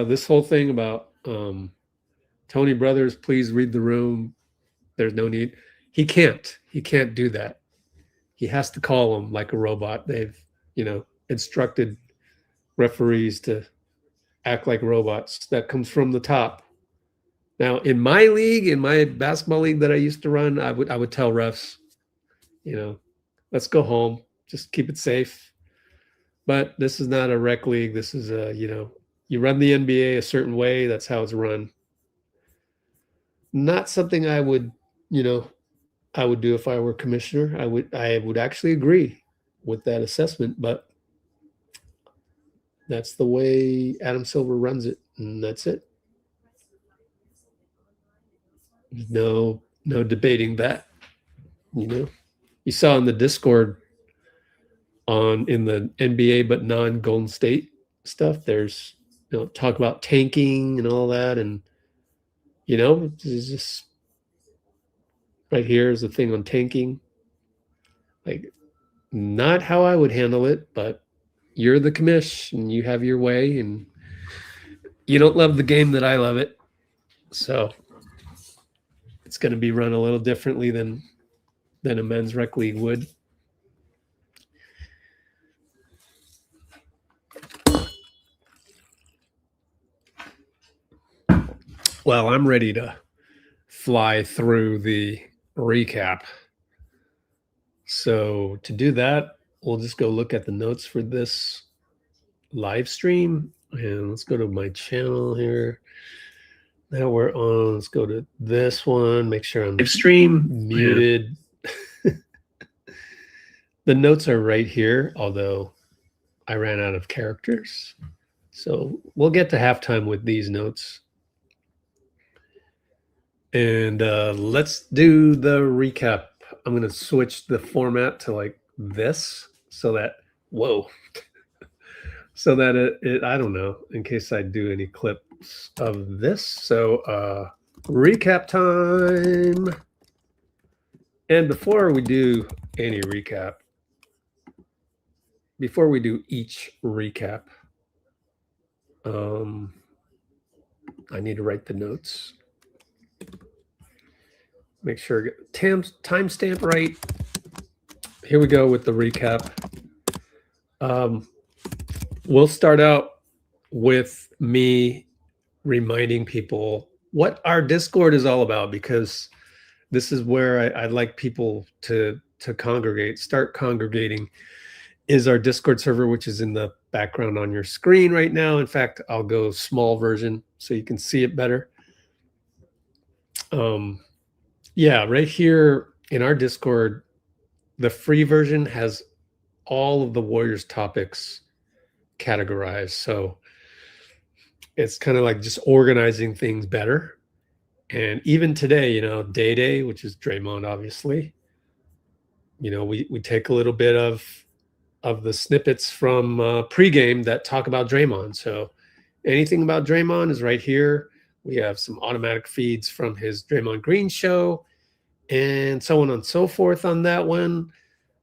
This whole thing about Tony Brothers, please read the room. There's no need. He can't do that. He has to call them like a robot. They've, you know, instructed referees to act like robots. That comes from the top. Now, in my league, in my basketball league that I used to run, I would tell refs, you know, let's go home. Just keep it safe. But this is not a rec league. This is a, you know, you run the NBA a certain way. That's how it's run. Not something I would, you know, I would do if I were commissioner. I would actually agree with that assessment, but that's the way Adam Silver runs it, and that's it. No debating that. You know, you saw in the Discord in the NBA but non-Golden State stuff, there's, you know, talk about tanking and all that, and, you know, it's just right here is the thing on tanking. Like, not how I would handle it, but you're the commish and you have your way, and you don't love the game that I love it. So it's going to be run a little differently than a men's rec league would. Well, I'm ready to fly through the recap. So to do that, we'll just go look at the notes for this live stream. And let's go to my channel here. Now we're on. Let's go to this one. Make sure I'm live stream muted. Yeah. The notes are right here, although I ran out of characters. So we'll get to halftime with these notes. And let's do the recap. I'm going to switch the format to like this so that, whoa, so that it, I don't know, in case I do any clips of this. So recap time. And before we do any recap, before we do each recap, I need to write the notes. Make sure I get timestamp right. Here we go with the recap. We'll start out with me reminding people what our Discord is all about, because this is where I'd like people to congregate, start congregating, is our Discord server, which is in the background on your screen right now. In fact, I'll go small version so you can see it better. Yeah, right here in our Discord, the free version has all of the Warriors topics categorized. So it's kind of like just organizing things better. And even today, you know, Day, which is Draymond, obviously, you know, we take a little bit of the snippets from pregame that talk about Draymond. So anything about Draymond is right here. We have some automatic feeds from his Draymond Green show and so on and so forth on that one.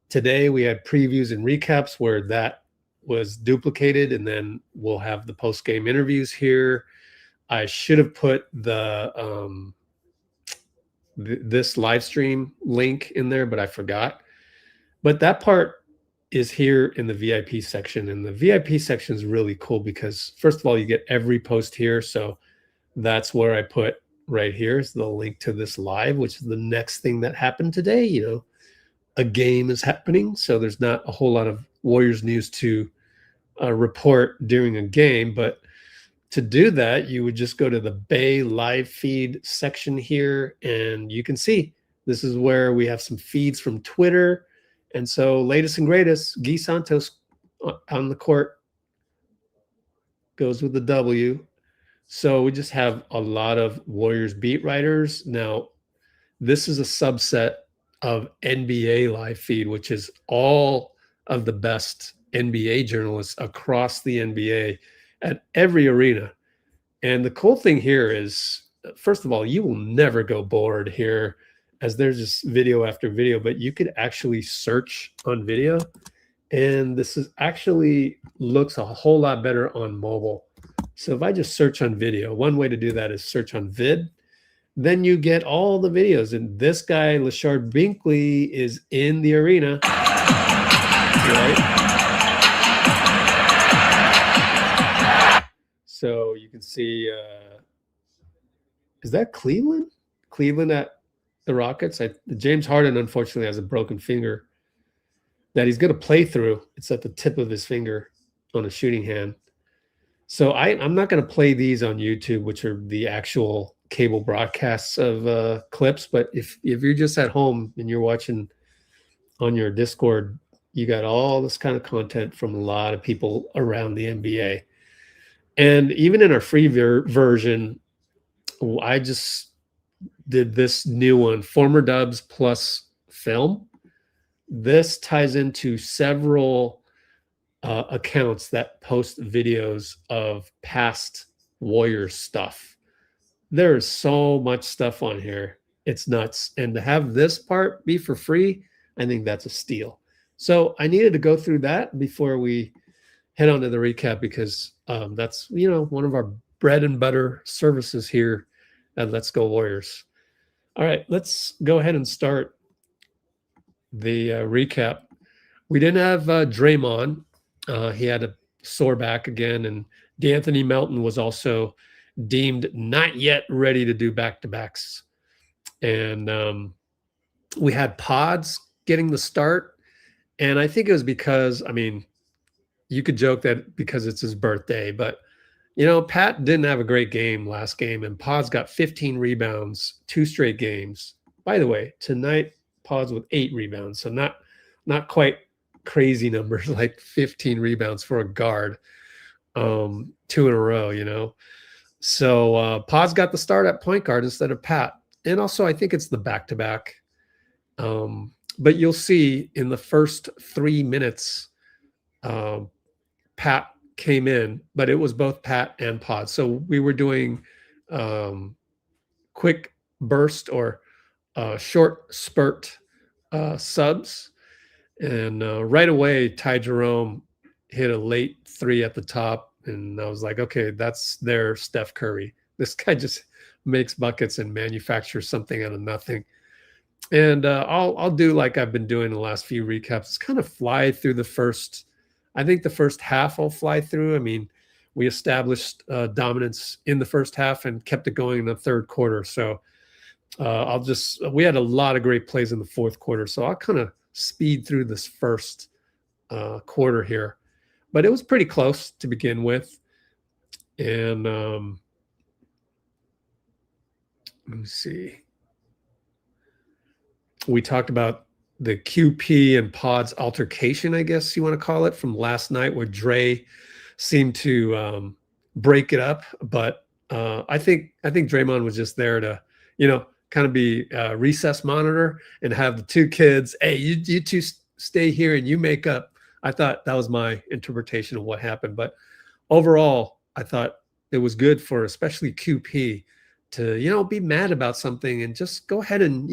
Today we had previews and recaps where that was duplicated, and then we'll have the post-game interviews here. I should have put the this live stream link in there, but I forgot. But that part is here in the VIP section, and the VIP section is really cool because, first of all, you get every post here. So that's where I put right here is the link to this live, which is the next thing that happened today. You know, a game is happening, so there's not a whole lot of Warriors news to report during a game. But to do that, you would just go to the Bay live feed section here, and you can see this is where we have some feeds from Twitter. And so latest and greatest, Guy Santos on the court goes with the W. So we just have a lot of Warriors beat writers. Now, this is a subset of NBA live feed, which is all of the best NBA journalists across the NBA at every arena. And the cool thing here is, first of all, you will never go bored here, as there's just video after video, but you could actually search on video. And this is actually looks a whole lot better on mobile. So if I just search on video, one way to do that is search on vid. Then you get all the videos. And this guy, Lashard Binkley, is in the arena. Right? So you can see, is that Cleveland? Cleveland at the Rockets. James Harden, unfortunately, has a broken finger that he's going to play through. It's at the tip of his finger on a shooting hand. So I'm not going to play these on YouTube, which are the actual cable broadcasts of clips. But if you're just at home and you're watching on your Discord, you got all this kind of content from a lot of people around the NBA. And even in our free version, I just did this new one, Former Dubs plus Film. This ties into several accounts that post videos of past Warriors stuff. There is so much stuff on here. It's nuts. And to have this part be for free, I think that's a steal. So I needed to go through that before we head on to the recap, because that's, you know, one of our bread and butter services here at Let's Go Warriors. All right, let's go ahead and start the recap. We didn't have Draymond. He had a sore back again, and D'Anthony Melton was also deemed not yet ready to do back-to-backs. And we had Pods getting the start, and I think it was because, I mean, you could joke that because it's his birthday, but, you know, Pat didn't have a great game last game, and Pods got 15 rebounds, 2 straight games. By the way, tonight, Pods with 8 rebounds, so not quite crazy numbers like 15 rebounds for a guard, 2 in a row, you know. So Pods got the start at point guard instead of Pat, and also I think it's the back-to-back. But you'll see in the first 3 minutes, Pat came in, but it was both Pat and Pod. So we were doing quick burst or short spurt subs. And right away, Jerome hit a late 3 at the top. And I was like, okay, that's their Steph Curry. This guy just makes buckets and manufactures something out of nothing. And I'll do like I've been doing the last few recaps. It's kind of fly through the first, I think the first half I'll fly through. I mean, we established dominance in the first half and kept it going in the third quarter. So we had a lot of great plays in the fourth quarter. So I'll kind of speed through this first quarter here. But it was pretty close to begin with. And let me see. We talked about the QP and PODZ altercation, I guess you want to call it, from last night, where Dre seemed to break it up. But I think Draymond was just there to, kind of be a recess monitor and have the two kids, hey, you two stay here and you make up. I thought that was my interpretation of what happened. But overall, I thought it was good for especially QP to, be mad about something and just go ahead and,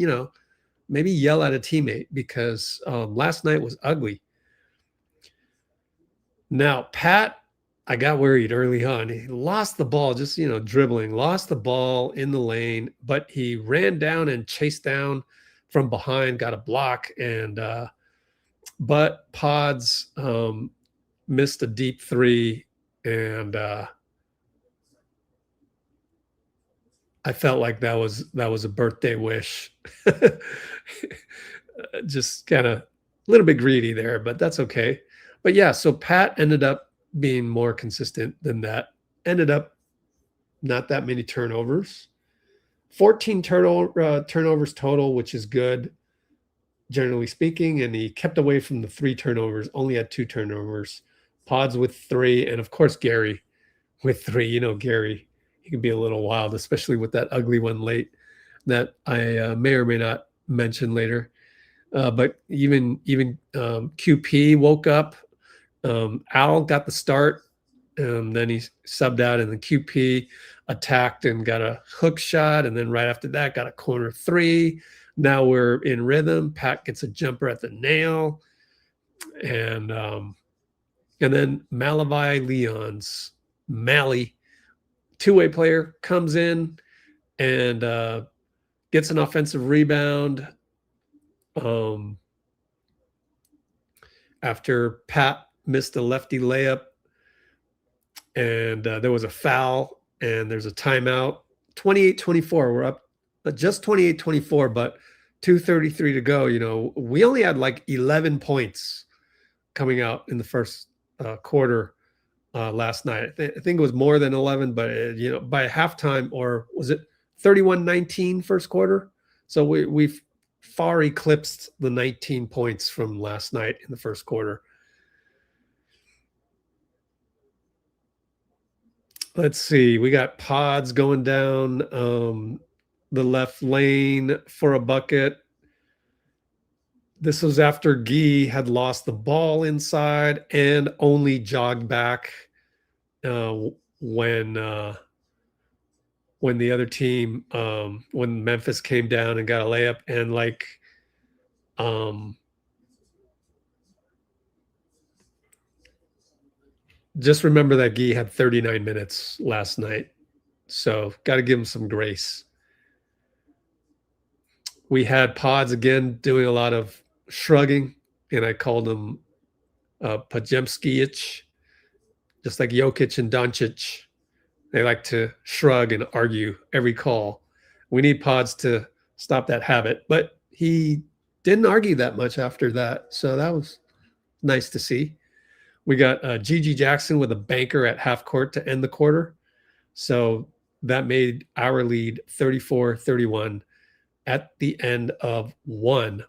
maybe yell at a teammate, because last night was ugly. Now, Pat, I got worried early on. He lost the ball, just, dribbling, lost the ball in the lane, but he ran down and chased down from behind, got a block, and but Pods missed a deep 3, and I felt like that was a birthday wish. Just kind of a little bit greedy there, but that's okay. But yeah, so Pat ended up being more consistent than that. Ended up not that many turnovers. 14 turnovers total, which is good, generally speaking. And he kept away from the 3 turnovers, only had 2 turnovers. Pods with 3, and of course Gary with 3. Gary, he can be a little wild, especially with that ugly one late that I may or may not mention later. But even QP woke up. Al got the start, and then he subbed out, and then QP attacked and got a hook shot, and then right after that got a corner 3. Now we're in rhythm. Pat gets a jumper at the nail, and then Malavi Leon's Mally, two-way player, comes in and gets an offensive rebound after Pat missed a lefty layup, and there was a foul, and there's a timeout. 28-24. We're up just 28-24, but 2:33 to go. We only had like 11 points coming out in the first quarter last night. I think it was more than 11, but by halftime, or was it 31-19 first quarter? So we've far eclipsed the 19 points from last night in the first quarter. Let's see. We got Pods going down the left lane for a bucket. This was after Guy had lost the ball inside and only jogged back when the other team, when Memphis came down and got a layup, and just remember that Guy had 39 minutes last night. So got to give him some grace. We had Pods again doing a lot of shrugging, and I called him PODZIEMSKIC, just like Jokic and Doncic. They like to shrug and argue every call. We need Pods to stop that habit, but he didn't argue that much after that, so that was nice to see. We got Gigi Jackson with a banker at half court to end the quarter, so that made our lead 34-31 at the end of 1.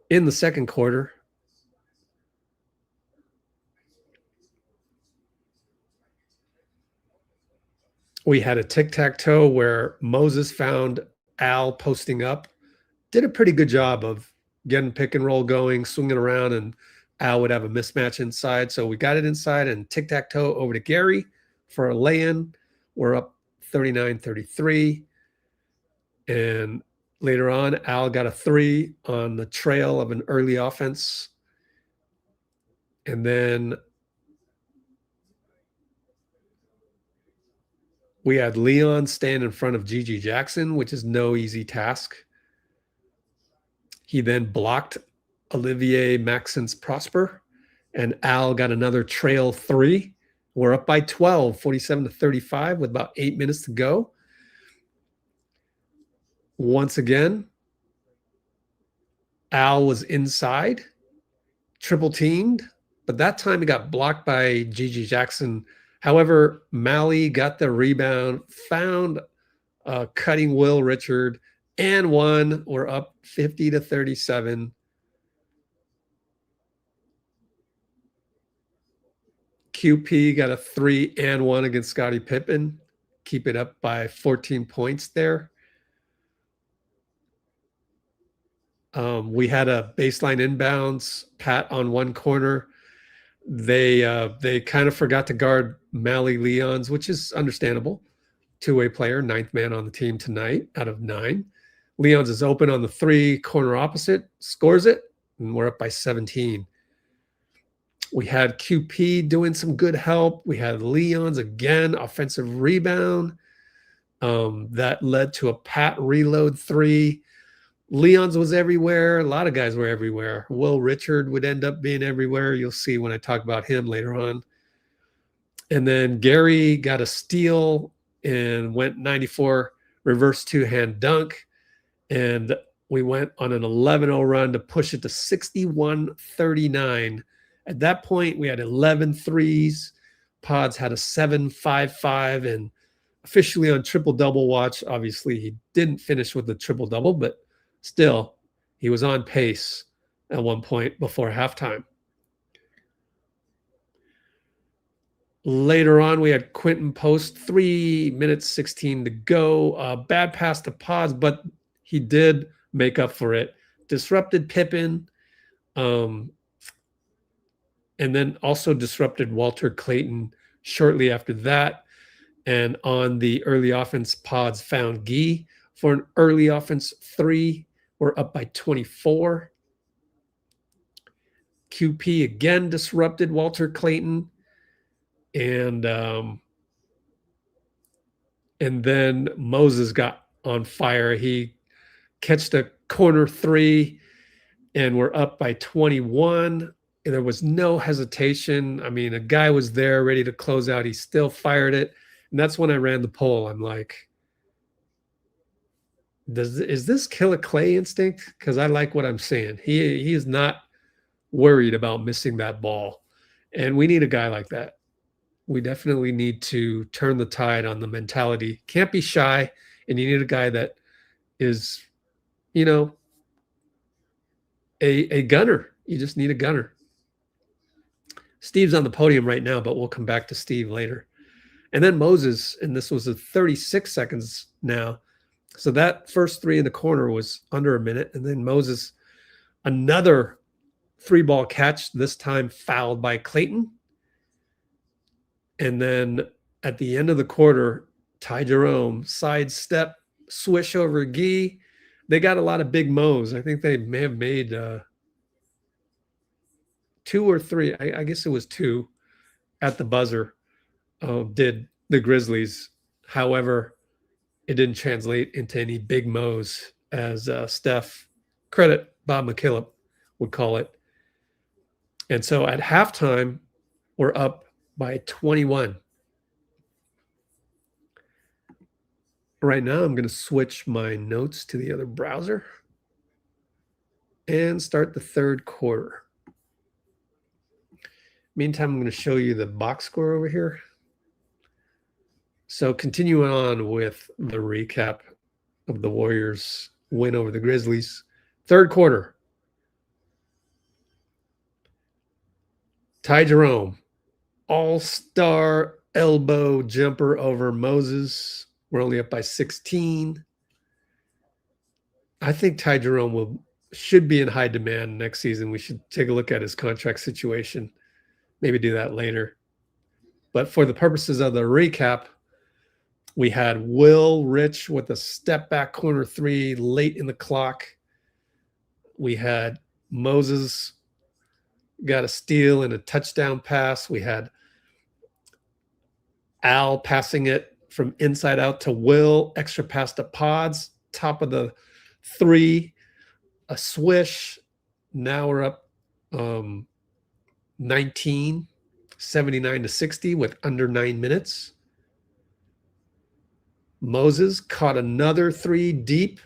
In the second quarter, We had a tic-tac-toe where Moses found Al posting up, did a pretty good job of getting pick and roll going, swinging around, and Al would have a mismatch inside. So we got it inside and tic-tac-toe over to Gary for a lay-in. We're up 39-33. And later on, Al got a 3 on the trail of an early offense. And then we had Leon stand in front of Gigi Jackson, which is no easy task. He then blocked Olivier Maxence Prosper, and Al got another trail 3. We're up by 12, 47-35 with about 8 minutes to go. Once again, Al was inside, triple teamed, but that time he got blocked by Gigi Jackson. However, Mally got the rebound, found cutting Will Richard, and won. We're up 50-37. QP got a 3 and 1 against Scottie Pippen. Keep it up by 14 points there. We had a baseline inbounds, Pat on one corner. They kind of forgot to guard Mally Leons, which is understandable. Two-way player, 9th man on the team tonight out of 9. Leons is open on the 3, corner opposite, scores it, and we're up by 17. We had QP doing some good help. We had Leons again, offensive rebound. That led to a Pat reload 3. Leons was everywhere. A lot of guys were everywhere. Will Richard would end up being everywhere. You'll see when I talk about him later on. And then Gary got a steal and went 94 reverse 2-hand dunk. And we went on an 11-0 run to push it to 61-39. At that point, we had 11 threes. Pods had a 7-5-5 and officially on triple-double watch. Obviously, he didn't finish with the triple-double, but still, he was on pace at one point before halftime. Later on, we had Quentin Post, 3 minutes, 16 to go. Bad pass to Pods, but he did make up for it. Disrupted Pippen, and then also disrupted Walter Clayton shortly after that. And on the early offense, Pods found Guy for an early offense 3. We're up by 24. QP again disrupted Walter Clayton. And then Moses got on fire. He catched a corner 3, and we're up by 21. And there was no hesitation. I mean, a guy was there ready to close out. He still fired it. And that's when I ran the poll. I'm like, is this Killer Clay instinct? Because I like what I'm seeing. He is not worried about missing that ball. And we need a guy like that. We definitely need to turn the tide on the mentality. Can't be shy, and you need a guy that is, you know, a gunner. You just need a gunner. Steve's on the podium right now, but we'll come back to Steve later. And then Moses, and this was a 36 seconds now. So that first 3 in the corner was under a minute. And then Moses, another 3-ball catch, this time fouled by Clayton. And then at the end of the quarter, Ty Jerome, sidestep, swish over Guy. They got a lot of big mows. I think they may have made 2 or 3. I guess it was 2 at the buzzer. Did the Grizzlies. However, it didn't translate into any big mows, as Steph, credit Bob McKillop, would call it. And so at halftime, we're up by 21. Right now, I'm going to switch my notes to the other browser and start the third quarter. Meantime, I'm going to show you the box score over here. So continuing on with the recap of the Warriors' win over the Grizzlies. Third quarter. Ty Jerome, all-star elbow jumper over Moses. We're only up by 16. I think Ty Jerome should be in high demand next season. We should take a look at his contract situation. Maybe do that later. But for the purposes of the recap, we had Will Rich with a step back corner three late in the clock. We had Moses got a steal and a touchdown pass. We had Al passing it from inside out to Will, extra pass to Pods, top of the three, a swish. Now we're up 19, 79 to 60 with under 9 minutes. Moses caught another three deep.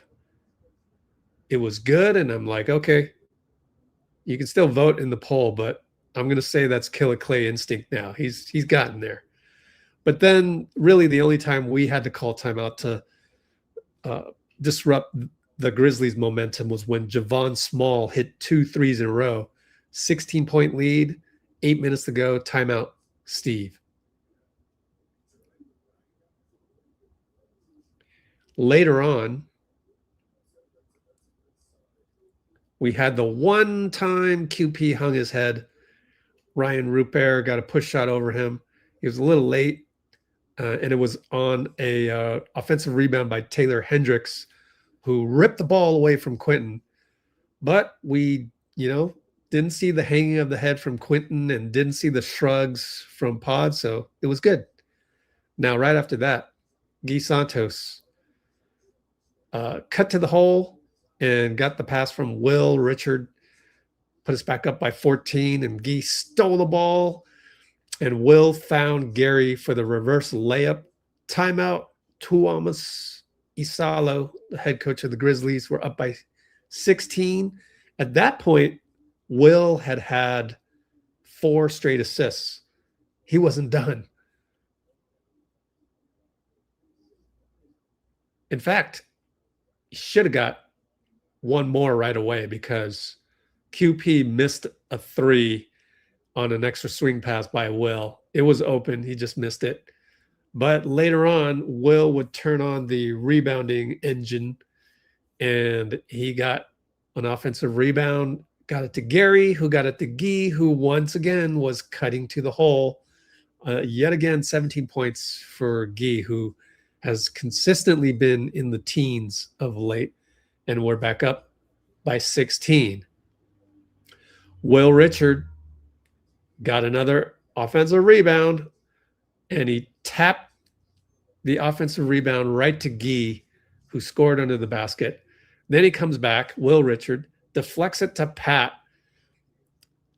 It was good, and I'm like, okay, you can still vote in the poll, but I'm going to say that's Killer Clay instinct now. He's gotten there. But then really the only time we had to call timeout to disrupt the Grizzlies' momentum was when Javon Small hit 2 threes in a row. 16-point lead, 8 minutes to go, timeout, Steve. Later on, we had the one time QP hung his head. Ryan Rupert got a push shot over him. He was a little late, and it was on a offensive rebound by Taylor Hendricks, who ripped the ball away from Quentin. But we, didn't see the hanging of the head from Quentin and didn't see the shrugs from Pod, so it was good. Now, right after that, Guy Santos cut to the hole and got the pass from Will Richard, put us back up by 14, and Guy stole the ball, and Will found Gary for the reverse layup. Timeout, Tuomas Isalo, the head coach of the Grizzlies, were up by 16. At that point, Will had 4 straight assists. He wasn't done. In fact, he should have got one more right away because QP missed a 3 on an extra swing pass by Will. It was open. He just missed it. But later on, Will would turn on the rebounding engine, and he got an offensive rebound, got it to Gary, who got it to Guy, who once again was cutting to the hole. Yet again, 17 points for Guy, who has consistently been in the teens of late, and we're back up by 16. Will Richard got another offensive rebound, and he tapped the offensive rebound right to Guy, who scored under the basket. Then he comes back, Will Richard, deflects it to Pat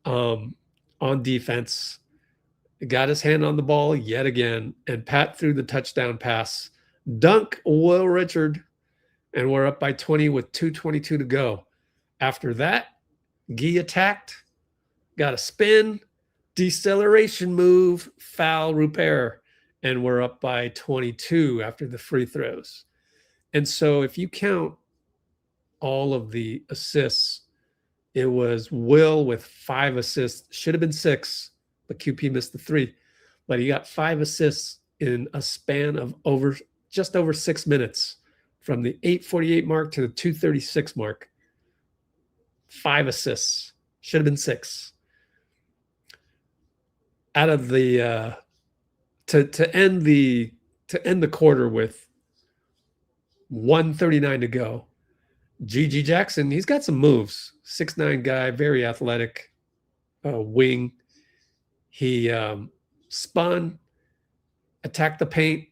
on defense, got his hand on the ball yet again, and Pat threw the touchdown pass. Dunk Will Richard, and we're up by 20 with 2:22 to go. After that, Guy attacked, got a spin, deceleration move, foul Rupert, and we're up by 22 after the free throws. And so if you count all of the assists, it was Will with 5 assists. Should have been 6, but QP missed the 3. But he got 5 assists in a span of just over 6 minutes, from the 8:48 mark to the 2:36 mark. 5 assists. Should have been 6. Out of the to end the quarter with 1:39 to go, GG Jackson, he's got some moves. 6'9" guy, very athletic, wing. He spun, attacked the paint.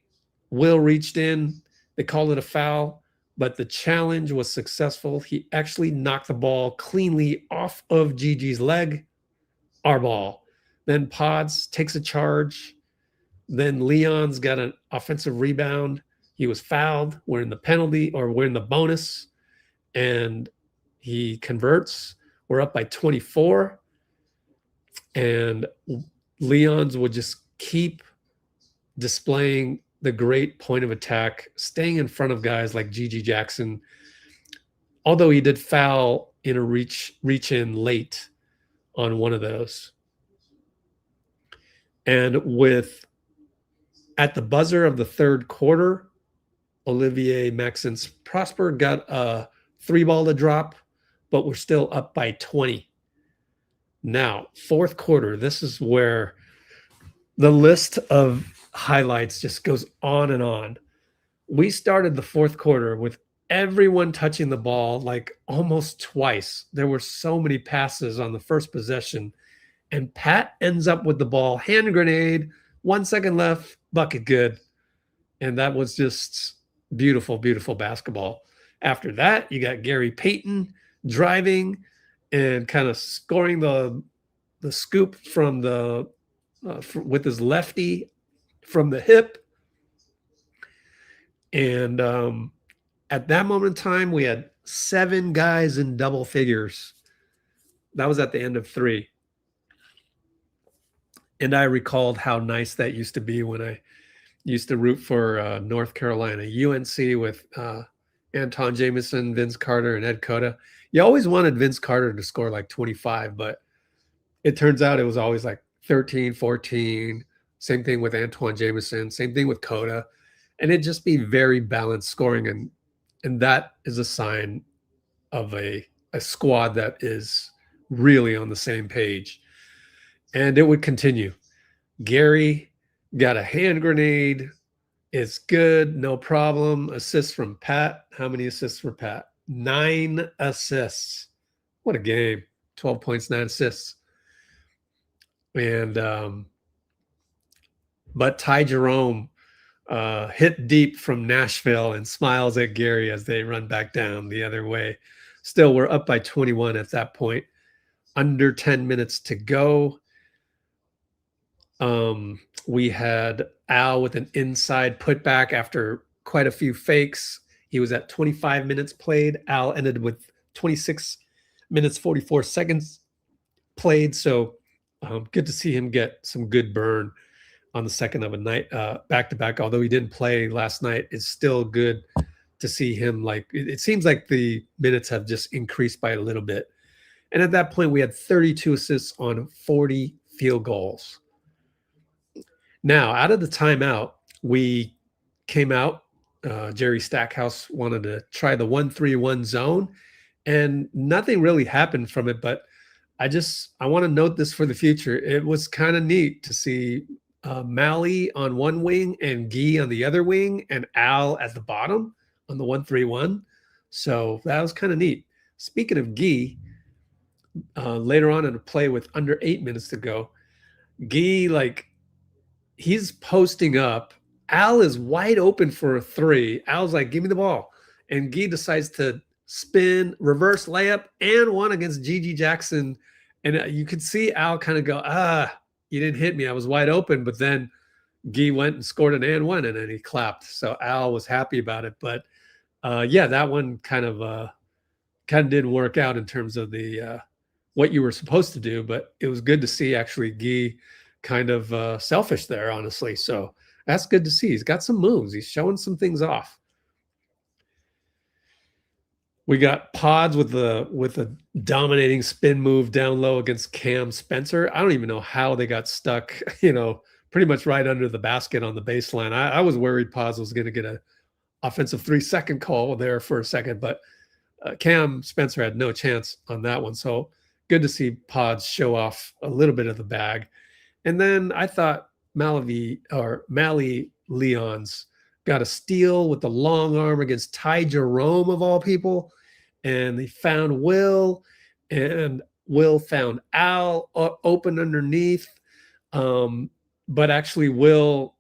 Will reached in. They called it a foul, but the challenge was successful. He actually knocked the ball cleanly off of GG's leg. Our ball. Then Pods takes a charge. Then Leon's got an offensive rebound. He was fouled. We're in the penalty, or we're in the bonus, and he converts. We're up by 24, and Leon's would just keep displaying the great point of attack, staying in front of guys like GG Jackson, although he did foul in a reach in late on one of those. And with At the buzzer of the third quarter, Olivier Maxence Prosper got a 3-ball to drop, but we're still up by 20. Now, fourth quarter, this is where the list of highlights just goes on and on. We started the fourth quarter with everyone touching the ball like almost twice. There were so many passes on the first possession, and Pat ends up with the ball, hand grenade, 1 second left, bucket good. And that was just beautiful, beautiful basketball. After that, you got Gary Payton driving and kind of scoring the scoop from the with his lefty from the hip. And at that moment in time, we had 7 guys in double figures. That was at the end of 3. And I recalled how nice that used to be when I used to root for North Carolina, UNC with Anton Jameson, Vince Carter, and Ed Cota. You always wanted Vince Carter to score like 25, but it turns out it was always like 13, 14. Same thing with Antoine Jameson. Same thing with Cota. And it'd just be very balanced scoring. And that is a sign of a squad that is really on the same page. And it would continue. Gary got a hand grenade. It's good, no problem. Assists from Pat. How many assists for Pat? 9 assists. What a game. 12 points, 9 assists. And but Ty Jerome hit deep from Nashville and smiles at Gary as they run back down the other way. Still, we're up by 21 at that point. Under 10 minutes to go. We had Al with an inside putback after quite a few fakes. He was at 25 minutes played. Al ended with 26 minutes, 44 seconds played. So good to see him get some good burn on the second of a night back-to-back. Although he didn't play last night, it's still good to see him. Like it seems like the minutes have just increased by a little bit. And at that point, we had 32 assists on 40 field goals. Now, out of the timeout, we came out. Jerry Stackhouse wanted to try the 1-3-1 zone, and nothing really happened from it. But I want to note this for the future. It was kind of neat to see Mally on one wing and Guy on the other wing, and Al at the bottom on the 1-3-1. So that was kind of neat. Speaking of Guy, later on in a play with under 8 minutes to go, Guy, he's posting up. Al is wide open for a 3. Al's like, give me the ball. And Guy decides to spin, reverse layup, and one against Gigi Jackson. And you could see Al kind of go, you didn't hit me. I was wide open. But then Guy went and scored an and one, and then he clapped. So Al was happy about it. But yeah, that one kind of didn't work out in terms of the what you were supposed to do. But it was good to see actually Guy kind of selfish there, honestly. So that's good to see. He's got some moves. He's showing some things off. We got Pods with a dominating spin move down low against Cam Spencer. I don't even know how they got stuck, pretty much right under the basket on the baseline. I was worried Pods was going to get an offensive 3-second call there for a second, but Cam Spencer had no chance on that one. So good to see Pods show off a little bit of the bag. And then I thought Mally Leon's got a steal with the long arm against Ty Jerome of all people. And they found Will, and Will found Al open underneath. But actually Will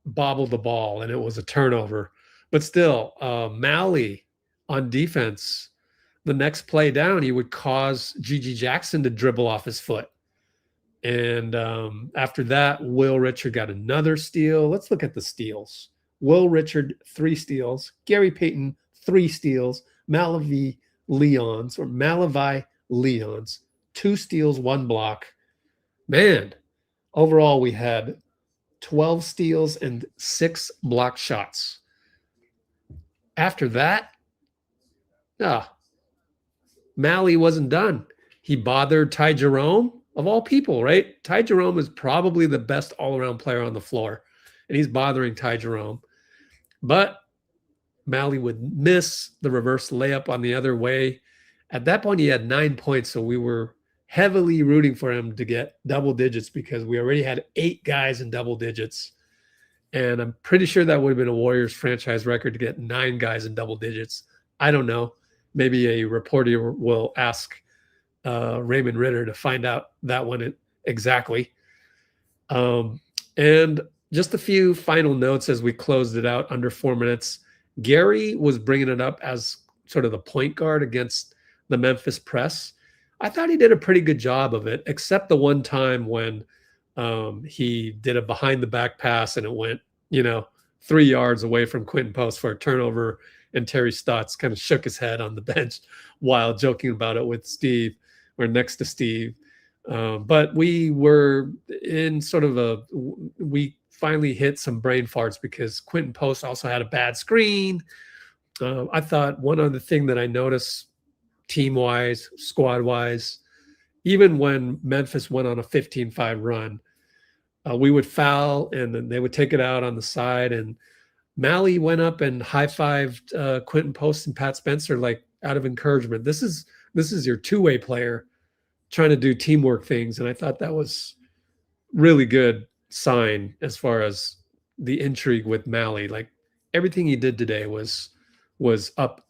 bobbled the ball and it was a turnover. But still, Mally on defense, the next play down, he would cause Gigi Jackson to dribble off his foot. And after that, Will Richard got another steal. Let's look at the steals. Will Richard, 3 steals. Gary Payton, 3 steals. Malavi Leon's, 2 steals, 1 block. Man, overall we had 12 steals and 6 block shots. After that, Mally wasn't done. He bothered Ty Jerome, of all people, right? Ty Jerome is probably the best all-around player on the floor. and he's bothering Ty Jerome. But Mally would miss the reverse layup on the other way. At that point, he had 9 points, so we were heavily rooting for him to get double digits because we already had 8 guys in double digits. And I'm pretty sure that would have been a Warriors franchise record to get 9 guys in double digits. I don't know. Maybe a reporter will ask Raymond Ritter to find out that one exactly. And just a few final notes as we closed it out under 4 minutes. Gary was bringing it up as sort of the point guard against the Memphis press. I thought he did a pretty good job of it, except the one time when he did a behind the back pass and it went, 3 yards away from Quentin Post for a turnover, and Terry Stotts kind of shook his head on the bench while joking about it with Steve, or next to Steve. But we were in sort of we finally hit some brain farts because Quentin Post also had a bad screen. I thought one other thing that I noticed team-wise, squad-wise, even when Memphis went on a 15-5 run, we would foul and then they would take it out on the side, and Mally went up and high-fived Quentin Post and Pat Spencer like out of encouragement. This is your two-way player trying to do teamwork things, and I thought that was really good sign as far as the intrigue with Mally. Like everything he did today was up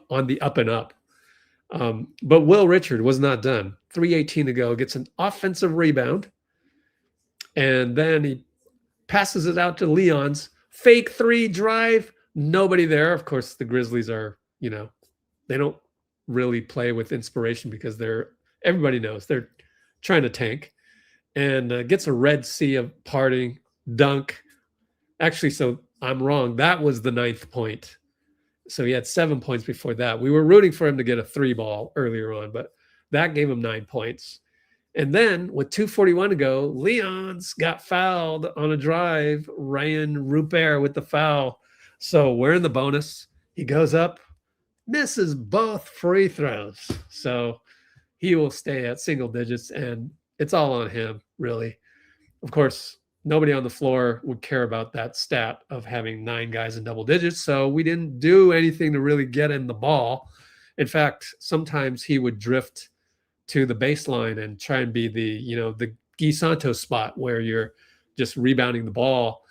on the up and up. But Will Richard was not done. 3:18 to go, gets an offensive rebound, and then he passes it out to Leon's fake 3 drive. Nobody there. Of course, the Grizzlies are, they don't really play with inspiration because everybody knows they're trying to tank, and gets a Red Sea of parting dunk. Actually, so I'm wrong. That was the 9th point. So he had 7 points before that. We were rooting for him to get a 3 ball earlier on, but that gave him 9 points. And then with 2:41 to go, Leon's got fouled on a drive. Ryan Rupert with the foul. So we're in the bonus. He goes up, misses both free throws. So he will stay at single digits, and it's all on him, really. Of course, nobody on the floor would care about that stat of having 9 guys in double digits, so we didn't do anything to really get in the ball. In fact, sometimes he would drift to the baseline and try and be the Guy Santos spot where you're just rebounding the ball.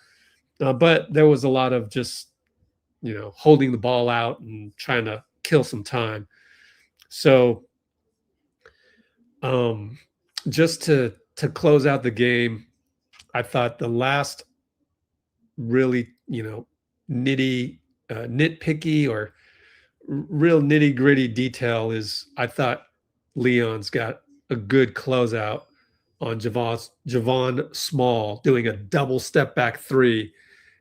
But there was a lot of just, holding the ball out and trying to kill some time. So just to close out the game, I thought the last really, nitpicky or real nitty gritty detail is I thought Leon's got a good closeout on Javon Small doing a double step back 3.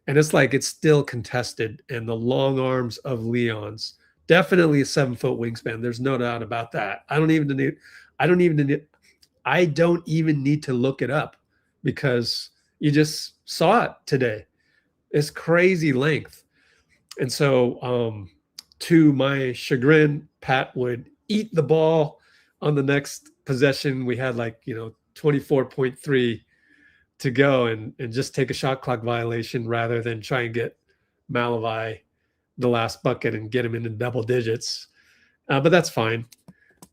And it's like it's still contested, and the long arms of Leon's, definitely a 7-foot wingspan. There's no doubt about that. I don't even need to look it up because you just saw it today. It's crazy length. And so to my chagrin, Pat would eat the ball on the next possession. We had 24.3 to go and just take a shot clock violation rather than try and get Malavai the last bucket and get him into double digits. But that's fine.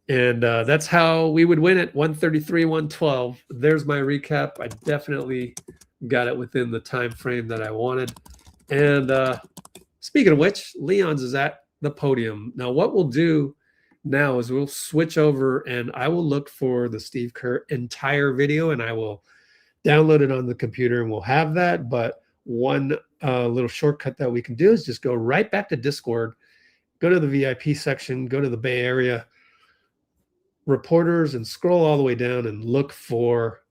And that's how we would win it, 133-112. There's my recap. I definitely got it within the time frame that I wanted. And speaking of which, Leon's is at the podium. Now, what we'll do now is we'll switch over, and I will look for the Steve Kerr entire video, and I will download it on the computer, and we'll have that. But one little shortcut that we can do is just go right back to Discord, go to the VIP section, go to the Bay Area reporters, and scroll all the way down and look for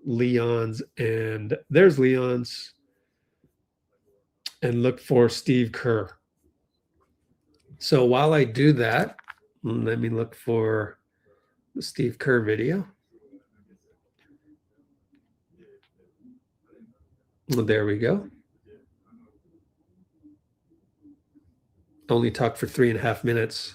Leon's. And there's Leon's. And look for Steve Kerr. So while I do that, let me look for the Steve Kerr video. Well, there we go. Only talked for 3.5 minutes.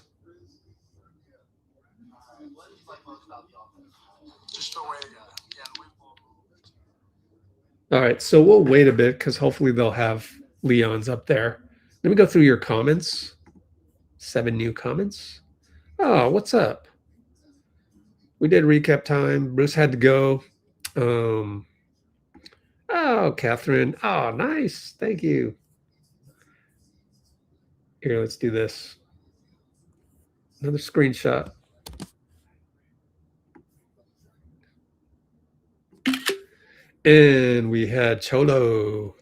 All right, so we'll wait a bit because hopefully they'll have Leon's up there. Let me go through your comments. 7 new comments. Oh, what's up? We did recap time. Bruce had to go. Oh, Catherine. Oh, nice. Thank you. Here, let's do this. Another screenshot. And we had Cholo.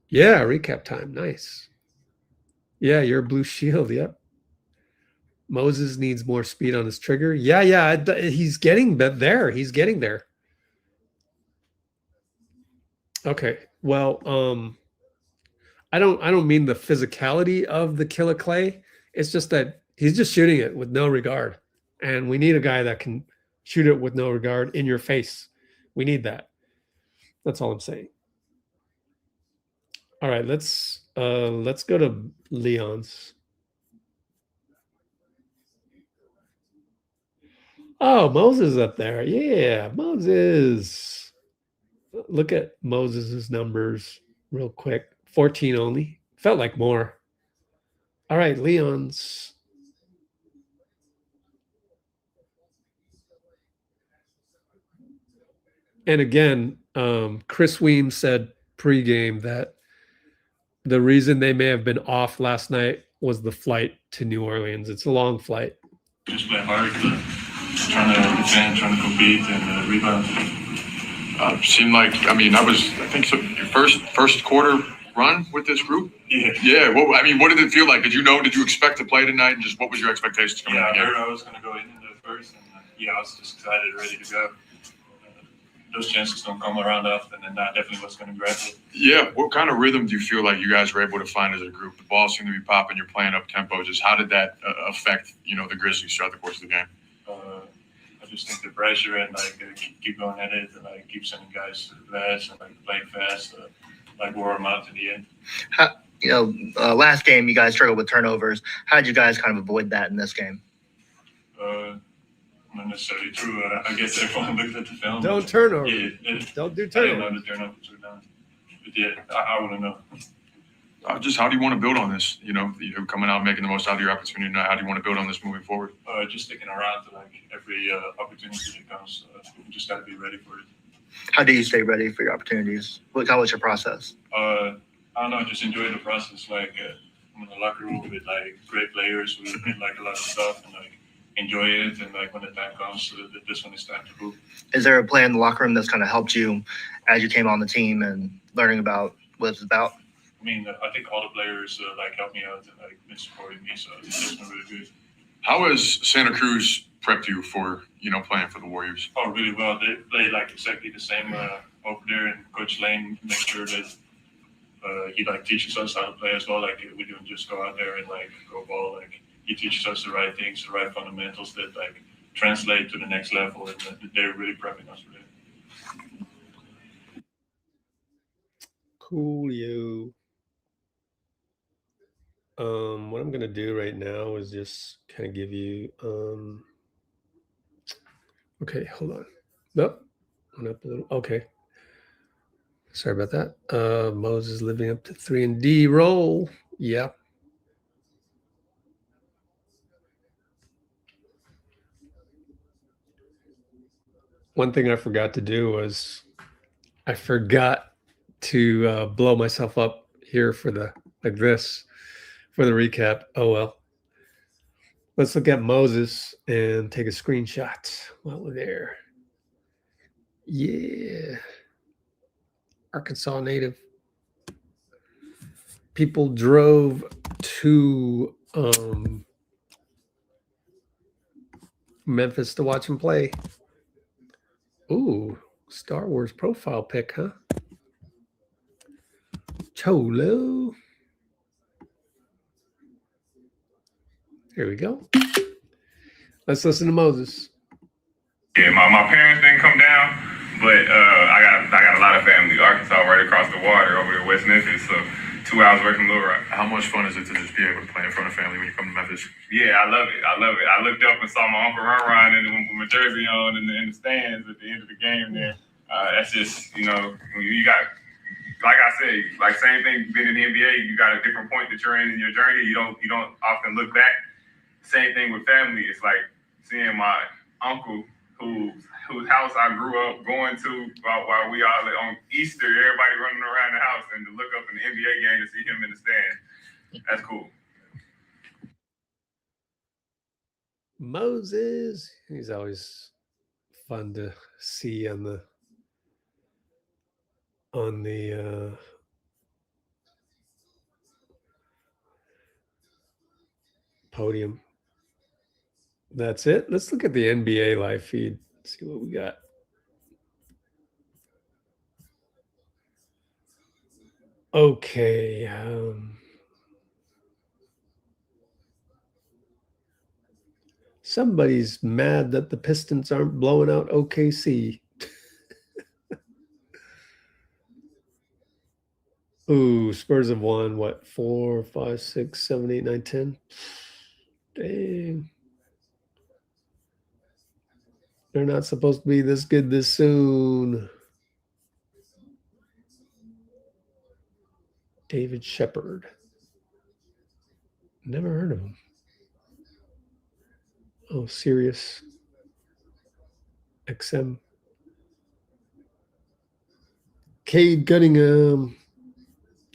Yeah, recap time. Nice. Yeah, you're a blue shield. Yep. Moses needs more speed on his trigger. Yeah. He's getting there. He's getting there. Okay. Well, I don't mean the physicality of the Killer Clay. It's just that he's just shooting it with no regard. And we need a guy that can shoot it with no regard in your face. We need that. That's all I'm saying. All right, let's go to Leon's. Oh, Moses up there. Yeah, Moses. Look at Moses's numbers real quick. 14 only. Felt like more. All right, Leon's. And again, Chris Weems said pregame that the reason they may have been off last night was the flight to New Orleans. It's a long flight. Just play hard, trying to defend, trying to compete, and rebound. Seemed like, I think so, your first quarter run with this group? Yeah. Yeah. Well, what did it feel like? Did you expect to play tonight? And just what was your expectations coming in? I heard I was going to go in the first, and I was just excited, ready to go. Those chances don't come around often, and that definitely was going to grab it. Yeah. What kind of rhythm do you feel like you guys were able to find as a group? The ball seemed to be popping. You're playing up tempo. Just how did that affect the Grizzlies throughout the course of the game? I just think the pressure and keep going at it and keep sending guys to the glass and play fast, wore them out to the end. Last game you guys struggled with turnovers. How did you guys kind of avoid that in this game? Not necessarily true. I guess everyone looked at the film. Don't turnover. Yeah, Don't do I didn't turnover. know the turnovers were done. But yeah, I want to know. Just how do you want to build on this? You're coming out making the most out of your opportunity now. How do you want to build on this moving forward? Just sticking around to every opportunity that comes. We just got to be ready for it. How do you stay ready for your opportunities? How was your process? I don't know. Just enjoy the process. I'm in the locker room with great players. We did a lot of stuff and enjoy it. And when the time comes, this one is time to prove. Is there a play in the locker room that's kind of helped you as you came on the team and learning about what it's about? I think all the players helped me out and been supporting me, so it's been really good. How has Santa Cruz prepped you for playing for the Warriors? Oh, really well. They play exactly the same over there, and Coach Lane makes sure that he teaches us how to play as well. We don't just go out there and go ball. He teaches us the right things, the right fundamentals that translate to the next level, and they're really prepping us for that. Coolio. What I'm gonna do right now is just kind of give you okay, hold on. Nope. Went up a little. Okay. Sorry about that. Moses living up to 3-and-D roll. Yeah. One thing I forgot to do was I forgot to blow myself up here for the for the recap. Oh well. Let's look at Moses and take a screenshot while we're there. Yeah. Arkansas native. People drove to Memphis to watch him play. Ooh, Star Wars profile pic, huh? Cholo. Here we go. Let's listen to Moses. Yeah, my parents didn't come down, but I got a lot of family. Arkansas right across the water over in West Memphis, so 2 hours away from Little Rock. How much fun is it to just be able to play in front of family when you come to Memphis? Yeah, I love it. I looked up and saw my uncle Ron and with my jersey on in the stands at the end of the game there. That's just, when you got like I said, like same thing being in the NBA, you got a different point that you're in your journey. You don't often look back. Same thing with family. It's like seeing my uncle whose house I grew up going to while we all on Easter, everybody running around the house, and to look up in the NBA game to see him in the stand. That's cool. Moses, he's always fun to see on the podium. That's it. Let's look at the NBA live feed. See what we got. Okay. Somebody's mad that the Pistons aren't blowing out OKC. Ooh, Spurs have won, what, 4, 5, 6, 7, 8, 9, 10? Dang. They're not supposed to be this good this soon. David Shepard. Never heard of him. Oh, Sirius XM. Cade Cunningham.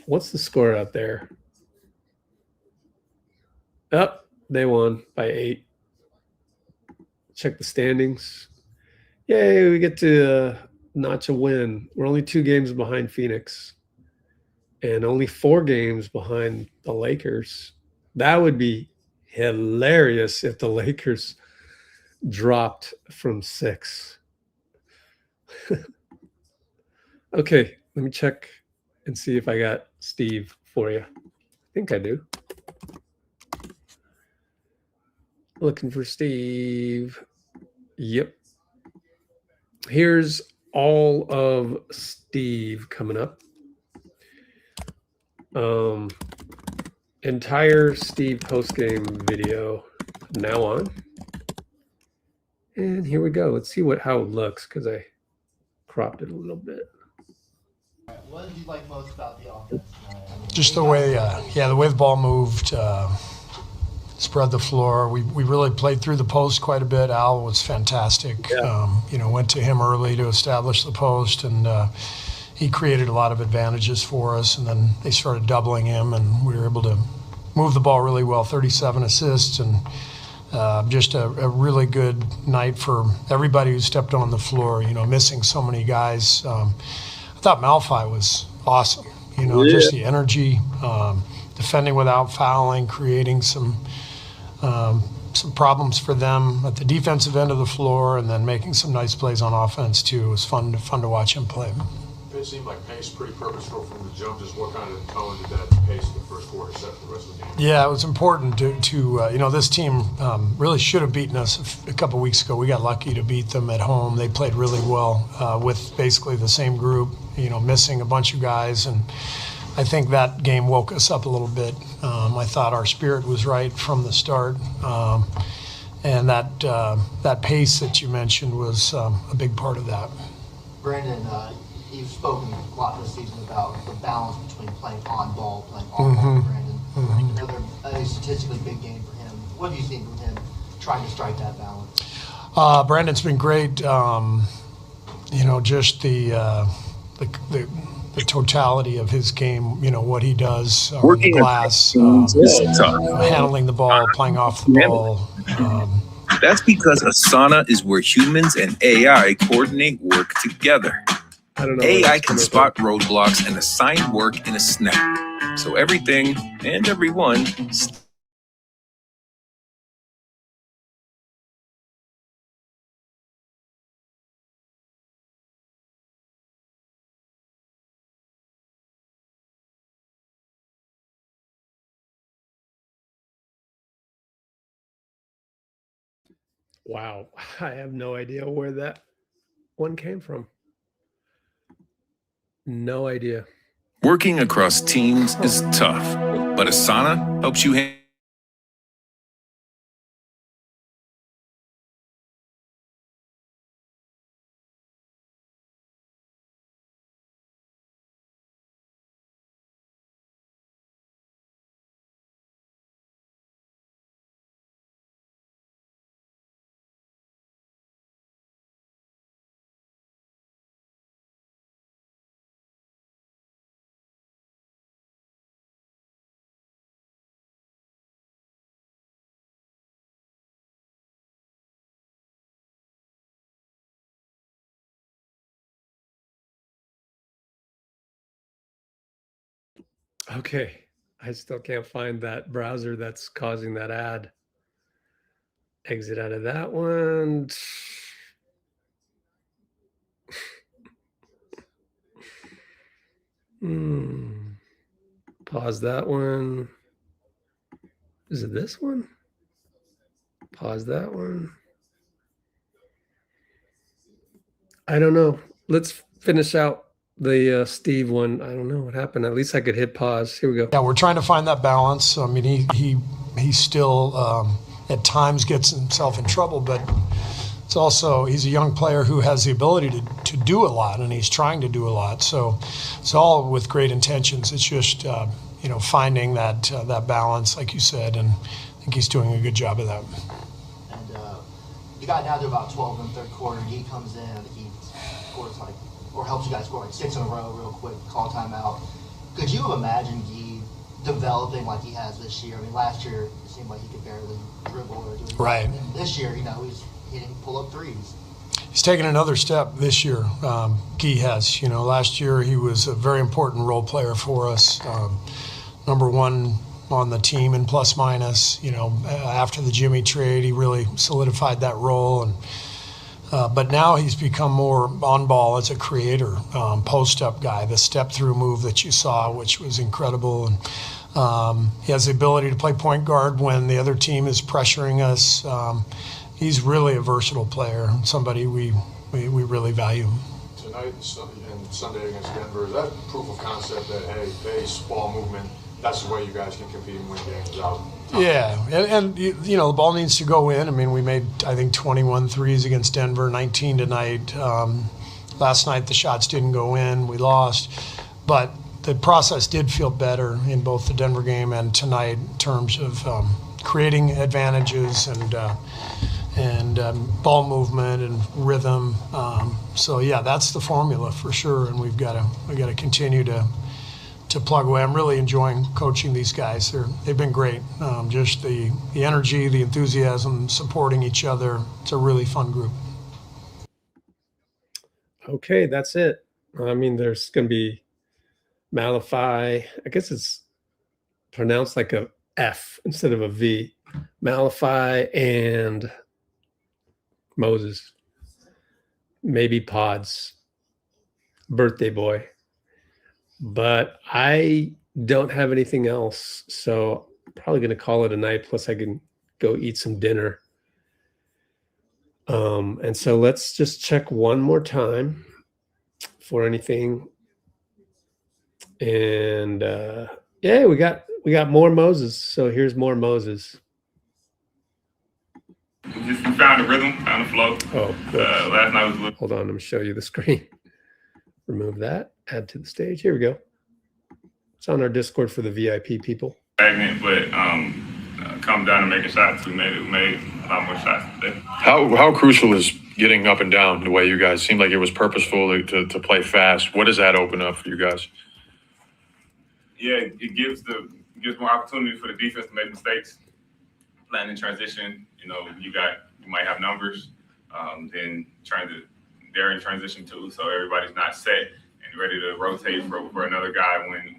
What's the score out there? Oh, they won by 8. Check the standings. Yay, we get to notch a win. We're only 2 games behind Phoenix and only 4 games behind the Lakers. That would be hilarious if the Lakers dropped from 6. Okay, let me check and see if I got Steve for you. I think I do. Looking for Steve. Yep. Here's all of Steve coming up. Entire Steve postgame video now on. And here we go. Let's see how it looks because I cropped it a little bit. What did you like most about the offense? Just the way, the way the ball moved, spread the floor. We really played through the post quite a bit. Al was fantastic. Yeah. Went to him early to establish the post, and he created a lot of advantages for us. And then they started doubling him, and we were able to move the ball really well. 37 assists, and just a really good night for everybody who stepped on the floor. Missing so many guys. I thought Malfi was awesome. Just the energy, defending without fouling, creating some problems for them at the defensive end of the floor, and then making some nice plays on offense too. It was fun to watch him play. It seemed like pace pretty purposeful from the jump. Just what kind of tone did that pace in the first quarter set for the rest of the game? Yeah, it was important to this team really should have beaten us a couple weeks ago. We got lucky to beat them at home. They played really well with basically the same group, missing a bunch of guys, and I think that game woke us up a little bit. I thought our spirit was right from the start, and that pace that you mentioned was a big part of that. Brandon, you've spoken a lot this season about the balance between playing on ball, playing off ball. Brandon, another a statistically big game for him. What do you think of him trying to strike that balance? Brandon's been great. Just the totality of his game, what he does on the glass, handling the ball, playing off the ball. That's because Asana is where humans and AI coordinate work together. AI can spot roadblocks and assign work in a snap. So everything and everyone Wow, I have no idea where that one came from. No idea. Working across teams is tough, but Asana helps you handle Okay. I still can't find that browser that's causing that ad. Exit out of that one. Pause that one. Is it this one? Pause that one. I don't know. Let's finish out the Steve one. I don't know what happened. At least I could hit pause. Here we go. Yeah, we're trying to find that balance. I mean, he still at times gets himself in trouble, but it's also, he's a young player who has the ability to do a lot, and he's trying to do a lot. So it's all with great intentions. It's just, finding that balance, like you said, and I think he's doing a good job of that. And you got down to about 12 in the third quarter, and he comes in, I think he scores or helps you guys score 6 in a row real quick, call timeout. Could you have imagined Guy developing like he has this year? I mean, last year it seemed like he could barely dribble or do anything. Right. And this year, he's hitting pull-up threes. He's taken another step this year. Guy has. Last year he was a very important role player for us. Number one on the team in plus minus. After the Jimmy trade, he really solidified that role. And but now he's become more on ball as a creator, post-up guy. The step-through move that you saw, which was incredible. And he has the ability to play point guard when the other team is pressuring us. He's really a versatile player, somebody we really value. Tonight and Sunday against Denver, is that proof of concept that, hey, pace, ball movement, that's the way you guys can compete and win games out? Yeah, and the ball needs to go in. I mean, we made, I think, 21 threes against Denver, 19 tonight. Last night the shots didn't go in, we lost. But the process did feel better in both the Denver game and tonight in terms of creating advantages and ball movement and rhythm. So yeah, that's the formula for sure, and we've got to continue to plug away. I'm really enjoying coaching these guys. They've been great. Just the energy, the enthusiasm, supporting each other. It's a really fun group. Okay, that's it. I mean, there's going to be Malify. I guess it's pronounced like a F instead of a V. Malify and Moses. Maybe Pods. Birthday boy. But I don't have anything else, so I'm probably going to call it a night. Plus, I can go eat some dinner. And so let's just check one more time for anything. And yeah, we got more Moses. So here's more Moses. Just found the rhythm, found the flow. Oh, last night was a little. Hold on, I'm going to show you the screen. Remove that. Add to the stage. Here we go. It's on our Discord for the VIP people. Stagnant, but come down and making shots. We made a lot more shots today. How crucial is getting up and down the way you guys seemed like it was purposeful to play fast? What does that open up for you guys? Yeah, it gives more opportunity for the defense to make mistakes. Playing in transition, you might have numbers, then they're in transition too, so everybody's not set and ready to rotate for another guy when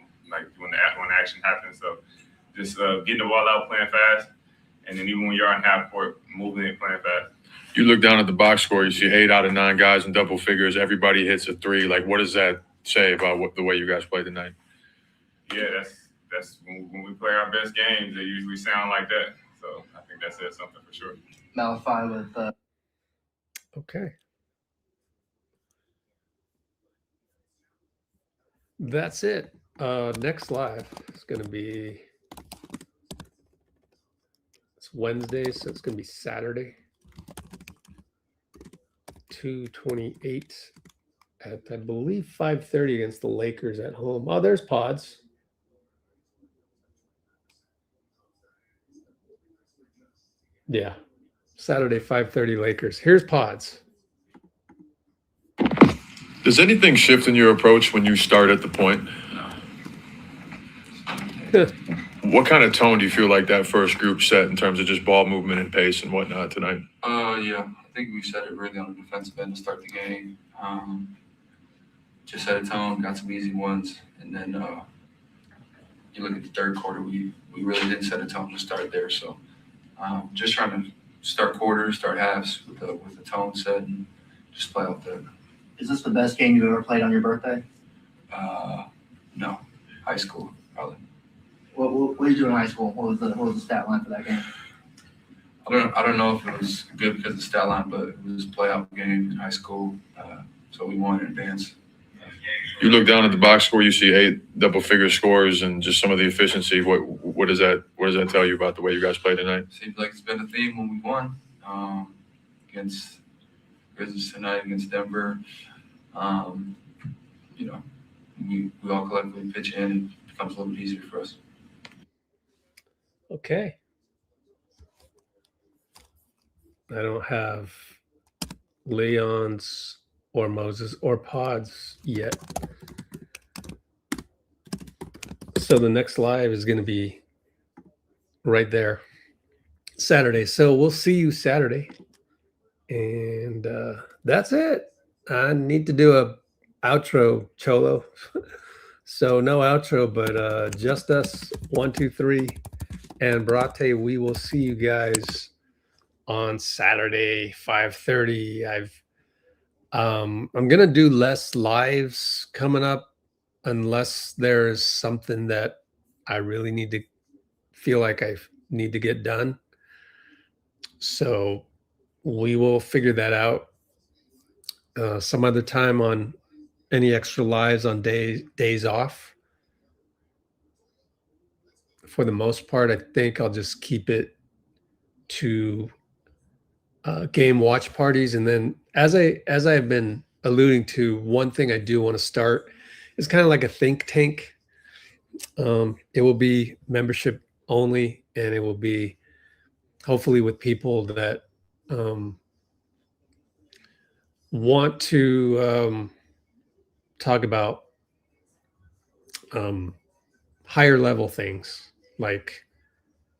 action happens. So just getting the ball out, playing fast, and then even when you're on half court, moving and playing fast. You look down at the box score, you see 8 out of 9 guys in double figures. Everybody hits a 3. Like, what does that say about the way you guys play tonight? Yeah, that's when we play our best games, they usually sound like that. So I think that says something for sure. Malify with Okay. That's it. Next live is going to be, it's Wednesday, so it's going to be Saturday, 2/28 at, I believe, 5:30 against the Lakers at home. Oh, there's Pods. Yeah, Saturday, 5:30 Lakers. Here's Pods. Does anything shift in your approach when you start at the point? What kind of tone do you feel like that first group set in terms of just ball movement and pace and whatnot tonight? Yeah, I think we set it really on the defensive end to start the game. Just set a tone, got some easy ones, and then you look at the third quarter, we really didn't set a tone to start there. So just trying to start quarters, start halves with the tone set, and just play out there. Is this the best game you've ever played on your birthday? No, high school probably. What did you do in high school? What was the stat line for that game? I don't know if it was good because of the stat line, but it was a playoff game in high school, so we won in advance. You look down at the box score, you see 8 double-figure scores and just some of the efficiency. What does that tell you about the way you guys played tonight? Seems like it's been a theme when we won against Grizzlies tonight, against Denver. You know, we all collectively pitch in, and it becomes a little bit easier for us. Okay. I don't have Leon's or Moses or Pods yet. So the next live is going to be right there, Saturday. So we'll see you Saturday. And that's it. I need to do a outro, Cholo. So no outro, but just us, 1, 2, 3, and Brate. We will see you guys on Saturday, 5:30. I'm gonna do less lives coming up unless there's something that I really need to feel like I need to get done. So we will figure that out some other time on any extra lives on days off. For the most part, I think I'll just keep it to game watch parties. And then as I've been alluding to, one thing I do want to start is kind of like a think tank. It will be membership only, and it will be hopefully with people that want to talk about higher level things, like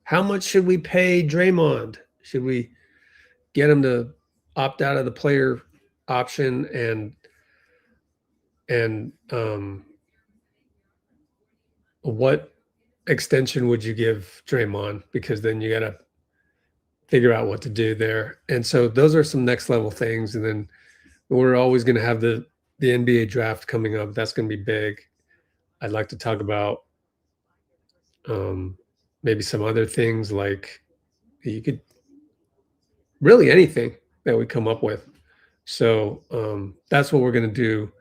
how much should we pay Draymond? Should we get him to opt out of the player option, and what extension would you give Draymond? Because then you got to figure out what to do there. And so those are some next level things. And then we're always going to have the NBA draft coming up. That's going to be big. I'd like to talk about maybe some other things, like you could really anything that we come up with. So that's what we're going to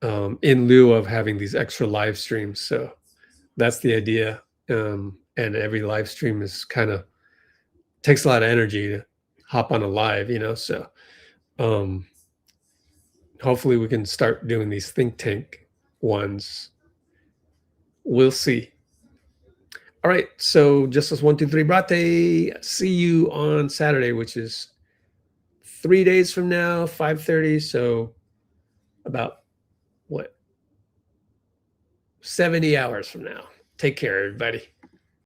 do in lieu of having these extra live streams. So that's the idea. And every live stream is kind of takes a lot of energy to hop on a live, you know? So hopefully we can start doing these think tank ones. We'll see. All right. So just as 1, 2, 3, Brate. See you on Saturday, which is 3 days from now, 5:30. So about what? 70 hours from now. Take care, everybody.